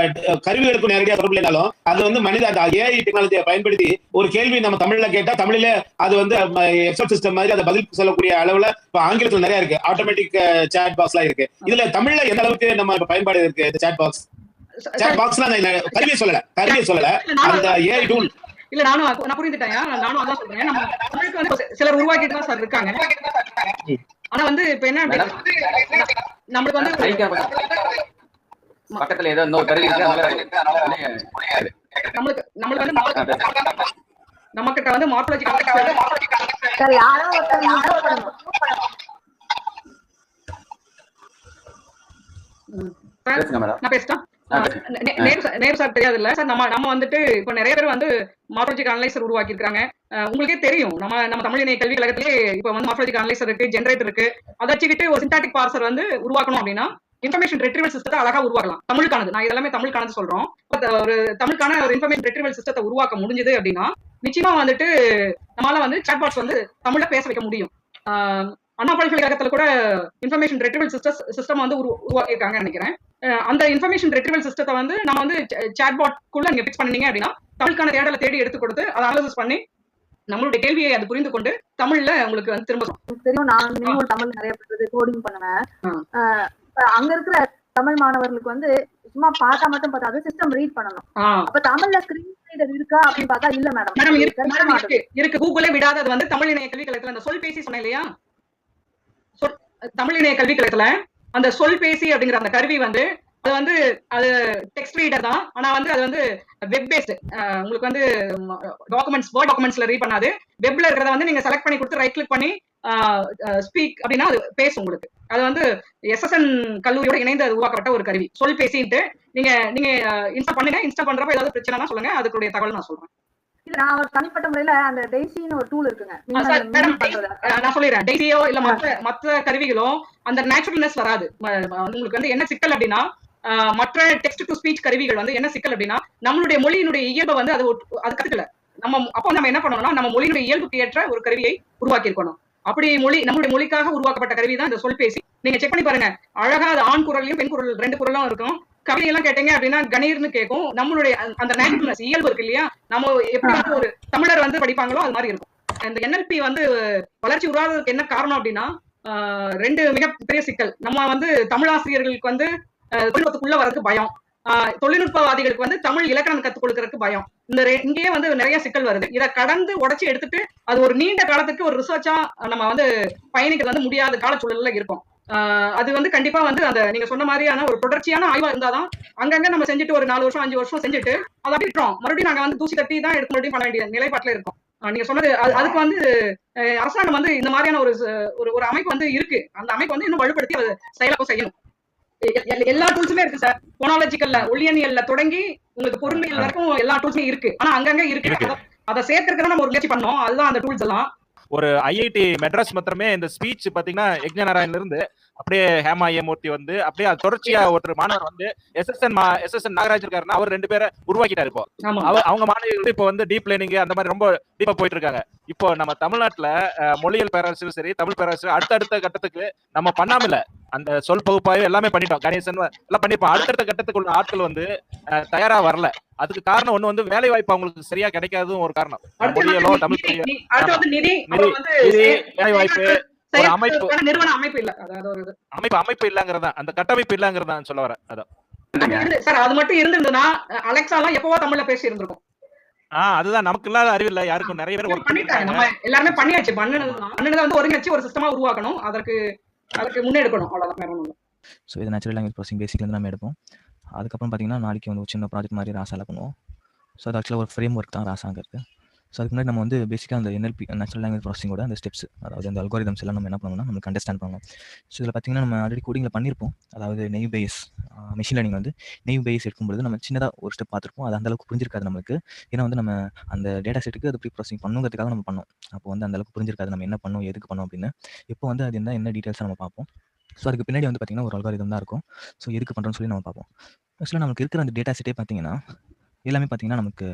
கருவிகளுக்கும் நேரடியாக தொடர்பு இல்லைனாலும் அது வந்து மனித அந்த ஏஐ டெக்னாலஜியை பயன்படுத்தி ஒரு கேள்வி நம்ம தமிழ்ல கேட்டா தமிழ்ல அது வந்து எக்ஸ்பர்ட் சிஸ்டம் மாதிரி அதை பதில் சொல்லக்கூடிய அளவுல இப்ப ஆங்கிலத்துல நிறைய இருக்கு. ஆட்டோமேட்டிக் சாட் பாக்ஸ் எல்லாம் இருக்கு. இதுல தமிழ்ல எந்த அளவுக்கு நம்ம பயன்பாடு இருக்கு இந்த சாட் பாக்ஸ்லாம் கருவியை சொல்லல அந்த ஏஐ டூல் இல்ல நான் புரிஞ்சுட்டேன். நானும் அதான் சொல்றேன். நம்ம தமிழுக்கு வந்து சிலர் உருவாக்கிட்டு தான் சார் இருக்காங்க. ஆனா வந்து இப்ப என்ன நம்மளுக்கு வந்து பக்கத்துல ஏதோ இன்னொரு கருவி இருக்கு. நம்மளுக்கு வந்து நம்மகிட்ட வந்து மார்ஃபாலஜிக்கல் சார் யாரோ ஒருத்தர் நான் பேசிட்டேன். நேரு சார் தெரியாது இல்ல சார். நம்ம வந்துட்டு இப்ப நிறைய பேர் வந்து மார்ஃபாலஜிக்கல் அனலைசர் உருவாக்கி இருக்காங்க. உங்களுக்கே தெரியும் நம்ம தமிழ் இணைய கல்வி கழகத்திலே இப்ப வந்து மார்ஃபாலஜிக்கல் அனலைசர் இருக்கு, ஜெனரேட்டர் இருக்கு. அதை வச்சுக்கிட்டு ஒரு சின்டாக்டிக் பார்சர் வந்து உருவாக்கணும் அப்படின்னா இன்ஃபர்மேஷன் ரெட்ரிவல் சிஸ்டத்தை அழகா உருவாக்கலாம். தமிழுக்கானது நான் இதெல்லாமே தமிழுக்கானது சொல்றோம். ஒரு தமிழுக்கான ஒரு இன்ஃபர்மேஷன் ரெட்ரிவல் சிஸ்டத்தை உருவாக்க முடிஞ்சது அப்படின்னா நிச்சயமா வந்துட்டு நம்மளால வந்து சாட்பாட்ஸ் வந்து தமிழ்ல பேச வைக்க முடியும். அண்ணா பல்கலைக்கழகத்துல கூட இன்ஃபர்மேஷன் ரெட்ரிவல் சிஸ்டம் வந்து உருவாக்கியிருக்காங்க நினைக்கிறேன். அந்த இன்ஃபர்மேஷன் ரெட்ரிவல் சிஸ்டத்தை வந்து நம்ம வந்து சாட்பாட்குள்ள நீங்க பிக்ஸ் பண்ணீங்க அப்படின்னா தமிழுக்கான தேடலை தேடி எடுத்து கொடுத்து அதை அனாலிசிஸ் பண்ணி நம்மளுடைய கேள்வியை அது புரிந்து கொண்டு தமிழ்ல உங்களுக்கு வந்து திரும்ப தெரியும். நான் தமிழ் நிறைய கோடிங் பண்ணுவேன். அங்க இருக்கிற தமிழ் மாணவர்களுக்கு வந்து சும்மா பார்த்தா மட்டும் பார்த்தாது சிஸ்டம் ரீட் பண்ணணும். அப்ப தமிழ்ல ஸ்கிரீன் ரீடர் இருக்கா அப்படின்னு பார்த்தா இல்ல மேடம் இருக்கு. கூகுளே விடாதது வந்து தமிழ் இணைய கல்வி கழகத்துல அந்த சொல் பேசி சொன்னேன் இல்லையா, தமிழ் இணைய கல்வி கழகத்துல அந்த சொல் பேசி அப்படிங்கிற அந்த கருவி வந்து அது டெக்ஸ்ட் ரீடர் தான். ஆனா வந்து அது வந்து வெப் பேஸ்ட். உங்களுக்கு வந்து வேர்ட் டாக்குமெண்ட்ஸ்ல ரீட் பண்ணாது. வெப்ல இருக்கிறத வந்து நீங்க செலக்ட் பண்ணி கொடுத்து ரைட் கிளிக் பண்ணி ஸ்பீக் அப்படின்னா அது பேசும் உங்களுக்கு. அது வந்து SSN கல்லூரியோட இணைந்து உருவாக்கப்பட்ட ஒரு கருவி சொல் பேசிட்டு நீங்க இன்ஸ்டால் பண்ணுங்க. இன்ஸ்டால் பண்றப்ப ஏதாவது பிரச்சனைனா சொல்லுங்க, அதுக்குடைய தகவல் நான் சொல்றேன். நான் ஒரு தனிப்பட்ட முறையில அந்த டெய்சின்னு ஒரு டூல் இருக்குங்க. நான் சொல்லிடுறேன். டெய்சியோ இல்ல மற்ற கருவிகளோ அந்த நேச்சுரல்னஸ் வராது. உங்களுக்கு வந்து என்ன சிக்கல் அப்படின்னா மற்ற டெக்ஸ்ட் டு ஸ்பீச் கருவிகள் வந்து என்ன சிக்கல் அப்படின்னா நம்மளுடைய மொழியினுடைய இயல்பை வந்து அது கத்துக்கல. நம்ம என்ன பண்ணணும்னா நம்ம மொழியினுடைய இயல்புக்கு ஏற்ற ஒரு கருவியை உருவாக்கி இருக்கணும். அப்படி நம்மளுடைய மொழிக்காக உருவாக்கப்பட்ட கருவி தான் இந்த சொல் பேசி. நீங்க செக் பண்ணி பாருங்க. அழகா அது ஆண் குரல்லையும் பெண் குரல் 2 குரலும் இருக்கும். கவிதை எல்லாம் கேட்டீங்க அப்படின்னா கணீர்னு கேட்கும். நம்மளுடைய அந்த நேச்சுரல்னஸ் இயல்பு இருக்கு இல்லையா, நம்ம எப்படி ஒரு தமிழர் வந்து படிப்பாங்களோ அது மாதிரி இருக்கும். இந்த NLP வந்து வளர்ச்சி உருவாகிறதுக்கு என்ன காரணம் அப்படின்னா 2 மிகப்பெரிய சிக்கல். நம்ம வந்து தமிழாசிரியர்களுக்கு வந்து தொழில்நுட்பத்துக்குள்ள வரதுக்கு பயம், தொழில்நுட்பவாதிகளுக்கு வந்து தமிழ் இலக்கணம் கத்துக் கொடுக்கறதுக்கு பயம். இங்கேயே வந்து நிறைய சிக்கல் வருது. இதை கடந்து உடைச்சு எடுத்துட்டு அது ஒரு நீண்ட காலத்துக்கு ஒரு ரிசர்ச்சா நம்ம வந்து பயணிக்கிறது வந்து முடியாத காலச்சூழல்ல இருக்கும். அது வந்து கண்டிப்பா வந்து அந்த நீங்க சொன்ன மாதிரியான ஒரு தொடர்ச்சியான ஆய்வா இருந்தாதான் அங்கங்க நம்ம செஞ்சுட்டு ஒரு 4 வருஷம் 5 வருஷம் செஞ்சுட்டு அதை விட்டுறோம். மறுபடியும் நாங்க வந்து தூசி தட்டி தான் எடுத்து மறுபடியும் பண்ண வேண்டிய நிலைப்பாட்டுல இருக்கோம். நீங்க சொன்னது அதுக்கு வந்து அரசாங்கம் வந்து இந்த மாதிரியான ஒரு அமைப்பு வந்து இருக்கு. அந்த அமைப்பு வந்து இன்னும் வலுப்படுத்தி அதை செயலாக்கம் செய்யணும். எல்லா டூல்ஸுமே இருக்கு சார். போனாலஜிக்கல்ல ஒளியனியல்ல தொடங்கி உங்களுக்கு பொருளியல் வரைக்கும் எல்லா டூல்ஸுமே இருக்கு. ஆனா அங்கங்க இருக்கு. அதை சேர்க்கறதுக்கு நம்ம ஒரு முயற்சி பண்ணோம். அதுதான் அந்த டூல்ஸ் எல்லாம். ஒரு ஐஐடி மெட்ராஸ் மாத்திரமே இந்த ஸ்பீச் பாத்தீங்கன்னா யக்ஞ நாராயண்ல இருந்து அப்படியே ஹேமா ஐயமூர்த்தி வந்து அப்படியே அது தொடர்ச்சியா ஒருத்தர் மாணவர் வந்து எஸ்எஸ்என் நாகராஜ் இருக்காருன்னா அவர் 2 பேரை உருவாக்கிட்டாரு. இப்போ அவங்க மாணவர்கள் இப்போ வந்து டீப் லேர்னிங் அந்த மாதிரி ரொம்ப டீப்பா போயிட்டு இருக்காங்க. இப்போ நம்ம தமிழ்நாட்டுல மொழியியல் பேராசிரியர் சரி, தமிழ் பேராசிரியர் அடுத்தடுத்த கட்டத்துக்கு நம்ம பண்ணாமல அந்த சொல் பகுப்பாய்வு எல்லாமே பண்ணிட்டோம், கணேசன் எல்லாம் பண்ணிப்போம். அடுத்தடுத்த கட்டத்துக்குள்ள ஆட்கள் வந்து தயாரா வரல. அதுக்கு காரணம் ஒண்ணு வந்து வேலை வாய்ப்பு அவங்களுக்கு சரியா கிடைக்காததும் ஒரு காரணம். மொழியியலோ தமிழ் வேலை வாய்ப்பு ஒரு அமைப்பு இல்லங்கிறதா, அந்த கட்டமைப்பு இல்லங்கிறதா சொல்ல வர. அதான் சார், அது மட்டும் இருந்திருந்தா அலெக்சாலாம் எப்பவோ தமிழ்ல பேசி இருந்திருக்கும். அதுதான் நமக்கு இல்லாத அறிவு இல்ல யாருக்கும். நிறைய பேர் ஒர்க் பண்ணிட்டாங்க. நம்ம எல்லாரும் பண்ணியாச்சு. பண்ணனத வந்து ஒருங்கிணைச்சு ஒரு சிஸ்டமா உருவாக்கணும். அதற்கு முன்னெடுக்கணும். அவ்வளவுதான், வேற ஒண்ணும் இல்ல. சோ இது நேச்சுரல் லாங்குவேஜ் ப்ராசஸிங் பேசிக்ல இருந்து நம்ம எடுப்போம். அதுக்கப்புறம் பாத்தீங்கன்னா நாளைக்கு வந்து ஒரு சின்ன ப்ராஜெக்ட் மாதிரி ராசால பண்ணுவோம். ஸோ அது ஆக்சுவலாக ஒரு ஃப்ரேம் ஒர்க் தான் ராசாங்கிறது. ஸோ அதுக்கு முன்னாடி நம்ம வந்து பேசிக்காக அந்த என்எல்பி நேச்சுரல் லாங்குவேஜ் ப்ராசஸிங்கோட அந்த ஸ்டெப்ஸ், அதாவது அந்த அல்காரிதம்ஸ் எல்லாம் நம்ம என்ன பண்ணணும்னா நமக்கு அண்டர்ஸ்டாண்ட் பண்ணணும். ஸோ இதில் பார்த்தீங்கன்னா நம்ம ஆல்ரெடி கோடிங்கில் பண்ணியிருப்போம். அதாவது நெய்வ் பேஸ் மிஷின் லேர்னிங் வந்து நெய்வ் பேஸ் எடுக்கும்போது நம்ம சின்னதாக ஒரு ஸ்டெப் பார்த்துருப்போம். அது அந்தளவுக்கு புரிஞ்சிருக்காது நம்மளுக்கு. ஏன்னா வந்து நம்ம அந்த டேட்டா செட்டுக்கு அது ப்ரீ ப்ராசஸிங் பண்ணுங்கிறதுக்காக நம்ம பண்ணோம். அப்போ வந்து அந்தளவுக்கு புரிஞ்சிருக்காது நம்ம என்ன பண்ணோம், எதுக்கு பண்ணோம் அப்படின்னு. இப்போ வந்து அது என்ன டீட்டெயில்ஸாக நம்ம பார்ப்போம். ஸோ அதுக்கு பின்னாடி வந்து பார்த்தீங்கன்னா ஒரு அல்காரிதம் தான் இருக்கும். ஸோ எதுக்கு பண்ணுறோன்னு சொல்லி நம்ம பார்ப்போம். ஆக்சுவலாக நமக்கு இருக்கிற அந்த டேட்டா செட்டே பார்த்தீங்கன்னா எல்லாமே பார்த்தீங்கன்னா நமக்கு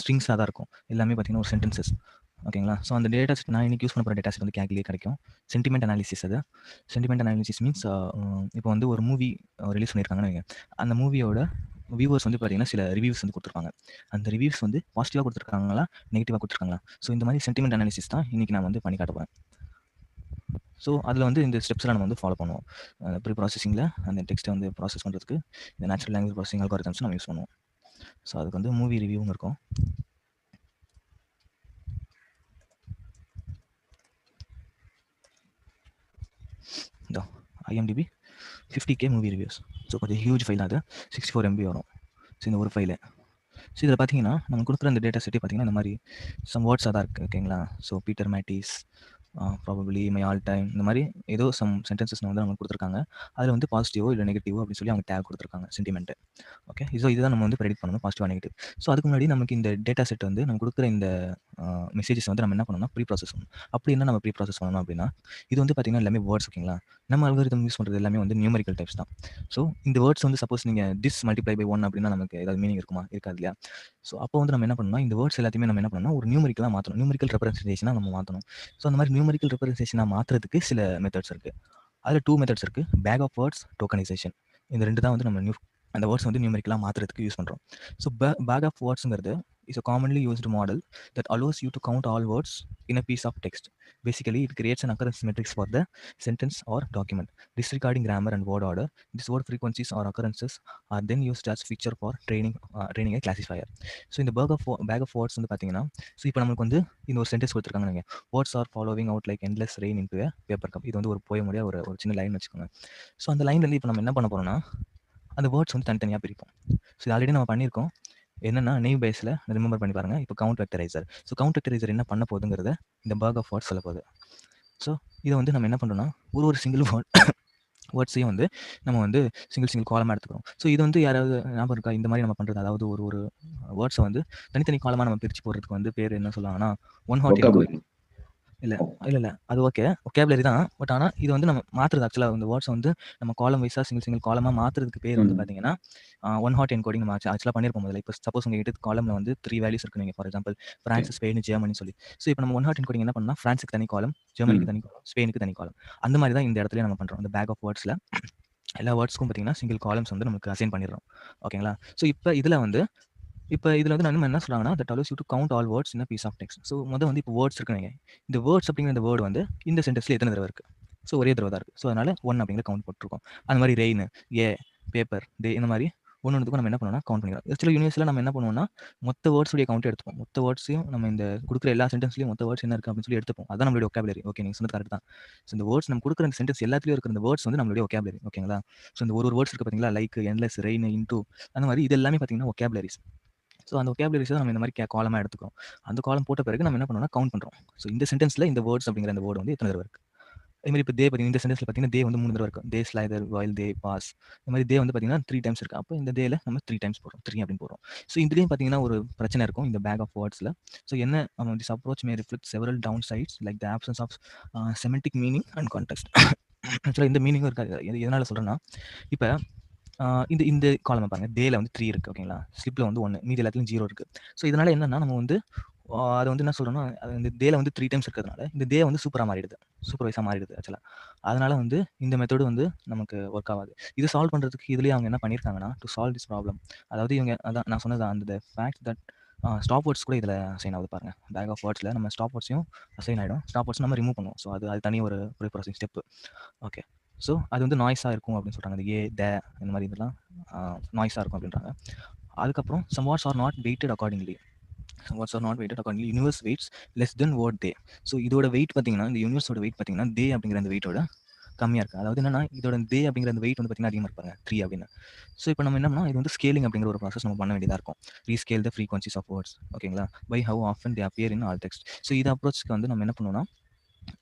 ஸ்ட்ரிங்ஸாக தான் இருக்கும். எல்லாமே பார்த்தீங்கன்னா ஒரு சென்டென்சஸ். ஓகேங்களா? ஸோ அந்த டேட்டா செட் நான் இன்றைக்கி யூஸ் பண்ண போகிற டேட்டா செட் வந்து கேக்லேயே கிடைக்கும். Sentiment analysis. அது சென்டிமெண்ட் அனாலிசிஸ் மீன்ஸ் இப்போ வந்து ஒரு மூவி ரிலீஸ் பண்ணியிருக்காங்கன்னு வைங்க. அந்த மூவியோட வியூவர்ஸ் வந்து பார்த்தீங்கன்னா சில ரிவ்யூஸ் வந்து கொடுத்துருப்பாங்க. அந்த ரிவ்யூஸ் வந்து பாசிட்டிவாக கொடுத்துருக்காங்களா, நெகட்டிவாக கொடுத்துருக்காங்களா? ஸோ இந்த மாதிரி சென்டிமெண்ட் அனாலிசிஸ் தான் இன்றைக்கி நான் வந்து பண்ணி காட்ட போகிறேன். ஸோ அதில் வந்து இந்த ஸ்டெப்ஸ்லாம் நம்ம வந்து ஃபாலோ பண்ணுவோம். ப்ரீ ப்ராசஸிங்கில் அந்த டெக்ஸ்ட்டை வந்து ப்ராசஸ் பண்ணுறதுக்கு இந்த நேச்சுரல் லாங்குவேஜ் ப்ராசஸிங் அல்காரிதம்ஸ் நம்ம யூஸ் பண்ணுவோம். ஸோ அதுக்கு வந்து மூவி ரிவ்யூன்னு இருக்கும். இதோ IMDb 50K movie reviews. So கொஞ்சம் ஹியூஜ் ஃபைல் அது 64 MB வரும். ஸோ இந்த ஒரு ஃபைலு. ஸோ இதில் பார்த்தீங்கன்னா நம்ம கொடுக்குற அந்த டேட்டா செட்டே பார்த்தீங்கன்னா இந்த மாதிரி சம் வேர்ட்ஸாக தான் இருக்குது. ஓகேங்களா? So Peter Mattis, probably my all time, இந்த மாதிரி ஏதோ சம் சென்டென்சஸ் வந்து நமக்கு கொடுத்துருக்காங்க. அதில் வந்து பாசிட்டிவோ இல்லை நெகட்டிவோ அப்படின்னு சொல்லி அவங்க டேக் கொடுத்துருக்காங்க, சென்டிமெண்ட்டு. ஓகே, ஸோ இதுதான் நம்ம வந்து ப்ரெடிக்ட் பண்ணணும், பாசிட்டிவ் நெகட்டிவ். ஸோ அதுக்கு முன்னாடி நமக்கு இந்த டேட்டா செட் வந்து நம்ம கொடுக்குற இந்த மெசேஜஸ் வந்து நம்ம என்ன பண்ணணும்னா ப்ரீ ப்ராசஸ் பண்ணணும். அப்படி என்ன நம்ம ப்ரீ ப்ராசஸ் பண்ணணும் அப்படின்னா, இது வந்து பார்த்தீங்கன்னா எல்லாமே வேர்ட்ஸ். ஓகேங்களா? நம்ம அல்காரிதம் யூஸ் பண்ணுறது எல்லாமே வந்து நியூமரிக்கல் டைப்ஸ் தான். ஸோ இந்த வேர்ட்ஸ் வந்து சப்போஸ் நீங்கள் திஸ் மல்டிப்ளை பை 1 அப்படின்னா நமக்கு ஏதாவது மீனிங் இருக்குமா? இருக்காது இல்லையா? ஸோ அப்போ வந்து நம்ம என்ன பண்ணணும்னா இந்த வேர்ட்ஸ் எல்லாத்தையுமே நம்ம என்ன பண்ணணும்னா ஒரு நியூமரிக்கலாக மாற்றணும். நியூமரிக்கல் ரெப்ரசன்டேஷனாக நம்ம மாற்றணும். ஸோ அந்த மாதிரி நியூமரிக்கல் ரெப்ரசன்டேஷனாக மாற்றுறதுக்கு சில மெத்தட்ஸ் இருக்குது. அதில் 2 மெத்தட்ஸ் இருக்குது. Bag of words, tokenization. இந்த 2 தான் வந்து நம்ம அந்த வேர்ட்ஸ் வந்து நியூமரிக்கலாக மாற்றுறதுக்கு யூஸ் பண்ணுறோம். ஸோ பேக் ஆஃப் வேர்ட்ஸுங்கிறது is a commonly used model that allows you to count all words in a piece of text. Basically, it creates an occurrence matrix for the sentence or document, disregarding grammar and word order. These word frequencies or occurrences are then used as feature for training a classifier. So in the bag of words வந்து பார்த்தீங்கன்னா, ஸோ இப்போ நம்மளுக்கு வந்து இந்த ஒரு சென்டென்ஸ் கொடுத்துருக்காங்க. நீங்கள் words are following out like endless rain into a paper cup. இது வந்து ஒரு போயமுடைய ஒரு சின்ன லைன் வச்சுக்கோங்க. ஸோ அந்த லைன்லேருந்து இப்போ நம்ம என்ன பண்ண போகிறோம்னா அந்த வேர்ட்ஸ் வந்து தனித்தனியாக பிரிப்போம். ஸோ இது ஆல்ரெடி நம்ம பண்ணியிருக்கோம். என்னன்னா நெய்வ் பேஸில் ரிமெம்பர் பண்ணி பாருங்க. இப்போ கவுண்ட் வெக்டரைசர். ஸோ கவுண்ட் வெக்டரைசர் என்ன பண்ண போகுதுங்கிறத இந்த பேக் ஆஃப் வேர்ட்ஸ் சொல்ல போகுது. ஸோ இதை வந்து நம்ம என்ன பண்ணுறோம்னா ஒரு சிங்கிள் வேர்ட்ஸையும் வந்து நம்ம வந்து சிங்கிள் காலமாக எடுத்துக்கிறோம். ஸோ இது வந்து யாராவது ஞாபகம் இருக்கா? இந்த மாதிரி நம்ம பண்ணுறது, அதாவது ஒரு வேர்ட்ஸை வந்து தனித்தனி காலமாக நம்ம பிரித்து போடுறதுக்கு வந்து பேர் என்ன சொல்லுவாங்கன்னா ஒன் ஹாட் இல்லை அது ஓகே, ஒகேபுலரி தான். பட் ஆனால் இது வந்து நம்ம மாற்றுறது ஆக்சுவலாக இந்த வேர்ட்ஸ் வந்து நம்ம காலம் வைஸாக சிங்கிள் காலமாக மாற்றுறதுக்கு பேர் வந்து பார்த்தீங்கன்னா ஒன் ஹாட் என்கோடிங் நம்ம ஆக்சுவலாக பண்ணியிருப்போம். முதல்ல இப்போ சப்போஸ் உங்கள் கிட்ட காலமில் வந்து 3 வேல்யூஸ் இருக்கு. நீங்கள் for example France, Spain, Germany சொல்லி. ஸோ இப்போ நம்ம ஒன் ஹாட் என்கோடிங் என்ன பண்ணால் ஃப்ரான்ஸுக்கு தனி காலம், ஜெர்மனிக்கு தனி காலம், ஸ்பெயினுக்கு தனி காலம். அந்த மாதிரி தான் இந்த இடத்துல நம்ம பண்ணுறோம். இந்த பேக் ஆஃப் வேர்ட்ஸில் எல்லா வேர்ட்ஸ்க்கும் பார்த்தீங்கன்னா சிங்கிள் காலம்ஸ் வந்து நமக்கு அசைன் பண்ணிடுறோம். ஓகேங்களா? ஸோ இப்போ இதில் வந்து நம்ம என்ன சொல்றாங்கன்னா that allows you to count all words in a piece of text. So வந்து இப்போ வேர்ட்ஸ் இருக்குங்க. இந்த வேர்ட்ஸ் அப்படிங்கிற இந்த வேர்டு வந்து இந்த சென்டென்ஸ்ல எத்தனை தடவை இருக்கு? ஸோ ஒரே தடவை தான் இருக்கு. ஸோ அதனால 1 அப்படிங்கிற கவுண்ட் போட்டுருக்கோம். அந்த மாதிரி ரெயின், பேப்பர், டே, இந்த மாதிரி ஒன்றுக்கும் நம்ம என்ன பண்ணுவோம்னா கவுண்ட் பண்ணிக்கிறோம். ஆக்சுவலாக யூனிவர்ஸில் நம்ம என்ன பண்ணுவோம்னா மொத்த வேர்ட்ஸுடைய கவுண்ட் எடுத்துப்போம். மொத்த வேர்ட்ஸையும் நம்ம இந்த கொடுக்குற எல்லா சென்டென்ஸ்லையும் மொத்த வேர்ட்ஸ் என்ன இருக்குது அப்படின்னு சொல்லி எடுத்துப்போம். அதான் நம்மளுடைய ஒகேபுலரி. ஓகே, நீங்கள் சொன்னது கரெக்ட் தான். ஸோ இந்த வேர்ட்ஸ் நம்ம கொடுக்குற இந்த சென்டென்ஸ் எல்லாத்துலேயும் இருக்கிற இந்த வேர்ட்ஸ் வந்து நம்மளுடைய ஒகேபுலரி. ஓகேங்களா? ஸோ இந்த ஒரு வேர்ட்ஸ் இருக்குது பார்த்தீங்களா, லைக், என்லெஸ், ரெயின், இன்டூ, அந்த மாதிரி இது எல்லாமே பார்த்தீங்கன்னா ஒகேபுலரிஸ். ஸோ அந்த ஒகேபுலரிஸை நம்ம இந்த மாதிரி காலமாக எடுத்துக்கிறோம். அந்த காலம் போட்ட பிறகு நம்ம என்ன பண்ணோம்னா கவுண்ட் பண்ணுறோம். ஸோ இந்த சென்டென்ஸில் இந்த வேர்ட்ஸ் அப்படிங்கிற அந்த வேர்டு வந்து எத்தனை தடவை இருக்குது? அதே மாதிரி இப்போ தே பார்த்தீங்கன்னா இந்த சென்டென்ஸ்ல பார்த்தீங்கன்னா தே வந்து 3 தடவை இருக்கும். தே ஸ்லைடர் வைல் தே பாஸ். இந்த மாதிரி தே வந்து பார்த்தீங்கன்னா 3 டைம்ஸ் இருக்கு. அப்போ இந்த தேல நம்ம 3 டைம்ஸ் போடுறோம். 3 அப்படின்னு போடுறோம். ஸோ இதுலயும் பார்த்தீங்கன்னா ஒரு பிரச்சனை இருக்கும் இந்த பேக் ஆஃப் வேர்ட்ஸ்ல. ஸோ என்ன this approach may reflect several down sides like the absence of semantic meaning and context. ஆக்சுவலாக இந்த மீனிங்கும் இருக்காது. எதனால சொல்றேன்னா இப்போ இந்த இந்த காலம் பாருங்க தேல வந்து 3 இருக்கு ஓகேங்களா, ஸ்லிப்ல வந்து 1 மீதி எல்லாத்துலயும் 0 இருக்கு. ஸோ இதனால என்னன்னா நம்ம வந்து அது வந்து என்ன சொல்றோம்னா இந்த தேல வந்து 3 டைம்ஸ் இருக்கிறதுனால இந்த தே வந்து சூப்பரா மாறிடுது, சூப்பர்வைஸா மாறிடுது ஆக்சுவலா. அதனால வந்து இந்த மெத்தடு வந்து நமக்கு ஒர்க் ஆகாது. இது சால்வ் பண்றதுக்கு இதுலயே அவங்க என்ன பண்ணிருக்காங்கன்னா டு சால்வ் திஸ் ப்ராப்ளம், அதாவது இவங்க அதான் நான் சொன்னது அந்த ஃபேக்ட் தட் ஸ்டாப் வேர்ட்ஸ் கூட இதில் அசைன் ஆகுது பாருங்க. பேக் ஆஃப் வேர்ட்ஸில் நம்ம ஸ்டாப் வேர்ட்ஸையும் அசைன் ஆகிடும், ஸ்டாப் வேர்ட்ஸ் நம்ம ரிமூவ் பண்ணுவோம். ஸோ அது தனி ஒரு ப்ராசஸிங் ஸ்டெப்பு. ஓகே, ஸோ அது வந்து நாய்ஸாக இருக்கும் அப்படின்னு சொல்கிறாங்க. அந்த ஏ த இந்த மாதிரி இதெல்லாம் நாய்ஸாக இருக்கும் அப்படின்றாங்க. அதுக்கப்புறம் some words are not weighted accordingly. Words are not weighted accordingly universe weights less than word they. So இதோட வெயிட் பார்த்தீங்கன்னா இந்த யூனிவர்ஸோட வெயிட் பார்த்தீங்கன்னா தே அப்படிங்கிற அந்த வெயிட்டோட கம்மியாக இருக்குது. அதாவது என்னன்னா இதோட தே அப்படிங்கிற அந்த வெயிட் வந்து பார்த்தீங்கன்னா அதிகமாக இருப்பாங்க 3 அப்படின்னு. ஸோ இப்போ நம்ம என்னன்னா இது வந்து ஸ்கேலிங் அப்படிங்கிற ஒரு ப்ராசஸ் நம்ம பண்ண வேண்டியதாக இருக்கும். Rescale the frequencies of words ஓகேங்களா by how often they appear in all text. So இது அப்ரோச்சுக்கு வந்து நம்ம என்ன பண்ணுவோம்னா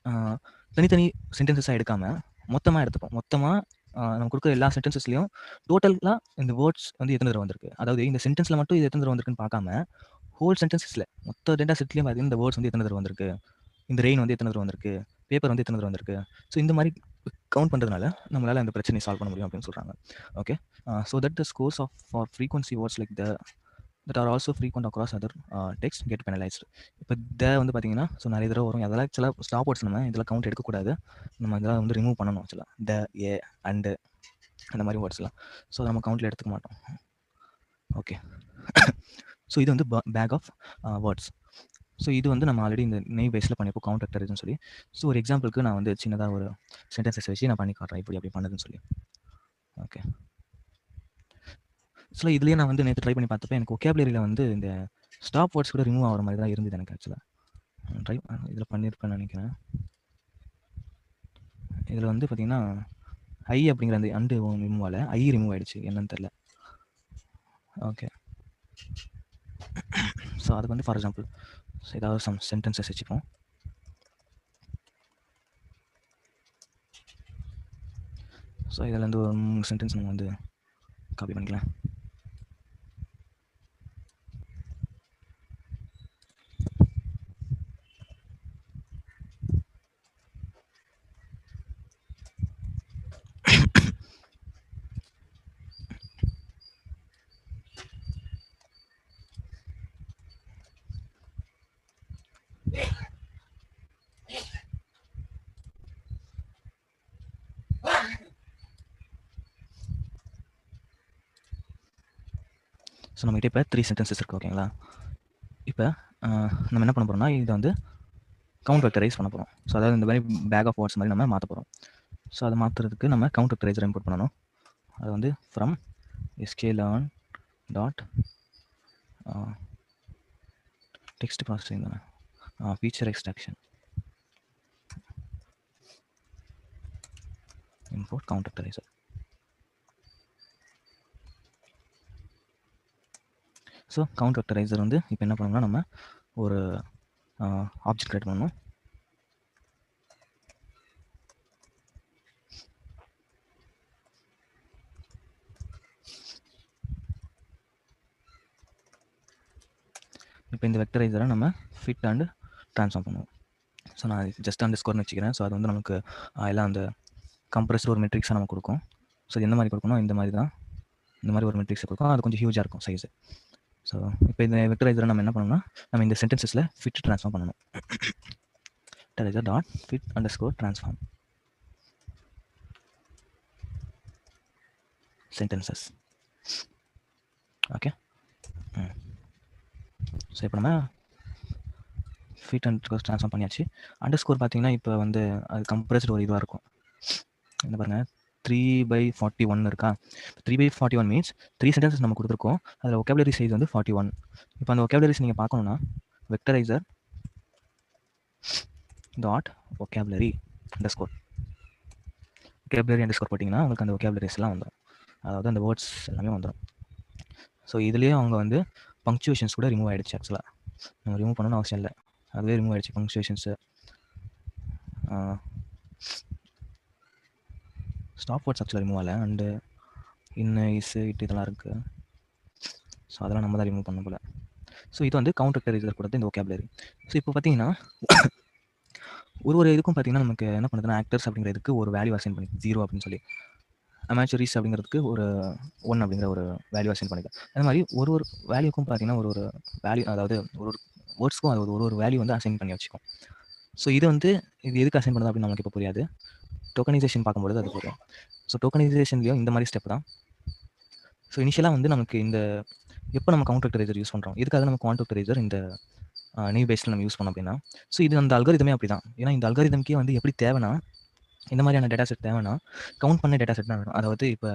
தனித்தனி சென்டென்சஸாக எடுக்காமல் மொத்தமாக எடுத்துப்போம். மொத்தமாக நம்ம கொடுக்குற எல்லா சென்டென்சஸ்லையும் டோட்டலாக இந்த வேர்ட்ஸ் வந்து எத்தனை தடவை வந்திருக்கு, அதாவது இந்த சென்டென்ஸில் மட்டும் இது எத்தனை தடவை வந்திருக்குன்னு பார்க்காம ஹோல் சென்டென்சஸில் மொத்த டேட்டா செட்லையும் பார்த்தீங்கன்னா இந்த வேர்ட்ஸ் வந்து எத்தனை தடவை வந்திருக்கு, இந்த ரெயின் வந்து எத்தனை தடவை வந்திருக்கு, பேப்பர் வந்து எத்தனை தடவை வந்திருக்கு. ஸோ இந்த மாதிரி கவுண்ட் பண்ணுறதுனால நம்மளால் அந்த பிரச்சனையை சால்வ் பண்ண முடியும் அப்படின்னு சொல்கிறாங்க. Okay, so that the scores of for frequency words like that are also frequent across other text get penalized. இப்போ வந்து பார்த்தீங்கன்னா ஸோ நிறைய தடவை வரும். அதெல்லாம் ஆக்சுவலாக ஸ்டாப் வேர்ட்ஸ் நம்ம இதெல்லாம் கவுண்ட் எடுக்கக்கூடாது, நம்ம இதெல்லாம் வந்து ரிமூவ் பண்ணணும் ஆக்சுவலாக. த ஏ அண்டு அந்த மாதிரி வேர்ட்ஸ்லாம் ஸோ நம்ம கவுண்டில் எடுத்துக்க மாட்டோம். ஓகே, ஸோ இது வந்து பேக் ஆஃப் வேர்ட்ஸ். ஸோ இது வந்து நம்ம ஆல்ரெடி இந்த நெய் பேஸில் பண்ணிப்போம் கவுண்ட் வெக்டர்ஸ்னு சொல்லி. ஸோ ஒரு எக்ஸாம்பிளுக்கு நான் வந்து சின்னதாக ஒரு சென்டென்சஸ் வச்சு நான் பண்ணி காட்டுறேன் இப்படி அப்படி பண்ணதுன்னு சொல்லி. ஓகே, ஸோ இதுலேயே நான் வந்து நேற்று ட்ரை பண்ணி பார்த்தப்போ எனக்கு ஒகேபுலரியில் வந்து இந்த ஸ்டாப் வேர்ட்ஸ் கூட ரிமூவ் ஆகிற மாதிரி தான் இருந்தது எனக்கு ஆக்சுவலாக. ட்ரை இதில் பண்ணியிருப்பேன்னு நினைக்கிறேன். இதில் வந்து பார்த்தீங்கன்னா ஐ அப்படிங்கிற அந்த அண்டு ரிமூவ் ஆகலை, ஐ ரிமூவ் ஆகிடுச்சு என்னன்னு தெரில. ஓகே, ஸோ அதுக்கு வந்து ஃபார் எக்ஸாம்பிள் ஏதாவது சம் சென்டென்சஸ் வச்சுப்போம். ஸோ இதில் வந்து ஒரு 3 சென்டென்ஸ் நம்ம வந்து காப்பி பண்ணிக்கலாம். ஸோ நம்மகிட்ட இப்போ 3 சென்டென்சஸ் இருக்குது ஓகேங்களா. இப்போ நம்ம என்ன பண்ண போகிறோம்னா இதை வந்து கவுண்ட் வெக்டரைஸ் பண்ண போகிறோம். ஸோ அதாவது இந்த மாதிரி பேக் ஆஃப் வேர்ட்ஸ் மாதிரி நம்ம மாற்ற போகிறோம். ஸோ அதை மாற்றுறதுக்கு நம்ம கவுண்ட் வெக்டரைசர் இம்போர்ட் பண்ணணும். அது வந்து from sklearn dot text processing தானே feature extraction import count vectorizer. So count vectorizer வந்து இப்போ என்ன பண்ணணும்னா நம்ம ஒரு ஆப்ஜெக்ட் கிரியேட் பண்ணணும். இப்போ இந்த வெக்டரைசரை நம்ம ஃபிட் அண்ட் ட்ரான்ஸ்ஃபார்ம் பண்ணுவோம். ஸோ நான் ஜஸ்ட் அண்டர் ஸ்கோர்னு வச்சுக்கிறேன். ஸோ அது வந்து நமக்கு எல்லாம் அந்த கம்ப்ரஸ்டு ஒரு மெட்ரிக்ஸாக நம்ம கொடுக்கும். ஸோ எந்த மாதிரி கொடுக்கணும், இந்த மாதிரி தான் இந்த மாதிரி ஒரு மெட்ரிக்ஸை கொடுக்கும். அது கொஞ்சம் ஹியூஜாக இருக்கும் சைஸு. ஸோ இப்போ இந்த வெக்டரைசரை நம்ம என்ன பண்ணணும்னா நம்ம இந்த சென்டென்சஸில் ஃபிட் ட்ரான்ஸ்ஃபார்ம் பண்ணணும். Vectorizer dot fit under score transform sentences. Okay, so இப்போ நம்ம ஃபிட் அண்ட் ட்ரான்ஸ்ஃபார்ம் பண்ணியாச்சு. அண்டர் ஸ்கோர் பார்த்தீங்கன்னா இப்போ வந்து அது கம்ப்ரஸ்டு ஒரு இதுவாக இருக்கும். என்ன பாருங்கள் 3/41 இருக்கா. 3/41 மீன்ஸ் 3 சென்டென்சஸ் நம்ம கொடுத்துருக்கோம். அதில் ஒகேபுலரி சைஸ் வந்து 41. இப்போ அந்த ஒகேபுலரிஸ் நீங்கள் பார்க்கணுன்னா வெக்டரைசர் டாட் ஒகேபுலரி அண்டர் ஸ்கோர் போட்டிங்கன்னா உங்களுக்கு அந்த ஒகேபுலரிஸ்லாம் வந்துடும், அதாவது அந்த வேர்ட்ஸ் எல்லாமே வந்துடும். ஸோ இதுலேயே அவங்க வந்து பங்க்சுவேஷன்ஸ் கூட ரிமூவ் ஆகிடுச்சு. ஆக்சுவலாக நம்ம ரிமூவ் பண்ணணும்னு அவசியம் இல்லை, அதுவே ரிமூவ் ஆகிடுச்சு பங்க்சுவேஷன்ஸு. ஸ்டாப் வேர்ட்ஸ் ஆக்சுவலாக ரிமூவ் ஆகலை. அண்டு இன்னு இஸ் இட் இதெல்லாம் இருக்குது. ஸோ அதெல்லாம் நம்ம தான் ரிமூவ் பண்ண போல. ஸோ இது வந்து கவுண்டர் டெரரிசர் கொடுத்து இந்த ஒகேபுலரி. ஸோ இப்போ பார்த்தீங்கன்னா ஒரு இதுக்கும் பார்த்தீங்கன்னா நமக்கு என்ன பண்ணுதுன்னா ஆக்டர்ஸ் அப்படிங்கிற இதுக்கு ஒரு வேல்யூ அசைன் பண்ணி 0 அப்படின்னு சொல்லி, அமேச்சரிஸ் அப்படிங்கிறதுக்கு ஒரு 1 அப்படிங்கிற ஒரு வேல்யூ அசைன் பண்ணிது. அது மாதிரி ஒரு வேல்யூக்கும் பார்த்தீங்கன்னா ஒரு வேல்யூ, அதாவது ஒரு வேர்ட்ஸ்க்கும் அது ஒரு வேல்யூ வந்து அசைன் பண்ணி வச்சுக்கும். ஸோ இது எதுக்கு அசைன் பண்ணுது அப்படின்னு நமக்கு இப்போ புரியாது. டோக்கனைசேஷன் பார்க்கும்போது அது புரியும். ஸோ டோக்கனைசேஷன்லேயும் இந்த மாதிரி ஸ்டெப் தான். ஸோ இனிஷியலாக வந்து நமக்கு இந்த எப்போ நம்ம கவுண்டர் டெரரிசர் யூஸ் பண்ணுறோம், இதுக்காக நம்ம கவுண்டர் டெரரிசர் இந்த நியூ பேஸில் நம்ம யூஸ் பண்ணோம் அப்படின்னா, ஸோ இது அந்த அல்காரிதமே அப்படி தான். ஏன்னா இந்த அல்காரிதம்க்கே வந்து எப்படி தேவைன்னா, இந்த மாதிரியான டேட்டா செட் தேவைன்னா கவுண்ட் பண்ண டேட்டா செட் தான் வேணும். அதாவது இப்போ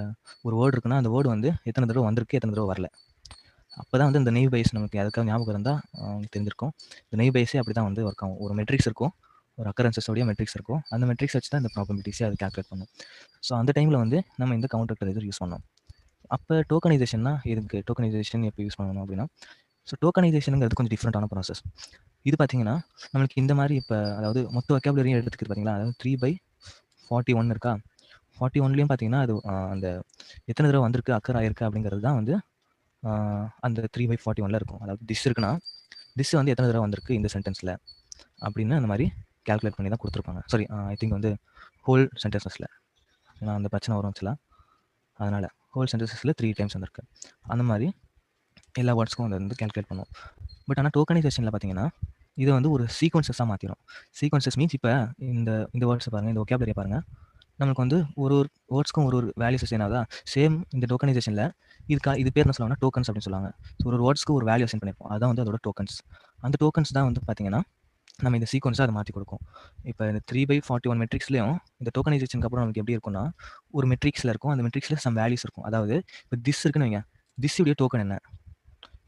ஒரு வேர்டு இருக்குன்னா அந்த வேர்டு வந்து எத்தனை தடவை வந்திருக்கு, எத்தனை தடவை வரல. அப்போ தான் வந்து இந்த நெய் பேஸ் நமக்கு அதுக்காக ஞாபகம் இருந்தால் உங்களுக்கு தெரிஞ்சிருக்கும். இந்த நெய் பேஸே அப்படி தான் வந்து ஒர்க் ஆகும். ஒரு மெட்ரிக்ஸ் இருக்கும், ஒரு அக்கரன்சஸோடைய மெட்ரிக்ஸ் இருக்கும். அந்த மெட்ரிக்ஸ் வச்சு தான் இந்த ப்ராபபிலிட்டிஸே அது கால்குலேட் பண்ணும். ஸோ அந்த டைமில் வந்து நம்ம இந்த கவுண்டர் டெரரிசர் யூஸ் பண்ணோம். அப்போ டோக்கனைசேஷன்னா இதுக்கு டோக்கனைசேஷன் எப்போ யூஸ் பண்ணணும் அப்படின்னா, ஸோ டோக்கனைசேஷனுங்கிறது கொஞ்சம் டிஃப்ரெண்ட்டான ப்ராசஸ். இது பார்த்தீங்கன்னா நம்மளுக்கு இந்த மாதிரி இப்போ அதாவது மொத்த வொக்காபுலரியும் எடுத்துக்கிட்டு பார்த்தீங்களா, அதாவது 3/41 இருக்கா. 41லேயும் பார்த்தீங்கன்னா அது அந்த எத்தனை தடவை வந்திருக்கு அக்கர் ஆயிருக்கு அப்படிங்கிறது தான் வந்து அந்த 3/41 இருக்கும். அதாவது திஸ் இருக்குன்னா திஸ் வந்து எத்தனை தடவை வந்திருக்கு இந்த சென்டென்ஸில் அப்படின்னு அந்த மாதிரி கேல்குலேட் பண்ணி தான் கொடுத்துருப்பாங்க. சாரி, ஐ திங்க் வந்து ஹோல் சென்டென்சஸில், ஏன்னா அந்த பிரச்சனை வரும் ஆக்சுவலாக. அதனால் ஹோல் சென்டென்சஸில் 3 டைம்ஸ் வந்திருக்கு. அந்த மாதிரி எல்லா வேர்ட்ஸ்க்கும் அதை வந்து கேல்குலேட் பண்ணுவோம். பட் ஆனால் டோக்கனைசேஷனில் பார்த்தீங்கன்னா இதை வந்து ஒரு சீக்வன்சஸாக மாற்றிடும். சீக்வன்சஸ் மீன்ஸ் இப்போ இந்த வேர்ட்ஸை பாருங்கள், இந்த ஒகேபுலரியை பாருங்கள். நமக்கு வந்து ஒரு வேர்ட்ஸ்க்கும் ஒரு வேல்யூஸ் அசைன் ஆகுதா. சேம் இந்த டோக்கனைசேஷனில் இது பேர் என்ன சொல்லுவாங்கன்னா டோக்கன்ஸ் அப்படின்னு சொல்லுவாங்க. ஸோ ஒரு வேர்ட்ஸ்க்கு ஒரு வேல்யூ அசைன் பண்ணியிருப்போம், அதான் வந்து அதோட டோக்கன்ஸ். அந்த டோக்கன்ஸ் தான் வந்து பார்த்தீங்கன்னா நம்ம இந்த சீக்வன்ஸாக அதை மாற்றி கொடுக்கும். இப்போ இந்த 3/41 மெட்ரிக்ஸ்லேயும் இந்த டோக்கனைசேஷனுக்கு அப்புறம் நமக்கு எப்படி இருக்கும்னா ஒரு மெட்ரிக்ஸில் இருக்கும், அந்த மெட்ரிக்ஸில் சம் வேல்யூஸ் இருக்கும். அதாவது இப்போ திஸ் இருக்குன்னு வைங்க, திஸ் உடைய டோக்கன் என்ன.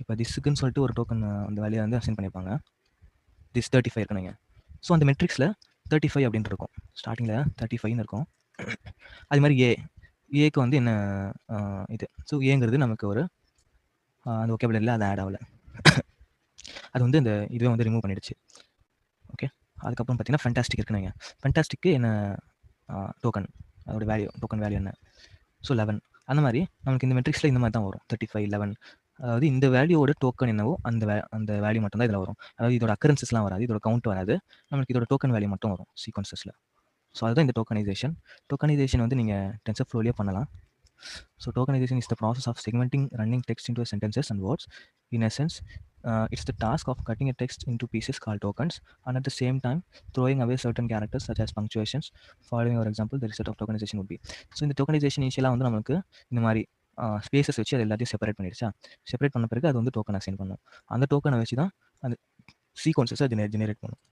இப்போ திஸ்ஸுக்குன்னு சொல்லிட்டு ஒரு டோக்கன் அந்த வேல்யூ வந்து அசைன் பண்ணியிருப்பாங்க. திஸ் 35 இருக்குன்னு வைங்க. ஸோ அந்த மெட்ரிக்ஸில் 35 அப்படின்னு இருக்கும், ஸ்டார்டிங்கில் 35ன்னு இருக்கும். அது மாதிரி ஏக்கு வந்து என்ன இது. ஸோ ஏங்கிறது நமக்கு ஒரு அந்த ஒகேபுலரியில் அது ஆட் ஆகலை. அது வந்து இந்த இதுவே வந்து ரிமூவ் பண்ணிடுச்சு. ஓகே, அதுக்கப்புறம் பார்த்தீங்கன்னா ஃபேண்டாஸ்டிக் இருக்குன்னு வைங்க. ஃபேண்டாஸ்டிக்கு என்ன டோக்கன், அதோட வேல்யூ, டோக்கன் வேல்யூ என்ன. ஸோ 11. அந்த மாதிரி நமக்கு இந்த மெட்ரிக்ஸில் இந்த மாதிரி தான் வரும் 35, 11. அதாவது இந்த வேல்யூவோட டோக்கன் என்னவோ அந்த வேல்யூ மட்டும் தான் இதில் வரும். அதாவது இதோட அக்கரன்சஸ்லாம் வராது, இதோட கவுண்ட் வராது, நமக்கு இதோட டோக்கன் வேல்யூ மட்டும் வரும் சீக்வன்சஸில். ஸோ அதுதான் இந்த டோக்கனைசேஷன். டோக்கனைசேஷன் வந்து நீங்கள் டென்சர்ஃப்ளோவிலே பண்ணலாம். So tokenization is the process of segmenting running text into sentences and words. In essence, it's the task of cutting a text into pieces called tokens, and at the same time throwing away certain characters such as punctuations. Following our example, the result of tokenization would be. So இந்த tokenization initially வந்து நமக்கு இந்த மாதிரி ஸ்பேசஸ் வச்சு அது எல்லாத்தையும் செப்பரேட் பண்ணிடுச்சா. செப்பரேட் பண்ண பிறகு அது வந்து டோக்கன் அசைன் பண்ணும். அந்த டோக்கனை வச்சு தான் அந்த சீக்வன்சஸை ஜெனரேட் பண்ணும்.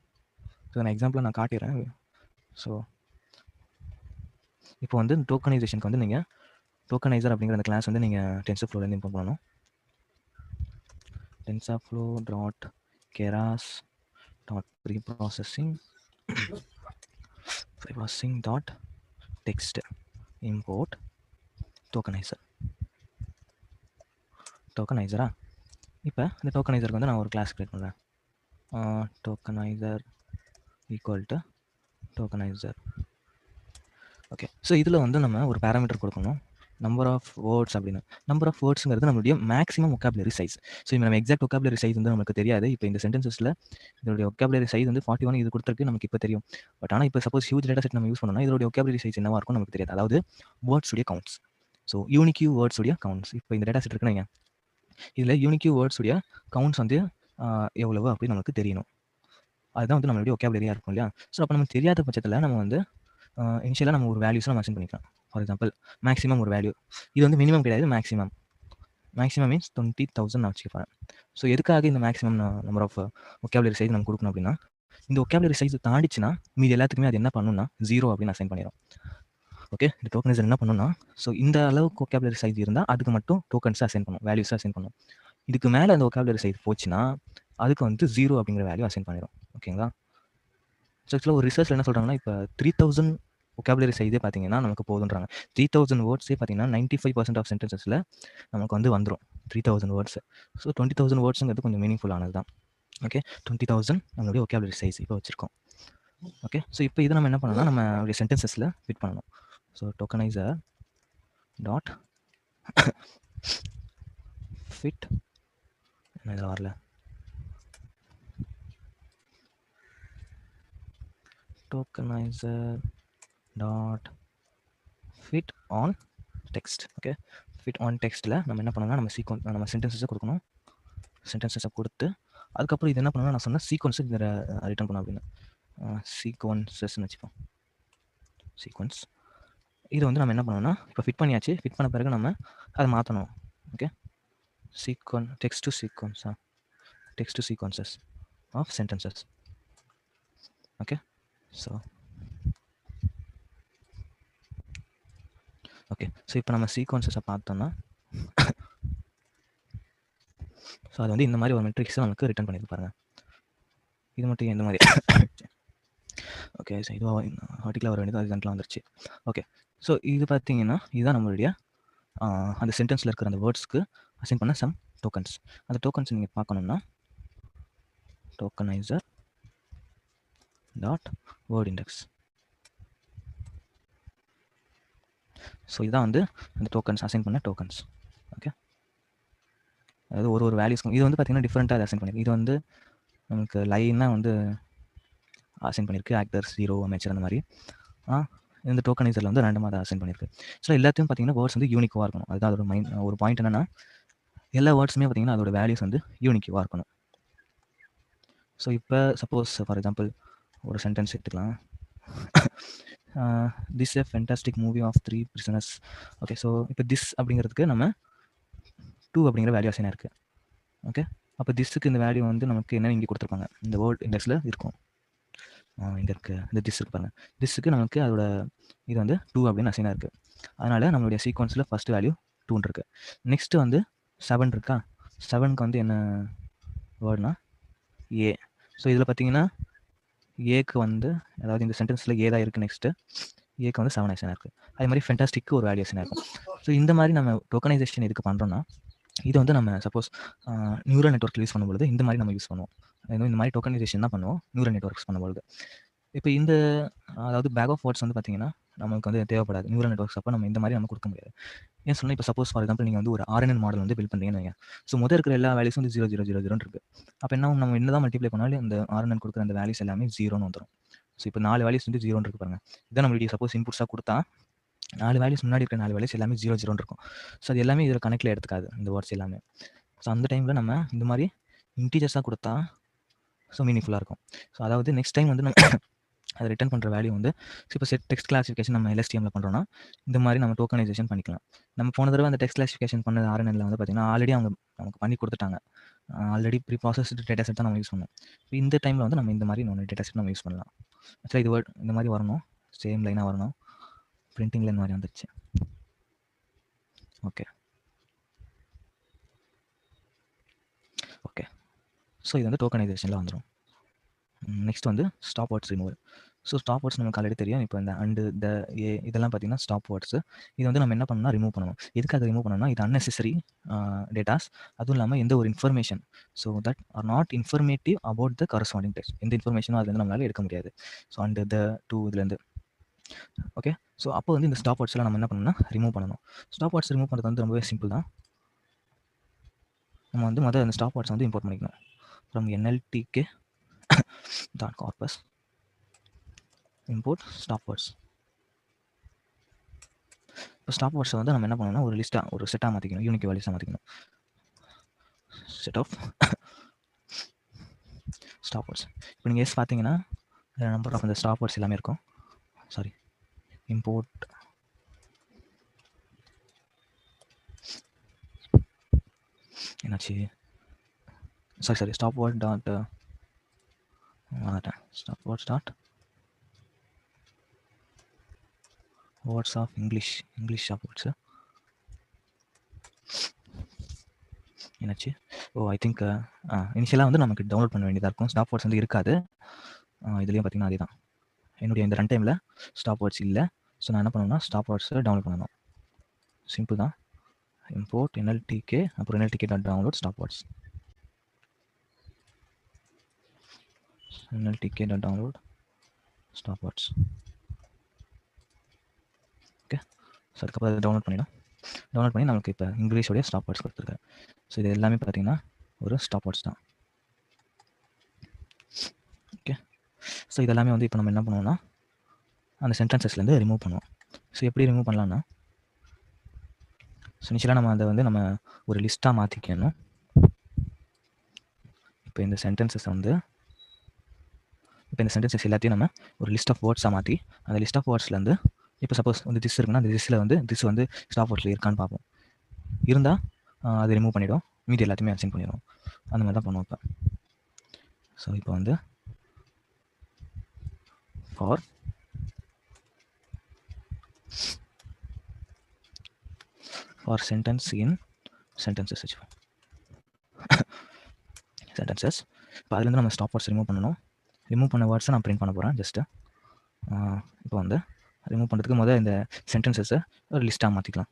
ஸோ நான் எக்ஸாம்பிள் நான் காட்டிடுறேன். ஸோ இப்போ வந்து டோக்கனைசேஷனுக்கு வந்து நீங்கள் டோக்கனைசர் அப்படிங்கிற அந்த கிளாஸ் வந்து நீங்கள் டென்சர்ஃப்ளோலேருந்து இம்போர்ட் பண்ணணும். TensorFlow dot Keras dot preprocessing dot text import டோக்கனைசரா. இப்போ இந்த டோக்கனைசருக்கு வந்து நான் ஒரு கிளாஸ் கிரியேட் பண்ணுறேன். Tokenizer equal to tokenizer. Okay, so இதில் வந்து நம்ம ஒரு பேராமீட்டர் கொடுக்கணும், நம்பர் ஆஃப் வேர்ட்ஸ் அப்படின்னு. நம்பர் ஆஃப் வேர்ட்ஸுங்கிறது நம்மளுடைய மேக்ஸிமம் ஒக்காபுலரி சைஸ். ஸோ இப்போ நம்ம எக்ஸாக்ட் ஒக்காபுலரி சைஸ் வந்து நமக்கு தெரியாது. இப்போ இந்த சென்டென்சஸில் இதோடைய ஒக்காபுலரி சைஸ் வந்து 41 இது கொடுத்துருக்கு நமக்கு இப்போ தெரியும். பட் ஆனால் இப்போ சப்போஸ் ஹியூஜ் டேட்டா செட் நம்ம யூஸ் பண்ணோம்னா இதோடைய ஒக்காபுலரி சைஸ் என்னவா இருக்கும் நமக்கு தெரியாது. அதாவது வேர்ட்ஸுடைய கவுண்ட்ஸ். ஸோ யூனிக்யூ வேர்ட்ஸுடைய கவுண்ட்ஸ். இப்போ இந்த டேட்டா செட் இருக்குன்னு இதில் யூனிக்யூ வேர்ட்ஸுடைய கவுண்ட்ஸ் வந்து எவ்வளவு அப்படின்னு நமக்கு தெரியணும். அதுதான் வந்து நம்மளுடைய ஒக்காபுலரியாக இருக்கும் இல்லையா. ஸோ அப்போ நமக்கு தெரியாத பட்சத்தில் நம்ம வந்து இனிஷியலாக நம்ம ஒரு வேல்யூஸ் நம்ம அசைன் பண்ணிக்கலாம். ஃபார் எக்ஸாம்பிள் மேக்ஸிமம் ஒரு வேல்யூ, இது வந்து மினிமம் கிடையாது, மேக்ஸிமம் மீன்ஸ் 20,000 நான் வச்சுக்கிறேன். ஸோ எதுக்காக இந்த maximum number of vocabulary size நம்ம கொடுக்கணும் அப்படின்னா, இந்த ஒக்காபுலரி சைஸ் தாண்டிச்சுன்னா மீது எல்லாத்துக்குமே அது என்ன பண்ணணும்னா 0 அப்படின்னு அசைன் பண்ணிடும். ஓகே, இந்த டோக்கனைசர் என்ன பண்ணணும்னா, ஸோ இந்த அளவுக்கு ஒக்காபுலரி சைஸ் இருந்தால் அதுக்கு மட்டும் டோக்கன்ஸை அசைன் பண்ணும், வேல்யூஸை அசைன் பண்ணும். இதுக்கு மேலே அந்த ஒக்காபுலரி சைஸ் போச்சுன்னா அதுக்கு வந்து 0 அப்படிங்கிற வேல்யூ அசைன் பண்ணிடும். ஓகேங்களா. ஸோ ஆக்சுவலாக ஒரு ரிசர்ச்சில் என்ன சொல்கிறாங்கன்னா, இப்போ 3000 ஒக்காபுலரி சைஸே பார்த்தீங்கன்னா நமக்கு போதுன்றாங்க. 3000 வேர்ட்ஸே பார்த்தீங்கன்னா 95% ஆஃப் சென்டென்சஸில் நமக்கு வந்து வந்துடும் 3000 வேர்ட்ஸ். ஸோ 20,000 வேர்ட்ஸுங்கிறது கொஞ்சம் மீனிங்ஃபுல்லானது தான். ஓகே, 20,000 நம்மளுடைய ஒக்காபுலரி சைஸ் இப்போ வச்சுருக்கோம். ஓகே, ஸோ இப்போ இதை நம்ம என்ன பண்ணணும்னா நம்ம சென்டென்சஸில் ஃபிட் பண்ணணும். ஸோ டோக்கனைசர் டாட் ஃபிட் என்ன இதில் வரல, tokenizer dot fit on text. Okay, fit on டெக்ஸ்ட்டில் நம்ம என்ன பண்ணணும்னா நம்ம சென்டென்சஸை கொடுக்கணும். சென்டென்சஸை கொடுத்து அதுக்கப்புறம் இது என்ன பண்ணணும்னா நான் சொன்ன சீக்வன்ஸுக்கு இதில் ரிட்டர்ன் பண்ணணும் அப்படின்னு சீக்வன்சஸ்ன்னு வச்சுப்போம். சீக்வன்ஸ் இது வந்து நம்ம என்ன பண்ணணும்னா இப்போ ஃபிட் பண்ணியாச்சு. ஃபிட் பண்ண பிறகு நம்ம அதை மாற்றணும். ஓகே, டெக்ஸ்ட் டு சீக்வன்ஸா, text to sequences of sentences. Okay, so okay, so இப்போ நம்ம சீக்வன்சஸை பார்த்தோம்னா ஸோ அது வந்து இந்த மாதிரி ஒரு மெட்ரிக்ஸை நமக்கு ரிட்டர்ன் பண்ணியிருக்கு பாருங்கள். இது மட்டும் இந்த மாதிரி ஓகே, ஸோ இதுவாக ஆர்டிக்கலாக வர வேண்டியது அது ஜென்டலாக வந்துருச்சு. ஓகே, ஸோ இது பார்த்தீங்கன்னா இதுதான் நம்மளுடைய அந்த சென்டென்ஸில் இருக்கிற அந்த வேர்ட்ஸ்க்கு அசைன் பண்ண சம் டோக்கன்ஸ். அந்த டோக்கன்ஸ் நீங்கள் பார்க்கணும்னா tokeniser dot word index. So இதுதான் வந்து அந்த டோக்கன்ஸ் அசைன் பண்ண டோக்கன்ஸ். ஓகே, அதாவது ஒரு வேல்யூஸ்க்கும் இது வந்து பார்த்தீங்கன்னா டிஃப்ரெண்ட்டாக அதை அசைன் பண்ணியிருக்கு. இது வந்து நமக்கு லைனாக வந்து அசைன் பண்ணியிருக்கு, ஆக்டர், ஹீரோ, அமைச்சர் அந்த மாதிரி. இந்த டோக்கனைசரில் வந்து ரேண்டமாக அதை அசைன் பண்ணியிருக்கு. ஸோ எல்லாத்தையும் பார்த்தீங்கன்னா வேர்ட்ஸ் வந்து யூனிக்காக இருக்கணும். அதுதான் அதோட ஒரு பாயிண்ட் என்னென்னா எல்லா வேர்ட்ஸுமே பார்த்தீங்கன்னா அதோட வேல்யூஸ் வந்து யூனிக்காக இருக்கணும். ஸோ இப்போ சப்போஸ் ஃபார் எக்ஸாம்பிள் ஒரு சென்டென்ஸ் எடுத்துக்கலாம். This a fantastic movie of 3 prisoners. Okay, so இப்போ திஸ் அப்படிங்கிறதுக்கு நம்ம 2 அப்படிங்கிற வேல்யூ அசைனாக இருக்குது. ஓகே, அப்போ திஸ்ஸுக்கு இந்த வேல்யூ வந்து நமக்கு என்னென்னு இங்கே கொடுத்துருப்பாங்க, இந்த வேர்ட் இண்டெக்ஸில் இருக்கும். இங்கே இருக்குது இந்த திஸ் இருக்கு பாருங்கள். திஸ்ஸுக்கு நமக்கு அதோட இது வந்து 2 அப்படின்னு அசைனாக இருக்குது. அதனால் நம்மளுடைய சீக்வன்ஸில் ஃபஸ்ட் வேல்யூ 2 இருக்குது. நெக்ஸ்ட்டு வந்து 7 இருக்கா. 7க்கு வந்து என்ன வேர்ட்னா ஏ. ஸோ இதில் பார்த்தீங்கன்னா ஏக்கு வந்து அதாவது இந்த சென்டென்ஸில் ஏ தான் இருக்குது. நெக்ஸ்ட்டு ஏக்கு வந்து 7 அசைனாக இருக்குது. அதே மாதிரி ஃபென்டாஸ்டிக்கு ஒரு வேல்யூ அசைனாக இருக்கும். ஸோ இந்த மாதிரி நம்ம டோக்கனைசேஷன் எதுக்கு பண்ணுறோன்னா இது வந்து நம்ம சப்போஸ் நியூரல் நெட்வொர்க் யூஸ் பண்ணும்பொழுது இந்த மாதிரி நம்ம யூஸ் பண்ணுவோம். இந்த மாதிரி டோக்கனைசேஷன் தான் பண்ணுவோம் நியூரல் நெட்வொர்க்ஸ் பண்ணும்பொழுது. இப்போ இந்த அதாவது பேக் ஆஃப் வேர்ட்ஸ் வந்து பார்த்தீங்கன்னா நமக்கு வந்து தேவைப்படாது நியூரல் நெட்வொர்க்ஸ். அப்போ நம்ம இந்த மாதிரி நம்ம கொடுக்க முடியாது. ஏன் சொன்னால் இப்போ சப்போஸ் ஃபார் எக்ஸாம்பிள் நீங்கள் வந்து ஒரு RNN மாடல் வந்து பில்ட் பண்ணுறீங்கன்னு வைங்க. ஸோ முதல் இருக்கிற எல்லா வேல்யூஸும் வந்து 0 0 0 0 இருக்குது. அப்போ என்ன நம்ம என்ன தான் மல்டிப்ளை பண்ணாலும் இந்த RNN கொடுக்குற அந்த வேல்யூஸ் எல்லாமே 0ன்னு வந்துடும். ஸோ இப்போ 4 வேல்யூஸ் வந்து 0ன்னு இருக்கு பாருங்க. இதான் நம்மளுடைய சப்போஸ் இன்புட்ஸாக கொடுத்தா 4 வேல்யூஸ் முன்னாடி இருக்கிற 4 வேல்யூஸ் எல்லாமே 0 0ன்னு இருக்கும். ஸோ அது எல்லாமே இதில் கணக்கில் எடுத்துக்காது இந்த வேர்ட்ஸ் எல்லாமே. ஸோ அந்த டைமில் நம்ம இந்த மாதிரி இன்டீஜர்ஸாக கொடுத்தா ஸோ மீனிங்ஃபுல்லாக இருக்கும். ஸோ அதாவது நெக்ஸ்ட் டைம் வந்து நம்ம அதை ரிட்டர்ன் பண்ணுற வேல்யூ வந்து இப்போ செட் டெக்ஸ்ட் கிளாசிஃபிகேஷன் நம்ம LSTMல பண்ணுறோன்னா இந்த மாதிரி நம்ம டோக்கனைசேஷன் பண்ணிக்கலாம். நம்ம போன தடவை அந்த டெக்ஸ்ட் கிளாசிஃபிகேஷன் பண்ணது RNNல வந்து பார்த்தீங்கன்னா ஆல்ரெடி அவங்க நமக்கு பண்ணி கொடுத்துட்டாங்க. Already pre processed data set தான் நம்ம யூஸ் பண்ணோம். இப்போ இந்த டைமில் வந்து நம்ம இந்த மாதிரி ஒன்று டேட்டா செட் நம்ம யூஸ் பண்ணலாம். ஆக்சுவலாக இது வேர்ட் இந்த மாதிரி வரணும், சேம் லைனாக வரணும். பிரிண்டிங் லைன் மாதிரி வந்துச்சு. ஓகே ஓகே ஸோ இது வந்து டோக்கனைசேஷனில் வந்துடும். நெக்ஸ்ட் வந்து stop words removal. So stop words நமக்கு ஆல்ரெடி தெரியும். இப்போ இந்த அண்டு த ஏ இதெல்லாம் பார்த்தீங்கன்னா ஸ்டாப் வேர்ட்ஸ். இது வந்து நம்ம என்ன பண்ணணும்னா ரிமூவ் பண்ணணும். எதுக்காக ரிமூவ் பண்ணணும்னா இது அன்னெசரி டேட்டாஸ், அதுவும் இல்லாமல் எந்த ஒரு information so that R not informative about the corresponding text. எந்த இன்ஃபர்மேஷனும் அதுலேருந்து நம்மளால எடுக்க முடியாது. ஸோ அண்டு த டூ இதுலேருந்து ஓகே. ஸோ அப்போ வந்து இந்த ஸ்டாப் வேர்ட்ஸ்லாம் நம்ம என்ன பண்ணணும்னா ரிமூவ் பண்ணணும். ஸ்டாப் வேர்ட்ஸ் ரிமூவ் பண்ணுறது வந்து ரொம்பவே சிம்பிள் தான். நம்ம வந்து முதல்ல அந்த ஸ்டாப் வேர்ட்ஸ் வந்து இம்போர்ட் பண்ணிக்கணும் from NLTK dot corpus import stop words. இப்போ ஸ்டாப் வேர்ட்ஸை வந்து நம்ம என்ன பண்ணணும்னா ஒரு லிஸ்ட்டாக ஒரு செட்டாக மாற்றிக்கணும், யூனிக் வேல்யூஸாக மாற்றிக்கணும். Set of stop words. இப்போ நீங்கள் எஸ் பார்த்தீங்கன்னா நம்பர் ஆஃப் இந்த ஸ்டாப் வேர்ட்ஸ் எல்லாமே இருக்கும். சாரி, இம்போர்ட் என்னாச்சு, sorry stop word dot stop words dot words of English stop words என்னாச்சு. ஐ திங்க் இனிஷியலாக வந்து நமக்கு டவுன்லோட் பண்ண வேண்டியதாக இருக்கும். ஸ்டாப் வேர்ட்ஸ் வந்து இருக்காது. இதுலேயும் பார்த்தீங்கன்னா அதே தான். என்னுடைய இந்த ரன் டைமில் ஸ்டாப் வேர்ட்ஸ் இல்லை. ஸோ நான் என்ன பண்ணணும்னா ஸ்டாப் வேர்ட்ஸை டவுன்லோட் பண்ணணும். சிம்பிள் தான். இம்போர்ட் NLTK அப்புறம் NLTK dot download stop words. NLTK dot download stop words. அதுக்கப்புறம் அதை டவுன்லோட் பண்ணிடும். டவுன்லோட் பண்ணி நமக்கு இப்போ இங்கிலீஷோடைய ஸ்டாப் வேர்ட்ஸ் கொடுத்துருக்காரு. ஸோ இது எல்லாமே பார்த்தீங்கன்னா ஒரு ஸ்டாப் வேர்ட்ஸ் தான். ஓகே, ஸோ இதெல்லாமே வந்து இப்போ நம்ம என்ன பண்ணுவோம்னா அந்த சென்டென்சஸ்லேருந்து ரிமூவ் பண்ணுவோம். ஸோ எப்படி ரிமூவ் பண்ணலான்னா, ஸோ இனிஷியலாக நம்ம அதை வந்து நம்ம ஒரு லிஸ்ட்டாக மாற்றிக்கணும். இப்போ இந்த சென்டென்சஸ் எல்லாத்தையும் நம்ம ஒரு லிஸ்ட் ஆஃப் வேர்ட்ஸாக மாற்றி அந்த லிஸ்ட் ஆஃப் வேர்ட்ஸ்லேருந்து இப்போ சப்போஸ் வந்து திஸ் இருக்குன்னா அந்த திஸ்ஸில் வந்து திஸ் வந்து ஸ்டாப் வேர்ட்ஸில் இருக்கான்னு பார்ப்போம். இருந்தால் அதை ரிமூவ் பண்ணிவிடும், மீதி எல்லாத்தையுமே அசைன் பண்ணிடும். அந்த மாதிரி தான் பண்ணுவோம் இப்போ. ஸோ இப்போ வந்து ஃபார் சென்டென்ஸ் இன் சென்டென்சஸ் வச்சுப்போம். சென்டென்சஸ் இப்போ அதுலேருந்து நம்ம ஸ்டாப் வேர்ட்ஸ் ரிமூவ் பண்ணணும். ரிமூவ் பண்ண வேர்ட்ஸை நான் பிரிண்ட் பண்ண போகிறேன். ஜஸ்ட்டு இப்போ வந்து ரிமூவ் பண்ணுறதுக்கு முதல் இந்த சென்டென்சஸை ஒரு லிஸ்ட்டாக மாற்றிக்கலாம்.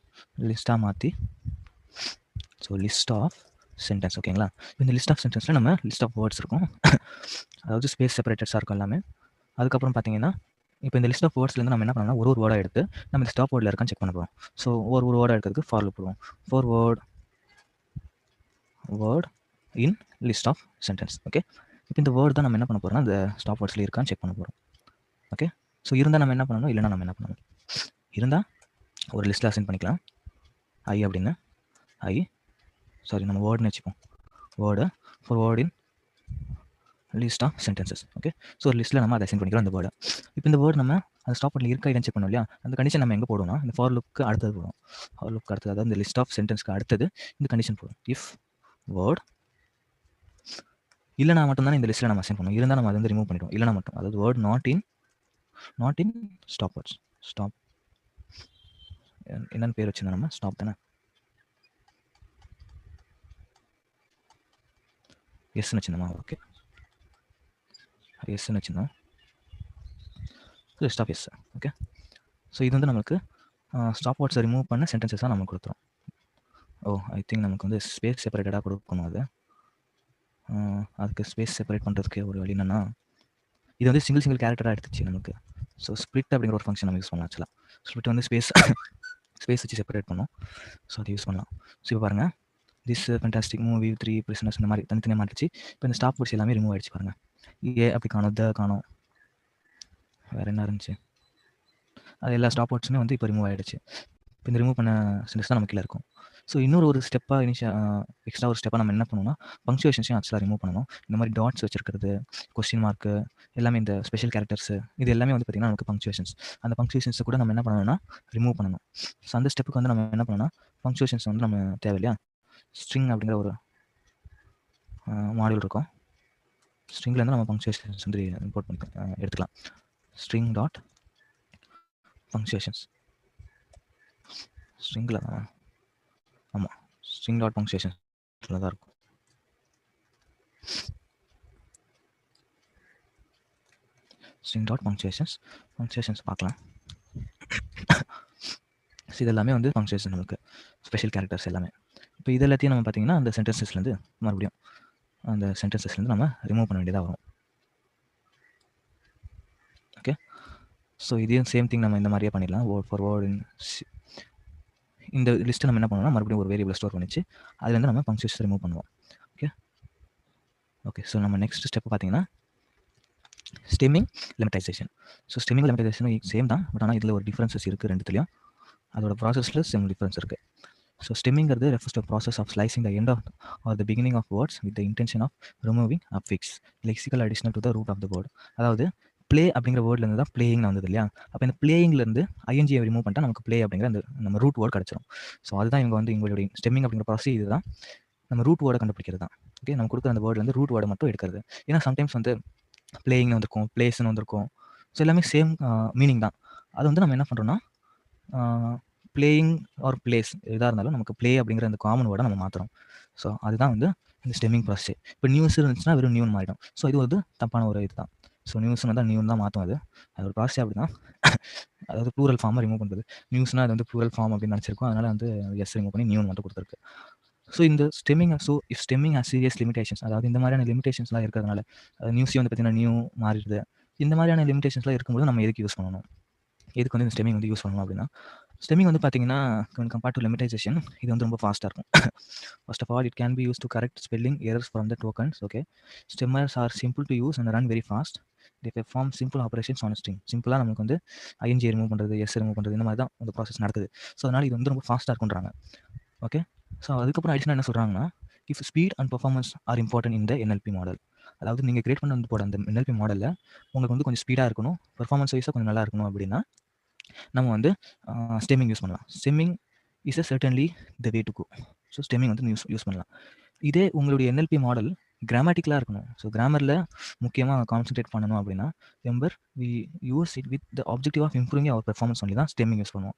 லிஸ்ட்டாக மாற்றி ஸோ லிஸ்ட் ஆஃப் சென்டென்ஸ். ஓகேங்களா, இந்த லிஸ்ட் ஆஃப் சென்டென்ஸில் நம்ம லிஸ்ட் ஆஃப் வேர்ட்ஸ் இருக்கும், அதாவது ஸ்பேஸ் செப்பரேட்டர்ஸாக இருக்கும் எல்லாமே. அதுக்கப்புறம் பார்த்தீங்கன்னா இப்போ இந்த லிஸ்ட் ஆஃப் வேர்ட்ஸ்லேருந்து நம்ம என்ன பண்ணோம்னா ஒரு வேர்டாக எடுத்து நம்ம இந்த ஸ்டாப் வேர்டில் இருக்கான்னு செக் பண்ண போகிறோம். ஸோ ஒரு வேர்டாக எடுக்கிறதுக்கு ஃபார் லூப் போடுவோம். For word in list of sentence. Okay, இப்போ இந்த வேர்டு தான் நம்ம என்ன பண்ண போகிறோம்னா இந்த ஸ்டாப் வேர்ட்ஸில் இருக்கான்னு செக் பண்ண போகிறோம். ஓகே, ஸோ இருந்தால் நம்ம என்ன பண்ணணும், இல்லைனா நம்ம என்ன பண்ணணும். இருந்தால் ஒரு லிஸ்ட்டில் அசைன் பண்ணிக்கலாம். ஐ அப்படின்னு நம்ம வேர்டுன்னு வச்சுப்போம். Word for word in list of sentences. Okay, so ஒரு லிஸ்ட்டில் நம்ம அதை அசைன் பண்ணிக்கிறோம் இந்த வேர்டை. இப்போ இந்த வேர்டு நம்ம அந்த ஸ்டாப் வேர்டில் இருக்கா இல்லைன்னு செக் பண்ணோம் இல்லையா, அந்த கண்டிஷன் நம்ம எங்கே போடுவோம்னா இந்த ஃபார் லுக்கு அடுத்தது போடுவோம். ஃபார் லுக்கு அடுத்தது, அதாவது இந்த லிஸ்ட் ஆஃப் சென்டென்ஸ்க்கு அடுத்தது இந்த கண்டிஷன் போடுவோம். இஃப் வேர்ட் இல்லைனா மட்டும்தான் இந்த லிஸ்ட்டில் நம்ம அசைன் பண்ணுவோம். இருந்தால் நம்ம அதை வந்து ரிமூவ் பண்ணிடுவோம். இல்லைனா மட்டும், அதாவது word not in stop words. Stop என்னென்னு பேர் வச்சுருந்தோம் நம்ம, ஸ்டாப் தானே, எஸ்ன்னு வச்சுருந்தோமா. ஓகே, எஸ்ன்னு வச்சுருந்தோம். List of S. Okay, so இது வந்து நமக்கு ஸ்டாப் வேர்ட்ஸை ரிமூவ் பண்ண சென்டென்சஸாக நம்ம கொடுத்துரும். ஐ திங்க் நமக்கு வந்து ஸ்பேஸ் செப்பரேட்டடாக கொடுக்கணும். அதுக்கு ஸ்பேஸ் செப்பரேட் பண்ணுறதுக்கு ஒரு வழி என்னென்னா, இது வந்து சிங்கிள் கேரக்டராக எடுத்துச்சு நமக்கு. ஸோ ஸ்ப்ளிட் அப்படிங்கிற ஒரு ஃபங்க்ஷன் நம்ம யூஸ் பண்ணலாம். ஆக்சுவலாக ஸ்ப்ளிட் வந்து ஸ்பேஸ் வச்சு செப்பரேட் பண்ணோம். ஸோ அதை யூஸ் பண்ணலாம். ஸோ இப்போ பாருங்கள், திஸ் ஃபேண்டாஸ்டிக் மூவி 3 பிரிசனர்ஸ் இந்த மாதிரி தனித்தனியாக மாற்றிச்சு. இப்போ இந்த ஸ்டாப் வேர்ட்ஸ் எல்லாமே ரிமூவ் ஆகிடுச்சு பாருங்கள். ஏ அப்படி காணும், காணும், வேறு என்ன இருந்துச்சு, அது எல்லா ஸ்டாப் வேர்ட்ஸுமே வந்து இப்போ ரிமூவ் ஆகிடுச்சு. இப்போ இந்த ரிமூவ் பண்ண சென்டென்ஸ் தான் நமக்கு கீழே இருக்கும். ஸோ இன்னொரு ஒரு ஸ்டெப்பாக எக்ஸ்ட்ரா ஒரு ஸ்டெப்பாக நம்ம என்ன பண்ணணும்னா பங்க்சுவேஷன்ஸையும் ஆக்சுவலாக ரிமூவ் பண்ணணும். இந்த மாதிரி டாட்ஸ் வச்சிருக்கிறது, கொஸ்டின் மார்க்கு, எல்லாமே இந்த ஸ்பெஷல் கேரக்டர்ஸ், இது எல்லாமே வந்து பார்த்திங்கன்னா நமக்கு பங்க்சுவேஷன்ஸ். அந்த பங்க்சுவேஷன்ஸை கூட நம்ம என்ன பண்ணணும்னா ரிமூவ் பண்ணணும். ஸோ அந்த ஸ்டெப்புக்கு வந்து நம்ம என்ன பண்ணணும்னா பங்க்சுவேஷன்ஸ் வந்து நம்ம தேவையில்லையா, ஸ்ட்ரிங் அப்படிங்கிற ஒரு மாடியூல் இருக்கும். ஸ்ட்ரிங்லேருந்து நம்ம பங்க்சுவேஷன்ஸ் வந்து இம்போர்ட் பண்ணி எடுத்துக்கலாம். ஸ்ட்ரிங் டாட் பங்க்சுவேஷன்ஸ், ஸ்ட்ரிங்கில் தான், ஆமாம், ஸ்ட்ரிங் டாட் பங்க்சுவேஷன் தான் இருக்கும். ஸ்ட்ரிங் டாட் பங்க்சுவேஷன்ஸ் பார்க்கலாம். ஸோ இது எல்லாமே வந்து பங்க்சுவேஷன் நமக்கு ஸ்பெஷல் கேரக்டர்ஸ் எல்லாமே. இப்போ இது எல்லாத்தையும் நம்ம பார்த்தீங்கன்னா அந்த சென்டென்சஸ்லேருந்து மறுபடியும் அந்த சென்டென்சஸ்லேருந்து நம்ம ரிமூவ் பண்ண வேண்டியதாக வரும். ஓகே, ஸோ இதையும் சேம் திங் நம்ம இந்த மாதிரியே பண்ணிடலாம். வேர்ட் ஃபார் வேர்ட் இந்த லிஸ்ட்டை நம்ம என்ன பண்ணோம்னா மறுபடியும் ஒரு வேரியபிள் ஸ்டோர் பண்ணிச்சு, அதுலேருந்து நம்ம பங்க்சுவேஷன் ரிமூவ் பண்ணுவோம். ஓகே, ஸோ நம்ம நெக்ஸ்ட் ஸ்டெப் பார்த்தீங்கன்னா stemming lemmatization. So stemming lemmatization same தான், பட் ஆனால் இதில் ஒரு டிஃப்ரென்சஸ் இருக்குது ரெண்டுத்துலையும். அதோட ப்ராசஸில் சேம் டிஃப்ரென்ஸ் இருக்குது. ஸோ ஸ்டெம்மிங்கிறது refers to process of slicing the end of or the beginning of words with the intention of removing affix lexical additional to the root of the word. அதாவது ப்ளே அப்படிங்கிற வேர்ட்லேருந்து தான் பிளேயிங் வந்தது இல்லையா, அப்போ இந்த பிளேயிங்லேருந்து ஐஎன்ஜியை ரிமூவ் பண்ணிட்டா நமக்கு ப்ளே அப்படிங்கிற அந்த நம்ம ரூட் வேர்ட் கிடச்சிரும். ஸோ அதுதான் இவங்க வந்து எங்களுடைய ஸ்டெம்மிங் அப்படிங்கிற ப்ராசஸ். இதுதான் நம்ம ரூட் வேர்டை கண்டுபிடிக்கிறது தான். ஓகே, நம்ம கொடுக்குற அந்த வேர்டு வந்து ரூட் வேர்டை மட்டும் எடுக்கிறது. ஏன்னா சம்டைம்ஸ் வந்து பிளேயிங்னு வந்திருக்கும், பிளேஸ்ன்னு வந்திருக்கும். ஸோ எல்லாமே சேம் மீனிங் தான். அது வந்து நம்ம என்ன பண்ணுறோம்னா பிளேயிங் ஆர் பிளேஸ் எதாக இருந்தாலும் நமக்கு ப்ளே அப்படிங்கிற அந்த காமன் வேர்டை நம்ம மாற்றுறோம். ஸோ அதுதான் வந்து இந்த ஸ்டெம்மிங் ப்ராசஸ். இப்போ நியூஸ் இருந்துச்சுன்னா வெறும் நியூன்னு மாறிடும். ஸோ இது வந்து தப்பான ஒரு இது தான். ஸோ நியூஸ்னு தான் நியூன் தான் மாற்றும். அது ஒரு ப்ராசஸ் அப்படி தான். அதாவது ப்ளூரல் ஃபார்மை ரிமூவ் பண்ணுறது. நியூஸ்னால் அது வந்து ப்ளூரல் ஃபார்ம் அப்படின்னு நினச்சிருக்கோம், அதனால் வந்து எஸ் ரிமூவ் பண்ணி நியூன் மட்டும் கொடுத்துருக்கு. ஸோ இந்த stemming, if stemming has serious limitations, அதாவது இந்த மாதிரியான லிமிடேஷன்ஸ்லாம் இருக்கிறதுனால நியூஸே வந்து பார்த்தீங்கன்னா நியூ மாறிடுது. இந்த மாதிரியான லிமிடேஷன்ஸ்லாம் இருக்கும்போது நம்ம எதுக்கு யூஸ் பண்ணணும், எதுக்கு வந்து இந்த ஸ்டெம்மிங் வந்து யூஸ் பண்ணணும் அப்படின்னா, ஸ்டெம்மிங் வந்து பார்த்தீங்கன்னா, கம்பேர்ட் டு லிமிட்டைசேஷன் இது வந்து ரொம்ப ஃபாஸ்ட்டாக இருக்கும். First of all it can be use to correct spelling errors from the tokens. Okay, stemmers are simple to use and run very fast. They perform simple operations on string. சிம்பிளாக நமக்கு வந்து ஐஎன்ஜி ரிமூவ் பண்ணுறது, எஸ் ரிமூவ் பண்ணுறது, இந்த மாதிரி தான் அந்த ப்ராசஸ் நடக்குது. ஸோ அதனால் இது வந்து ரொம்ப ஃபாஸ்ட்டாக இருக்குன்றாங்க. ஓகே, ஸோ அதுக்கப்புறம் அடிஷனல் என்ன சொல்கிறாங்கன்னா, if speed and performance are important in the NLP model. அதாவது நீங்கள் கிரியேட் பண்ண வந்து போட அந்த என்எல்பி மாடலில் உங்களுக்கு வந்து கொஞ்சம் ஸ்பீடாக இருக்கணும், பர்ஃபார்மன்ஸ் வைஸாக கொஞ்சம் நல்லா இருக்கணும் அப்படின்னா நம்ம வந்து ஸ்டெம்மிங் யூஸ் பண்ணலாம். Stemming is certainly the way to go. So stemming வந்து யூஸ் பண்ணலாம். இதே உங்களுடைய என்எல்பி மாடல் கிராமட்டிக்கலாக இருக்கணும். ஸோ கிராமரில் முக்கியமாக கான்சென்ட்ரேட் பண்ணணும் அப்படின்னா remember we use it with the objective of improving our performance only தான் ஸ்டெம்மிங் யூஸ் பண்ணுவோம்.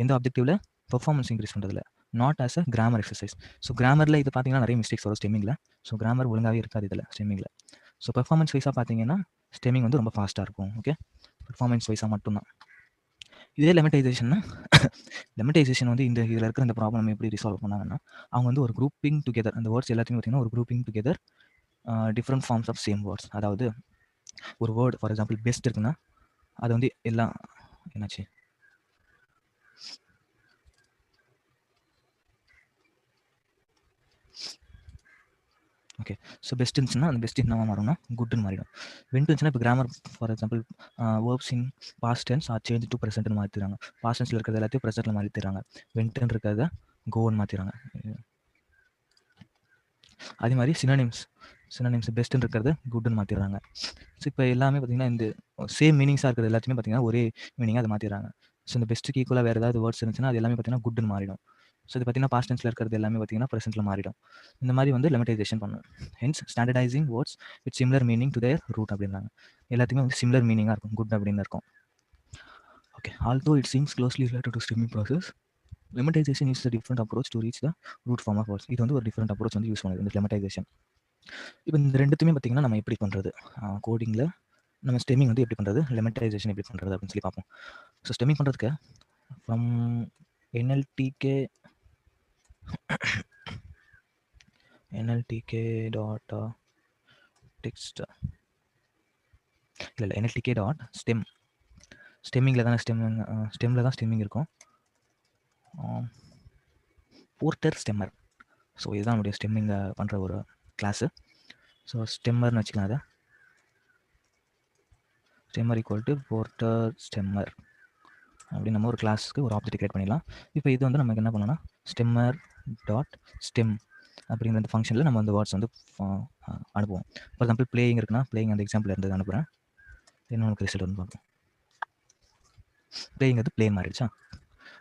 எந்த ஆப்ஜெக்டிவில் பெர்ஃபார்மன்ஸ் இன்க்ரீஸ் பண்ணுறதுல, not as a grammar exercise. So கிராமரில் இது பார்த்தீங்கன்னா நிறைய மிஸ்டேக்ஸ் வரும் ஸ்டெம்மிங்கில். ஸோ கிராமர் ஒழுங்காகவே இருக்காது இதில் ஸ்டெம்மிங்கில். ஸோ பெர்ஃபார்மன்ஸ் வைஸாக பார்த்தீங்கன்னா ஸ்டெம்மிங் வந்து ரொம்ப ஃபாஸ்ட்டாக இருக்கும். ஓகே, பெர்ஃபார்மன்ஸ் வைஸாக மட்டும்தான். இதே லிமிட்டைசேஷன் வந்து இந்த இதில் இருக்கிற இந்த ப்ராப்ளம் எப்படி ரிசால்வ் பண்ணாங்கன்னா, அவங்க வந்து ஒரு குரூப்பிங் டுகெதர், அந்த வேர்ட்ஸ் எல்லாத்தையும் பார்த்தீங்கன்னா ஒரு grouping together different forms of same words. அதாவது ஒரு வேர்டு ஃபார் எக்ஸாம்பிள் பெஸ்ட் இருக்குன்னா அது வந்து எல்லாம் என்னாச்சு ஓகே. ஸோ பெஸ்ட் இருந்துச்சுன்னா அந்த பெஸ்ட் என்னவா மாறும்னா குட்னு மாறிடும். வென்ட் இருந்துச்சுன்னா இப்போ grammar for example verbs in past tense are change to ப்ரெசென்ட்னு மாற்றிடுறாங்க. பாஸ்ட் டென்ஸில் இருக்கிறது எல்லாத்தையும் ப்ரெசென்ட்டில் மாற்றிடுறாங்க. வென்ட்னு இருக்கிறத கோன்னு மாற்றிடுறாங்க. அதே மாதிரி சினோனிம்ஸ் பெஸ்ட்னு இருக்கிறத குட்னு மாற்றிடுறாங்க. ஸோ இப்போ எல்லாமே பார்த்தீங்கன்னா இந்த சேம் மீனிங்ஸாக இருக்கிறது எல்லாத்தையுமே பார்த்தீங்கன்னா ஒரே மீனிங்காக அதை மாற்றிடுறாங்க. ஸோ இந்த பெஸ்ட்டுக்கு ஈக்குவலாக வேறு ஏதாவது வேர்ட்ஸ் இருந்துச்சுன்னா அது எல்லாமே பார்த்தீங்கன்னா குட்னு மாறிடும். ஸோ இது பார்த்தீங்கன்னா பாஸ்ட் டென்ஸில் இருக்கிறது எல்லாமே பார்த்தீங்கன்னா ப்ரெசென்ட்டில் மாறிடும். இந்த மாதிரி வந்து லிமிட்டைசேஷன் பண்ணும். Hence standardising words with similar meaning to their root அப்படின்றாங்க. எல்லாத்துக்குமே வந்து சிமிலர் மீனிங்காக இருக்கும், குட் அப்படின்னு இருக்கும். Okay, although it seems closely related to streaming process, lemmatization is a different approach to reach the root form of words. இது வந்து ஒரு டிஃப்ரெண்ட் அப்ரோச் வந்து யூஸ் பண்ணுது இந்த லிமிட்டைசேஷன். இப்போ இந்த ரெண்டுத்துமே பார்த்தீங்கன்னா நம்ம எப்படி பண்ணுறது, கோடிங்கில் நம்ம ஸ்டெம்மிங் வந்து எப்படி பண்ணுறது, லிமிட்டைசேஷன் எப்படி பண்ணுறது அப்படின்னு சொல்லி பார்ப்போம். ஸோ ஸ்டெம்மிங் பண்ணுறதுக்கு ஃப்ரம் NLTK டாட் டெக்ஸ்ட் இல்லை NLTK டாட் ஸ்டெம், ஸ்டெம்மிங்கில் தானே ஸ்டெம்மில் தான் ஸ்டெம்மிங் இருக்கும். போர்ட்டர் ஸ்டெம்மர். ஸோ இதுதான் நம்முடைய ஸ்டெம்மிங் பண்ணுற ஒரு கிளாஸு. ஸோ ஸ்டெம்மர்னு வச்சுக்கலாம். அதை ஸ்டெம்மர் ஈக்குவல் டு போர்ட்டர் ஸ்டெம்மர் அப்படின்னு நம்ம ஒரு கிளாஸுக்கு ஒரு ஆப்ஜெக்ட் கிரியேட் பண்ணிடலாம். இப்போ இது வந்து நமக்கு என்ன பண்ணோம்னா ஸ்டெம்மர் டாட் ஸ்டெம் அப்படிங்கிற அந்த ஃபங்க்ஷனில் நம்ம அந்த வேர்ட்ஸ் வந்து அனுப்புவோம். ஃபார் எக்ஸாம்பிள் பிளேயிங் இருக்குன்னா பிளேயிங் அந்த எக்ஸாம்பிள் இருந்தது அனுப்புகிறேன். என்ன உனக்கு ரிசல்ட் வந்து பார்ப்போம். பிளேயிங் அது பிளேன் மாறிடுச்சா.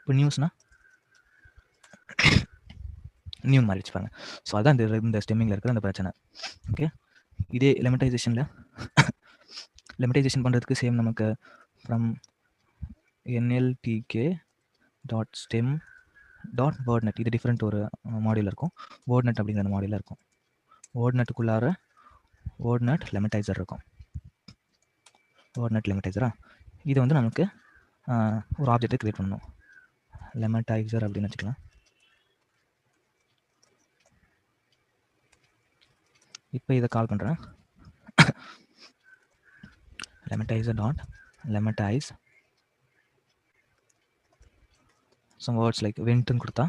இப்போ நியூஸ்னா நியூ மாறிடுச்சு பாருங்க. ஸோ அதான் இந்த ஸ்டெம்மிங்கில் இருக்கிற அந்த பிரச்சனை. ஓகே, இதே லிமிட்டைசேஷன் பண்ணுறதுக்கு சேம் நமக்கு from NLTK dot stem dot WordNet, இது டிஃப்ரெண்ட் ஒரு மாடியூல் இருக்கும். வேர்ட்நெட் அப்படிங்கிற மாடியூலில் இருக்கும். வேர்ட்நெட்டுக்குள்ளார வேர்ட்நெட் லிமிட்டைசர் இருக்கும். வேர்ட்நெட் லிமிட்டைசரா, இது வந்து நமக்கு ஒரு ஆப்ஜெக்டை கிரியேட் பண்ணணும். லிமிட்டைசர் அப்படின்னு வச்சுக்கலாம். இப்போ இதை கால் பண்ணுறேன். லிமிட்டைசர் டாட் லிமிட்டைஸ் some words like wentன்னு கொடுத்தா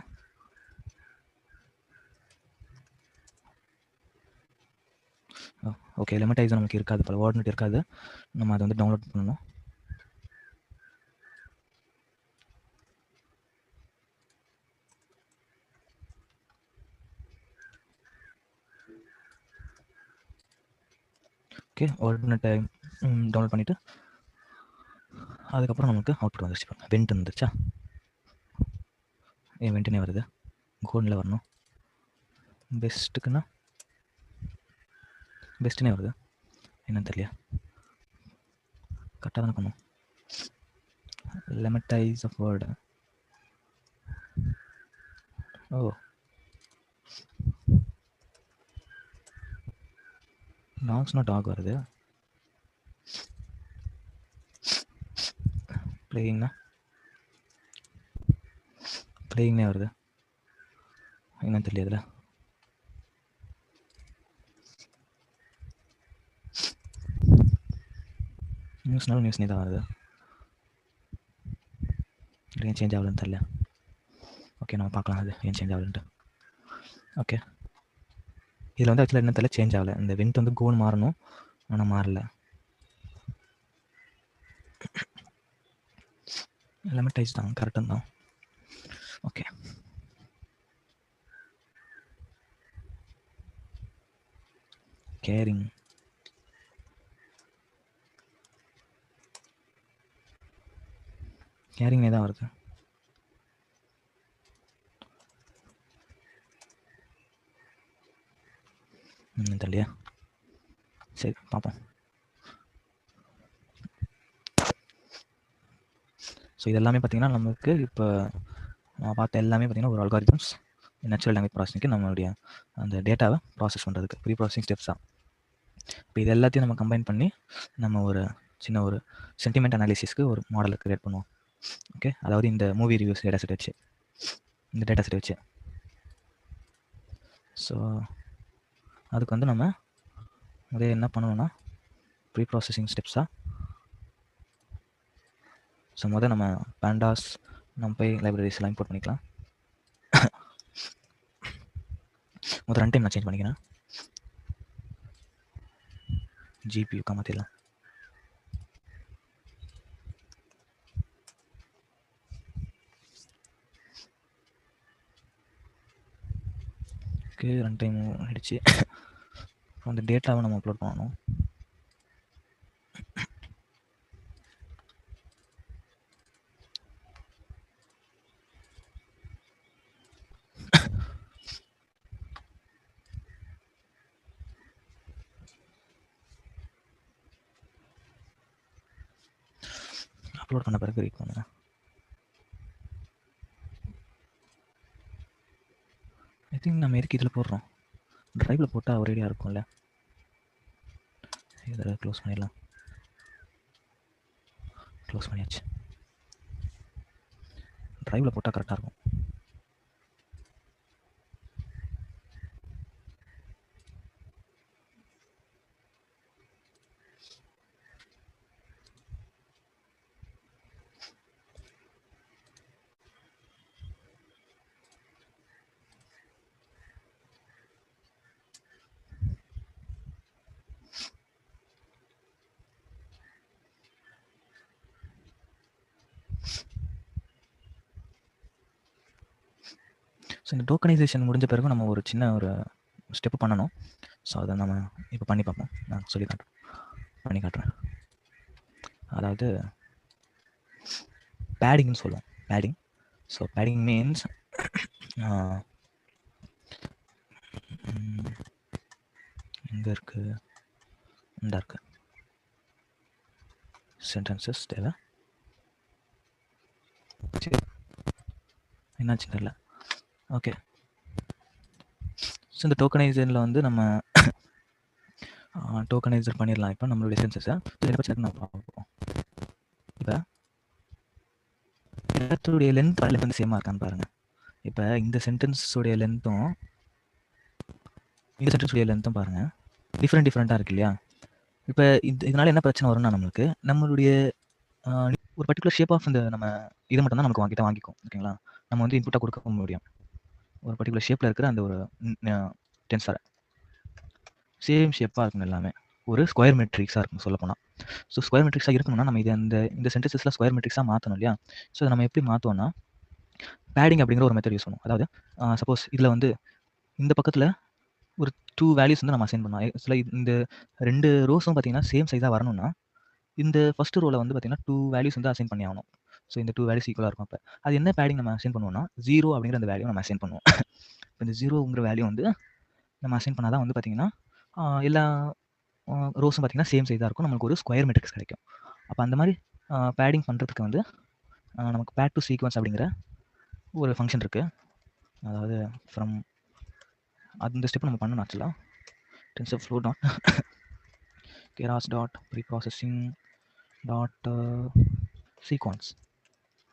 ஓகே, லிமிட்டைசர் நமக்கு இருக்காது, பல வேர்ட்நெட் இருக்காது. நம்ம அதை வந்து டவுன்லோட் பண்ணணும். ஓகே, வேர்ட்நெட்டை டவுன்லோட் பண்ணிவிட்டு அதுக்கப்புறம் நமக்கு அவுட்புட் வந்துருச்சு. பாருங்க, வெண்ட் வந்துருச்சா. ஏன் வெண்ட்டுனே வருது, கோடில் வரணும். பெஸ்ட்டுக்குன்னா பெஸ்ட்டுனே வருது, என்னன்னு தெரியல. கரெக்டாக தானே பண்ணும். லிமிட்டைஸ் ஆஃப் வேர்டு. ஓ, டாக்ஸ்னா டாக் வருது. பிளேயிங்னே வருது, என்னன்னு தெரியல. இதில் நியூஸ்னாலும் நியூஸ்னே தான் வருது. ஏன் சேஞ்ச் ஆகலன்னு தெரியல. ஓகே, நம்ம பார்க்கலாம் அது ஏன் சேஞ்ச் ஆகலன்ட்டு. ஓகே, இதில் வந்து ஆக்சுவலாக என்ன தெரியல, சேஞ்ச் ஆகலை. இந்த வெண்ட் வந்து கோன் மாறணும், ஆனால் மாறல. எல்லாமே டைஸ் தான், கரெக்டாக தான். ஓகே, கேரிங் கேரிங்னே தான் வருது. தெரியலையா? சரி பார்ப்போம். ஸோ இது எல்லாமே பார்த்தீங்கன்னா நமக்கு இப்போ நான் பார்த்த எல்லாமே பார்த்தீங்கன்னா ஒரு அல்காரிதம்ஸ் நேச்சுரல் லாங்குவேஜ் ப்ராசஸிங்க்கு நம்மளுடைய அந்த டேட்டாவை ப்ராசஸ் பண்ணுறதுக்கு ப்ரீ ப்ராசஸிங் ஸ்டெப்ஸ் தான். இப்போ இது எல்லாத்தையும் நம்ம கம்பைன் பண்ணி நம்ம ஒரு சின்ன ஒரு சென்டிமெண்ட் அனாலிசிஸ்க்கு ஒரு மாடலை க்ரியேட் பண்ணுவோம். ஓகே, அதாவது இந்த மூவி ரிவ்யூஸ் டேட்டா செட் வச்சு, இந்த டேட்டா செட் வச்சு. ஸோ அதுக்கு வந்து நம்ம முதல்ல என்ன பண்ணணும்னா ப்ரீ ப்ராசஸிங் ஸ்டெப்ஸாக. ஸோ முதல்ல நம்ம பேண்டாஸ் NumPy லைப்ரரிஸ் எல்லாம் இம்போர்ட் பண்ணிக்கலாம். முதல் ரன் டைம் நான் சேஞ்ச் பண்ணிக்கிறேன், GPU மாற்றிடலாம். ஓகே, ரன் டைம் ஆகிடுச்சு. அப்புறம் அந்த டேட்டாவை நம்ம அப்லோட் பண்ணணும். அப்லோட் பண்ண பிறகு ரீட் பண்ணுங்க. ஐ திங்க் நம்ம எதுக்கு இதில் போடுறோம், ட்ரைவில் போட்டால் ஒரேடியாக இருக்கும்ல. இதில் க்ளோஸ் பண்ணிடலாம். க்ளோஸ் பண்ணியாச்சு. ட்ரைவில் போட்டால் கரெக்டாக இருக்கும். ஸோ இந்த டோக்கனைசேஷன் முடிஞ்ச பிறகு நம்ம ஒரு சின்ன ஒரு ஸ்டெப்பு பண்ணணும். ஸோ அதை நம்ம இப்போ பண்ணி பார்ப்போம். நான் சொல்லி காட்டுறேன், பண்ணி காட்டுறேன். அதாவது பேடிங்னு சொல்லுவோம், பேடிங். ஸோ பேடிங் மீன்ஸ் எங்கே இருக்குது, இந்த இருக்கு சென்டென்சஸ் தேவை. என்னாச்சு தெரியல. ஓகே, ஸோ இந்த டோக்கனைசரில் வந்து நம்ம டோக்கனைசர் பண்ணிடலாம். இப்போ நம்மளுடைய சென்சஸை இதை பற்றி நம்ம பார்ப்போம். இப்போ எல்லாத்துடைய லென்த் வந்து சேமாக இருக்கான்னு பாருங்கள். இப்போ இந்த சென்டென்ஸுடைய லென்த்தும் இந்த சென்டென்ஸுடைய லென்த்தும் பாருங்கள் டிஃப்ரெண்ட்டாக இருக்கு இல்லையா? இப்போ இதனால என்ன பிரச்சனை வரும்னா, நம்மளுடைய ஒரு பர்டிகுலர் ஷேப் ஆஃப் இந்த நம்ம இதை மட்டும் தான் நமக்கு வாங்கிக்கும். ஓகேங்களா? நம்ம வந்து இன்புட்டாக கொடுக்க முடியும். ஒரு பர்டிகுலர் ஷேப்பில் இருக்கிற அந்த ஒரு டென்சரை சேம் ஷேப்பாக இருக்கும், எல்லாமே ஒரு ஸ்கொயர் மெட்ரிக்ஸாக இருக்கும் சொல்லப்போனால். ஸோ ஸ்கொயர் மெட்ரிக்ஸாக இருக்கணும்னா நம்ம இதை இந்த சென்டென்சஸில் ஸ்கொயர் மெட்ரிக்ஸாக மாற்றணும் இல்லையா? ஸோ அதை நம்ம எப்படி மாற்றுவோம்னா பேடிங் அப்படிங்கிற ஒரு மெத்தட் யூஸ் பண்ணுவோம். அதாவது சப்போஸ் இதில் வந்து இந்த பக்கத்தில் ஒரு 2 வேல்யூஸ் வந்து நம்ம அசைன் பண்ணோம். ஆக்சுவலாக இந்த 2 ரோஸும் பார்த்தீங்கன்னா சேம் சைஸாக வரணும்னா இந்த ஃபர்ஸ்ட் ரோவில் வந்து பார்த்தீங்கன்னா 2 வேல்யூஸ் வந்து அசைன் பண்ணி ஆகணும். ஸோ இந்த 2 வேல்யூஸ் ஈக்குவலாக இருக்கும். அப்போ அது என்ன பேடிங் நம்ம அசைன் பண்ணுவோம்னா 0 அப்படிங்கிற அந்த வேல்யூ நம்ம அசைன் பண்ணுவோம். இப்போ இந்த 0ங்கிற வேல்யூ வந்து நம்ம அசைன் பண்ணால் தான் வந்து பார்த்தீங்கன்னா எல்லா ரோஸும் பார்த்தீங்கன்னா சேம் சைஸாக இருக்கும், நமக்கு ஒரு ஸ்கொயர் மெட்ரிக்ஸ் கிடைக்கும். அப்போ அந்த மாதிரி பேடிங் பண்ணுறதுக்கு வந்து நமக்கு பேட் டு சீக்வன்ஸ் அப்படிங்கிற ஒரு ஃபங்க்ஷன் இருக்குது. அதாவது ஃப்ரம் அந்த ஸ்டெப் நம்ம பண்ணணும். ஆக்சுவலாக TensorFlow dot keras dot preprocessing dot sequence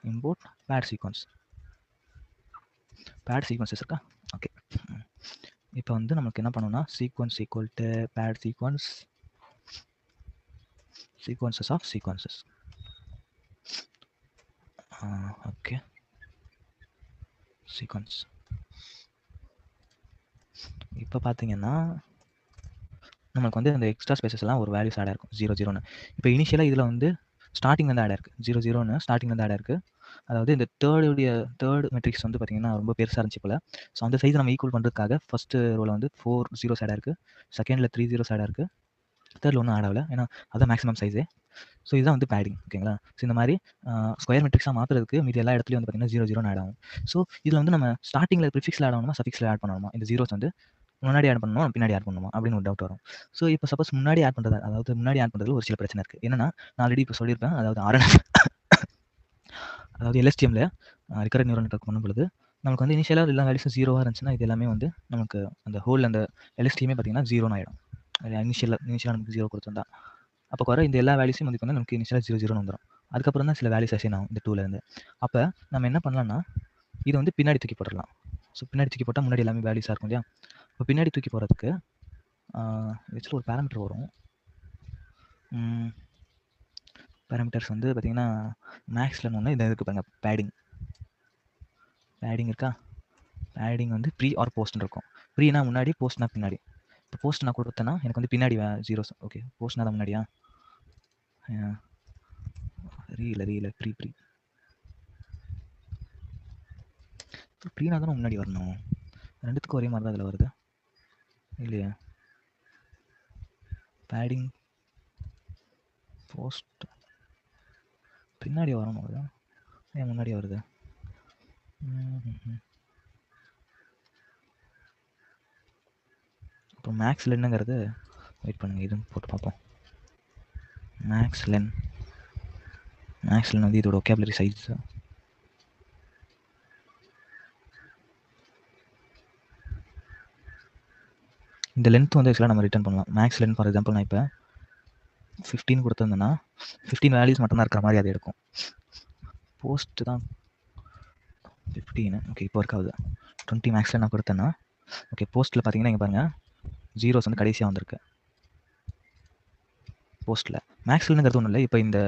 import pad sequences இருக்கா? ஓகே, இப்போ வந்து நமக்கு என்ன பண்ணணும்னா sequence equal to pad sequences of sequences. Okay, sequence. இப்போ பார்த்தீங்கன்னா நமக்கு வந்து அந்த எக்ஸ்ட்ரா ஸ்பேசஸ் எல்லாம் ஒரு வேல்யூஸ் ஆட் ஆயிருக்கும் 0 0ன்னு. இப்போ இனிஷியலாக இதில் வந்து ஸ்டார்டிங் வந்து ஆட் ஆயிருக்கு 0 0ன்னு ஸ்டார்டிங் வந்து ஆட் ஆயிருக்கு. அதாவது இந்த தேர்ட் மெட்ரிக்ஸ் வந்து பார்த்தீங்கன்னா ரொம்ப பெருசாக இருந்துச்சு போல. ஸோ அந்த சைஸ் நம்ம ஈக்குவல் பண்ணுறதுக்காக ஃபர்ஸ்ட் ரோவில் வந்து 4 zeros ஆட் ஆயிருக்கு, செகண்டில் 3 zeros ஆட் ஆயிருக்கு, தேர்டில் ஒன்றும் ஆட் ஆகல, ஏன்னா அதான் மேக்ஸிமம் சைஸே. ஸோ இதுதான் வந்து பேடிங். ஓகேங்களா? ஸோ இந்த மாதிரி ஸ்கொயர் மெட்ரிக்ஸாக மாற்றுறதுக்கு மீதி எல்லா இடத்துலையும் வந்து பார்த்தீங்கன்னா 0 0 ஆட் ஆகும். ஸோ இதில் வந்து நம்ம ஸ்டார்டிங்கில் ப்ரிஃபிக்ஸில் ஆட் ஆகணுமா சஃபிக்ஸில் ஆட் பண்ணணுமா, இந்த ஜீரோஸ் வந்து முன்னாடி ஆட் பண்ணணுமா பின்னாடி ஆட் பண்ணணுமா அப்படின்னு ஒரு டவுட் வரும். ஸோ இப்போ சப்போஸ் முன்னாடி ஆட் பண்ணுறது, அதாவது முன்னாடி ஆட் பண்ணுறதுல ஒரு சில பிரச்சனை இருக்குது. என்னன்னா நான் ஆல்ரெடி இப்போ சொல்லியிருப்பேன், அதாவது அதாவது எல்எஸ்டிஎம்ல ரிகரண்ட் நியூரல் நெட்வொர்க் பண்ணும் பொழுது நமக்கு வந்து இனிஷியலாக எல்லா வேல்யூஸும் 0வாக இருந்துச்சுன்னா இது எல்லாமே வந்து நமக்கு அந்த ஹோல் அந்த எல்எஸ்டிஎமே பார்த்தீங்கன்னா 0ன்னு ஆகிடும். இனிஷியலாக நமக்கு 0 கொடுத்துருந்தா அப்போ குறை இந்த எல்லா வேல்யூஸும் வந்து நமக்கு இனிஷியலாக 0 0ன்னு வந்துடும். அதுக்கப்புறம் தான் சில வேல்யூஸ் அசைன் ஆகும் இந்த 2லேருந்து. அப்போ நம்ம என்ன பண்ணலாம்னா இது வந்து பின்னாடி தூக்கி போட்டுடலாம். ஸோ பின்னாடி தூக்கி போட்டால் முன்னாடி எல்லாமே வேல்யூஸாக இருக்கும் இல்லையா? இப்போ பின்னாடி தூக்கி போகிறதுக்கு ஆக்சுவலாக ஒரு பேராமீட்டர் வரும். பேராமீட்டர்ஸ் வந்து பார்த்தீங்கன்னா மேக்ஸில் ஒன்று இதை இருக்குது பாருங்க, பேடிங் இருக்கா? பேடிங் வந்து ப்ரீ ஆர் போஸ்ட்னு இருக்கும். ப்ரீனா முன்னாடி, போஸ்ட்னா பின்னாடி. இப்போ போஸ்ட் நான் கொடுத்தேன்னா எனக்கு வந்து பின்னாடி ஜீரோஸ். ஓகே, போஸ்ட்னா தான் முன்னாடியா? ரீல ப்ரீ ப்ரீனா தானே முன்னாடி வரணும். ரெண்டுத்துக்கும் ஒரே மாதிரி தான் அதில் வருது இல்லையா? பேடிங் போஸ்ட் பின்னாடி வரணும், அதுதான் ஏன் முன்னாடி வருது? அப்புறம் மேக்ஸ் லென்னுங்கிறது வெயிட் பண்ணுங்கள், இதுன்னு போட்டு பார்ப்போம். மேக்ஸ் லென் வந்து இதோட ஒகேபுலரி சைஸ். இந்த லென்த் வந்து ஆக்சுவலாக நம்ம ரிட்டர்ன் பண்ணலாம். மேக்ஸ் லென் ஃபார் எக்ஸாம்பிள் நான் இப்போ 15 கொடுத்துருந்தேன்னா 15 வேல்யூஸ் மட்டும்தான் இருக்கிற மாதிரி அது எடுக்கும். போஸ்ட் தான் 15. ஓகே, இப்போ ஒர்க் ஆகுது. 20 மேக்ஸில் நான் கொடுத்தேன்னா ஓகே, போஸ்ட்டில் பார்த்தீங்கன்னா இங்கே பாருங்கள் ஜீரோஸ் வந்து கடைசியாக வந்திருக்கு போஸ்ட்டில். மேக்ஸ்லங்கிறது ஒன்றும் இல்லை. இப்போ இந்த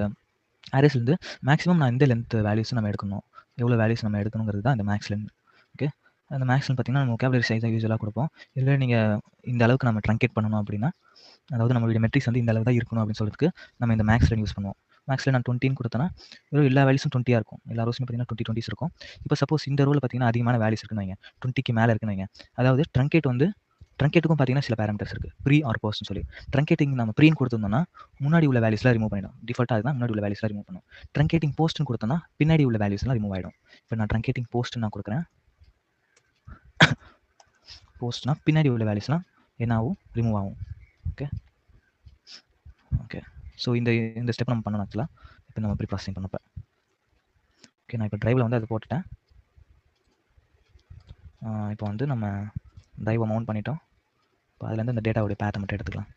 அரேஸ்லேருந்து மேக்ஸிமம் நான் இந்த லென்த் வேல்யூஸ் நம்ம எடுக்கணும், எவ்வளோ வேல்யூஸ் நம்ம எடுக்கணுங்கிறது தான் இந்த மேக்ஸ் லென். ஓகே, அந்த மேக்ஸ்லன்னு பார்த்தீங்கன்னா நம்ம ஒகேபுலரி சைஸாக யூஸ்வலாக கொடுப்போம். இதில் நீங்கள் இந்த அளவுக்கு நம்ம ட்ரங்கேட் பண்ணணும் அப்படின்னா, அதாவது நம்மளுடைய மெட்ரிக்ஸ் வந்து இந்த அளவு தான் இருக்கணும் அப்படின்னு சொல்கிறதுக்கு நம்ம இந்த மேக்ஸ் லென் யூஸ் பண்ணுவோம். மேக்ஸில் நான் 20 கொடுத்தேன்னா வெறும் எல்லா வேல்யூஸும் 20 இருக்கும். எல்லா ரோஸும் பார்த்தீங்கன்னா 20 இருக்கும். இப்போ சப்போஸ் இந்த ரோவில் பார்த்தீங்கன்னா அதிகமான வேல்யூஸ் இருக்குன்னு வைங்க, 20க்கு மேலே இருக்குன்னு வைங்க. அதாவது ட்ரங்கேட்டுக்கும் பார்த்தீங்கன்னா சில பேராமீட்டர்ஸ் இருக்குது, ப்ரீ ஆர் போஸ்ட்னு சொல்லி. ட்ரங்கேட்டிங் நம்ம ப்ரீன்னு கொடுத்துருந்தோம்னா முன்னாடி உள்ள வேல்யூஸ்லாம் ரிமூவ் பண்ணிடும். டிஃபால்ட்டாக அதுதான் முன்னாடி உள்ள வேல்யூஸ்லாம் ரிமூவ் பண்ணும். ட்ரங்கேட்டிங் போஸ்ட்னு கொடுத்தோம்னா பின்னாடி உள்ள வேல்யூஸ்லாம் ரிமூவ் ஆகிடும். இப்போ நான் ட்ரங்கேட்டிங் போஸ்ட் நான் கொடுக்குறேன், போஸ்ட்னா பின்னாடி உள்ள வேல்யூஸ்லாம் என்ன ஆகும், ரிமூவ் ஆகும். ஓகே, ஸோ இந்த ஸ்டெப் நம்ம பண்ணணும் ஆக்சுவலாக. இப்போ நம்ம ப்ரீ ப்ராசஸிங் பண்ணப்போ ஓகே, நான் இப்போ ட்ரைவில் வந்து அது போட்டுட்டேன். இப்போ வந்து நம்ம ட்ரைவை மவுண்ட் பண்ணிட்டோம். இப்போ அதுலேருந்து இந்த டேட்டாவுடைய பேத்தை மட்டும் எடுத்துக்கலாம்.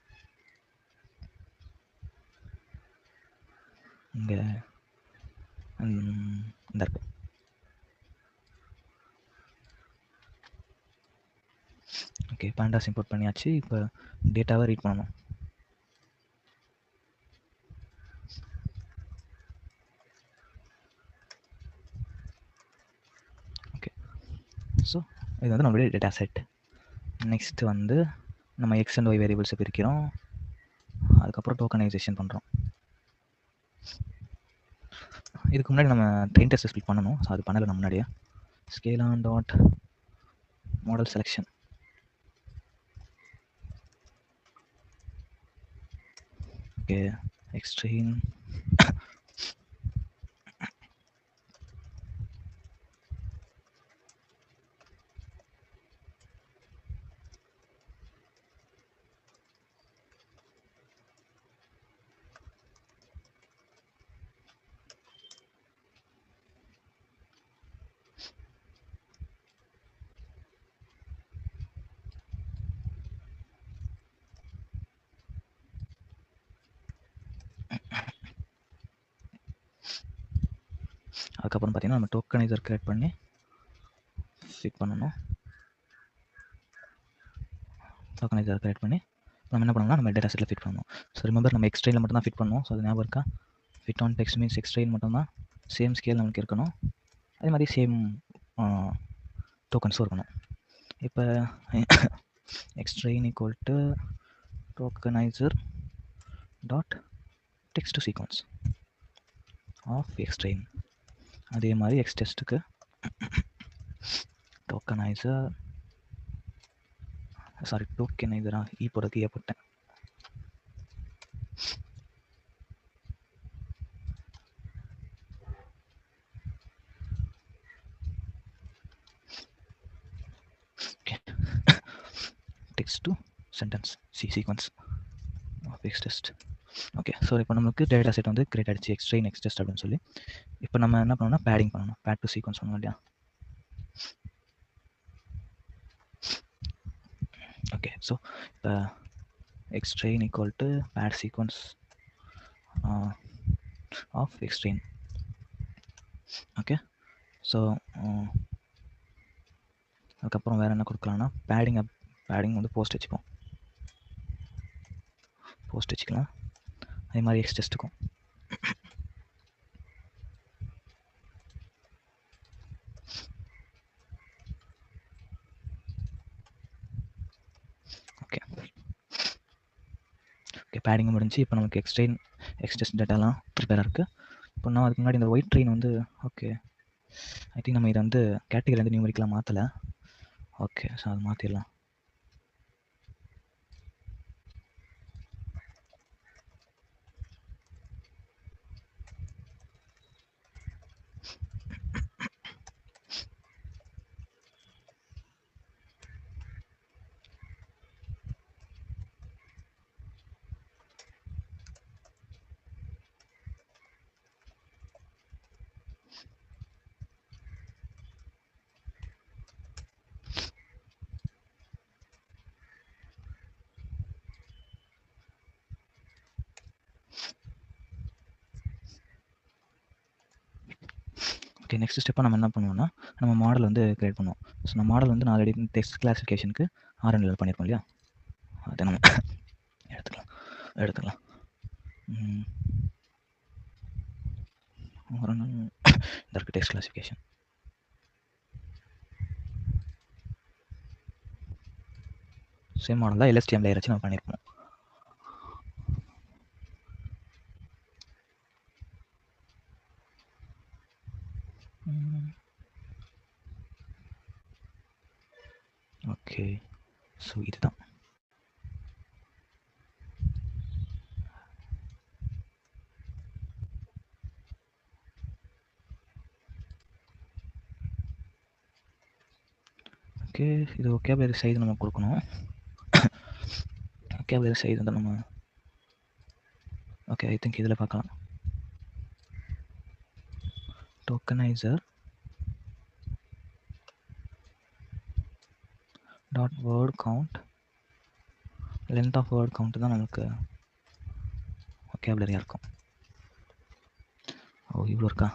இங்கே இந்த இருக்கு. ஓகே, பாண்டாஸ் இம்போர்ட் பண்ணியாச்சு. இப்போ டேட்டாவை ரீட் பண்ணணும். ஓகே, ஸோ இது வந்து நம்மளுடைய டேட்டா செட். நெக்ஸ்ட் வந்து நம்ம எக்ஸ் அண்ட் ஒய் வேரியபிள்ஸை பிரிக்கிறோம். அதுக்கப்புறம் டோக்கனைசேஷன் பண்ணுறோம். இதுக்கு முன்னாடி நம்ம ட்ரெயின் டெஸ்ட் ஸ்பிளிட் பண்ணணும். ஸோ அது பண்ணலை நம்ம முன்னாடியே. Sklearn dot model selection. Okay, extreme அதுக்கப்புறம் பார்த்தீங்கன்னா நம்ம டோக்கனைசர் கிரியேட் பண்ணி ஃபிட் பண்ணணும். டோக்கனைசர் கிரியேட் பண்ணி நம்ம என்ன பண்ணணும்னா நம்ம டேட்டா செட்டில் ஃபிட் பண்ணணும். ஸோ ரிமெம்பர் நம்ம எக்ஸ்ட்ரெயினில் மட்டும் தான் ஃபிட் பண்ணணும். ஸோ அது ஞாபகம் இருக்கா? Fit on text means X train மட்டும் தான் சேம் ஸ்கேல் நமக்கு இருக்கணும். அதே மாதிரி சேம் டோக்கன்ஸும் இருக்கணும். இப்போ xtrain equal to tokenizer dot text to sequence of xtrain. அதே மாதிரி xtestக்கு tokenizer e போடுறதுக்கு ஏ போட்டேன். text to sentence sequence of xtest. Okay, so இப்போ நமக்கு டேட்டா செட் வந்து கிரியேட் ஆகிடுச்சு, xtrain xtest அப்படின்னு சொல்லி. இப்போ நம்ம என்ன பண்ணணும்னா பேடிங் பண்ணணும், பேட் டு சீக்வன்ஸ் பண்ணணும் இல்லையா. ஓகே, ஸோ இப்போ xtrain equal to pad sequence of xtrain. Okay, so அதுக்கப்புறம் வேறு என்ன கொடுக்கலாம்னா பேடிங் வந்து போஸ்ட் வச்சுப்போம், போஸ்ட் வச்சுக்கலாம். அதே மாதிரி xtestக்கும் ஓகே. ஓகே, பேடிங் முடிஞ்சு இப்போ நமக்கு xtrain xtest டேட்டாலாம் ப்ரிப்பேராக இருக்குது. இப்போ நான் அதுக்கு முன்னாடி இந்த ஒயிட் ட்ரெயின் வந்து ஓகே, ஐ திங்க் நம்ம இதை வந்து கேட்டகரி வந்து நியூமரிக்கெலாம் மாற்றலை. ஓகே, ஸோ அது மாற்றிடலாம். ஓகே, நெக்ஸ்ட் ஸ்டெப்பாக நம்ம என்ன பண்ணுவோம்னா நம்ம மாடல் வந்து கிரியேட் பண்ணுவோம். ஸோ நம்ம மாடல் வந்து நான் ஆல்ரெடி டெக்ஸ்ட் கிளாசிஃபிகேஷனுக்கு RNL பண்ணியிருக்கோம் இல்லையா, அதை நம்ம எடுத்துக்கலாம். இதற்கு டெக்ஸ்ட் கிளாசிஃபிகேஷன் சேம் மாடல் தான் LSTM லேயர் வச்சு நம்ம பண்ணியிருப்போம். ஓகே, ஸோ இதுதான். ஓகே, இது vocabulary சைஸ் நம்ம கொடுக்கணும். vocabulary சைஸ் வந்து நம்ம ஓகே, ஐ திங்க் இதில் பார்க்கலாம். tokenizer dot word count, length of word count தான் நமக்கு vocabulary இருக்கும். ஓ, இவ்வளோ இருக்கா?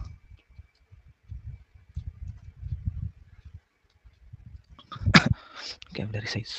vocabulary size.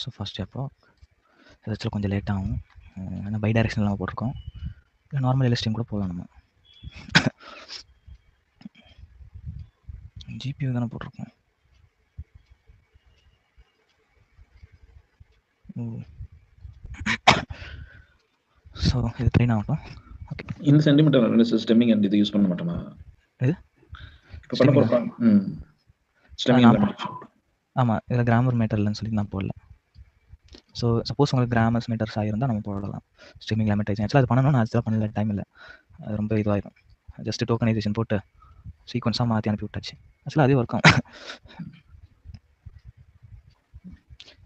ஸோ ஃபஸ்ட் அப்போ ஏதாச்சும் கொஞ்சம் லேட் ஆகும், ஏன்னா பை டைரெக்ஷனில் நம்ம போட்டிருக்கோம். இல்லை நார்மல் LSTM கூட போகலாம். நம்ம GPU தானே போட்டிருக்கோம். ஸோ இது ட்ரெயின் ஆகட்டும். ஓகே, இந்த சென்டிமீட்டர் ஸ்டெம்மிங் அண்ட் இது யூஸ் பண்ண மாட்டோமா? இது இப்போ பண்ண போகிறோம் ஸ்டெம்மிங். ஆமாம், இதில் கிராமர் மேட்டர் இல்லைன்னு சொல்லி நான் போடல. ஸோ சப்போஸ் உங்களுக்கு கிராமர்ஸ் மீட்டர்ஸ் ஆகிருந்தால் நம்ம போடலாம் ஸ்ட்ரீமிங் லேமிட்டேஷன். ஆக்சுவலாக அது பண்ணணும், நான் ஆக்சுவலாக பண்ணல, டைம் இல்லை, அது ரொம்ப இதுவாகிடும். ஜஸ்ட் டோக்கனைசேஷன் போட்டு சீக்வன்ஸாக மாற்றி அனுப்பி விட்டாச்சு. ஆக்சுவலாக அதே ஒர்க் ஆகும்.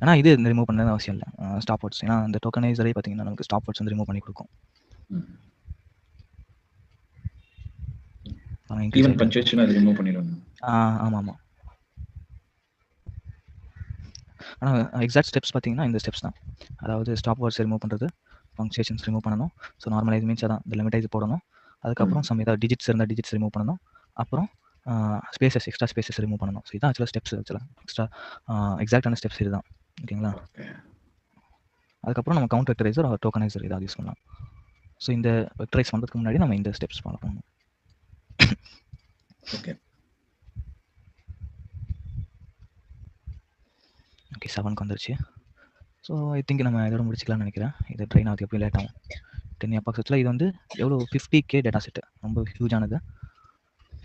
ஆனால் இது ரிமூவ் பண்ணது அவசியம் இல்லை ஸ்டாப் வேர்ட்ஸ். ஏன்னா அந்த டோக்கனைசரே பார்த்தீங்கன்னா நமக்கு ஸ்டாப் வேர்ட்ஸ் வந்து ரிமூவ் பண்ணி கொடுக்கும். ஈவன் பஞ்சுவேஷன் அது ரிமூவ் பண்ணிடுவாங்க. ஆமாம் ஆமாம். ஆனால் எக்ஸாக்ட் ஸ்டெப்ஸ் பார்த்தீங்கன்னா இந்த ஸ்டெப்ஸ் தான். அதாவது ஸ்டாப் வேர்ட்ஸ் ரிமூவ் பண்ணுறது, பங்க்சுவேஷன்ஸ் ரிமூவ் பண்ணணும். ஸோ நார்மலைஸ் மீன்ஸ் அதான் இந்த லிமிட்டைஸ் போடணும். அதுக்கப்புறம் சம் ஏதாவது டிஜிட்ஸ் இருந்தால் டிஜிட்ஸ் ரிமூவ் பண்ணணும். அப்புறம் ஸ்பேசஸ், எக்ஸ்ட்ரா ஸ்பேசஸ் ரிமூவ் பண்ணணும். ஸோ இதான் ஆக்சுவலாக ஸ்டெப்ஸ். ஆக்சுவலாக எக்ஸ்ட்ரா எக்ஸாக்டான ஸ்டெப்ஸ் இதுதான். ஓகேங்களா? அதுக்கப்புறம் நம்ம கவுண்ட் வெக்டரைசர் ஒரு டோக்கனைசர் ஏதாவது யூஸ் பண்ணலாம். ஸோ இந்த வெக்டரைஸ் பண்ணுறதுக்கு முன்னாடி நம்ம இந்த ஸ்டெப்ஸ் ஃபாலோ பண்ணணும். ஓகே ஓகே 7க்கு வந்துருச்சு. ஸோ ஐ திங்க் நம்ம இதோட முடிச்சிக்கலாம்னு நினைக்கிறேன். இது ட்ரெயின் ஆகுது எப்பயும் லேட் ஆகும். 10 அப்பாக்ஸில் இது வந்து எவ்வளோ 50K டேட்டா செட்டு, ரொம்ப ஹியூஜானது.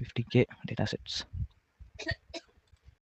50K data sets.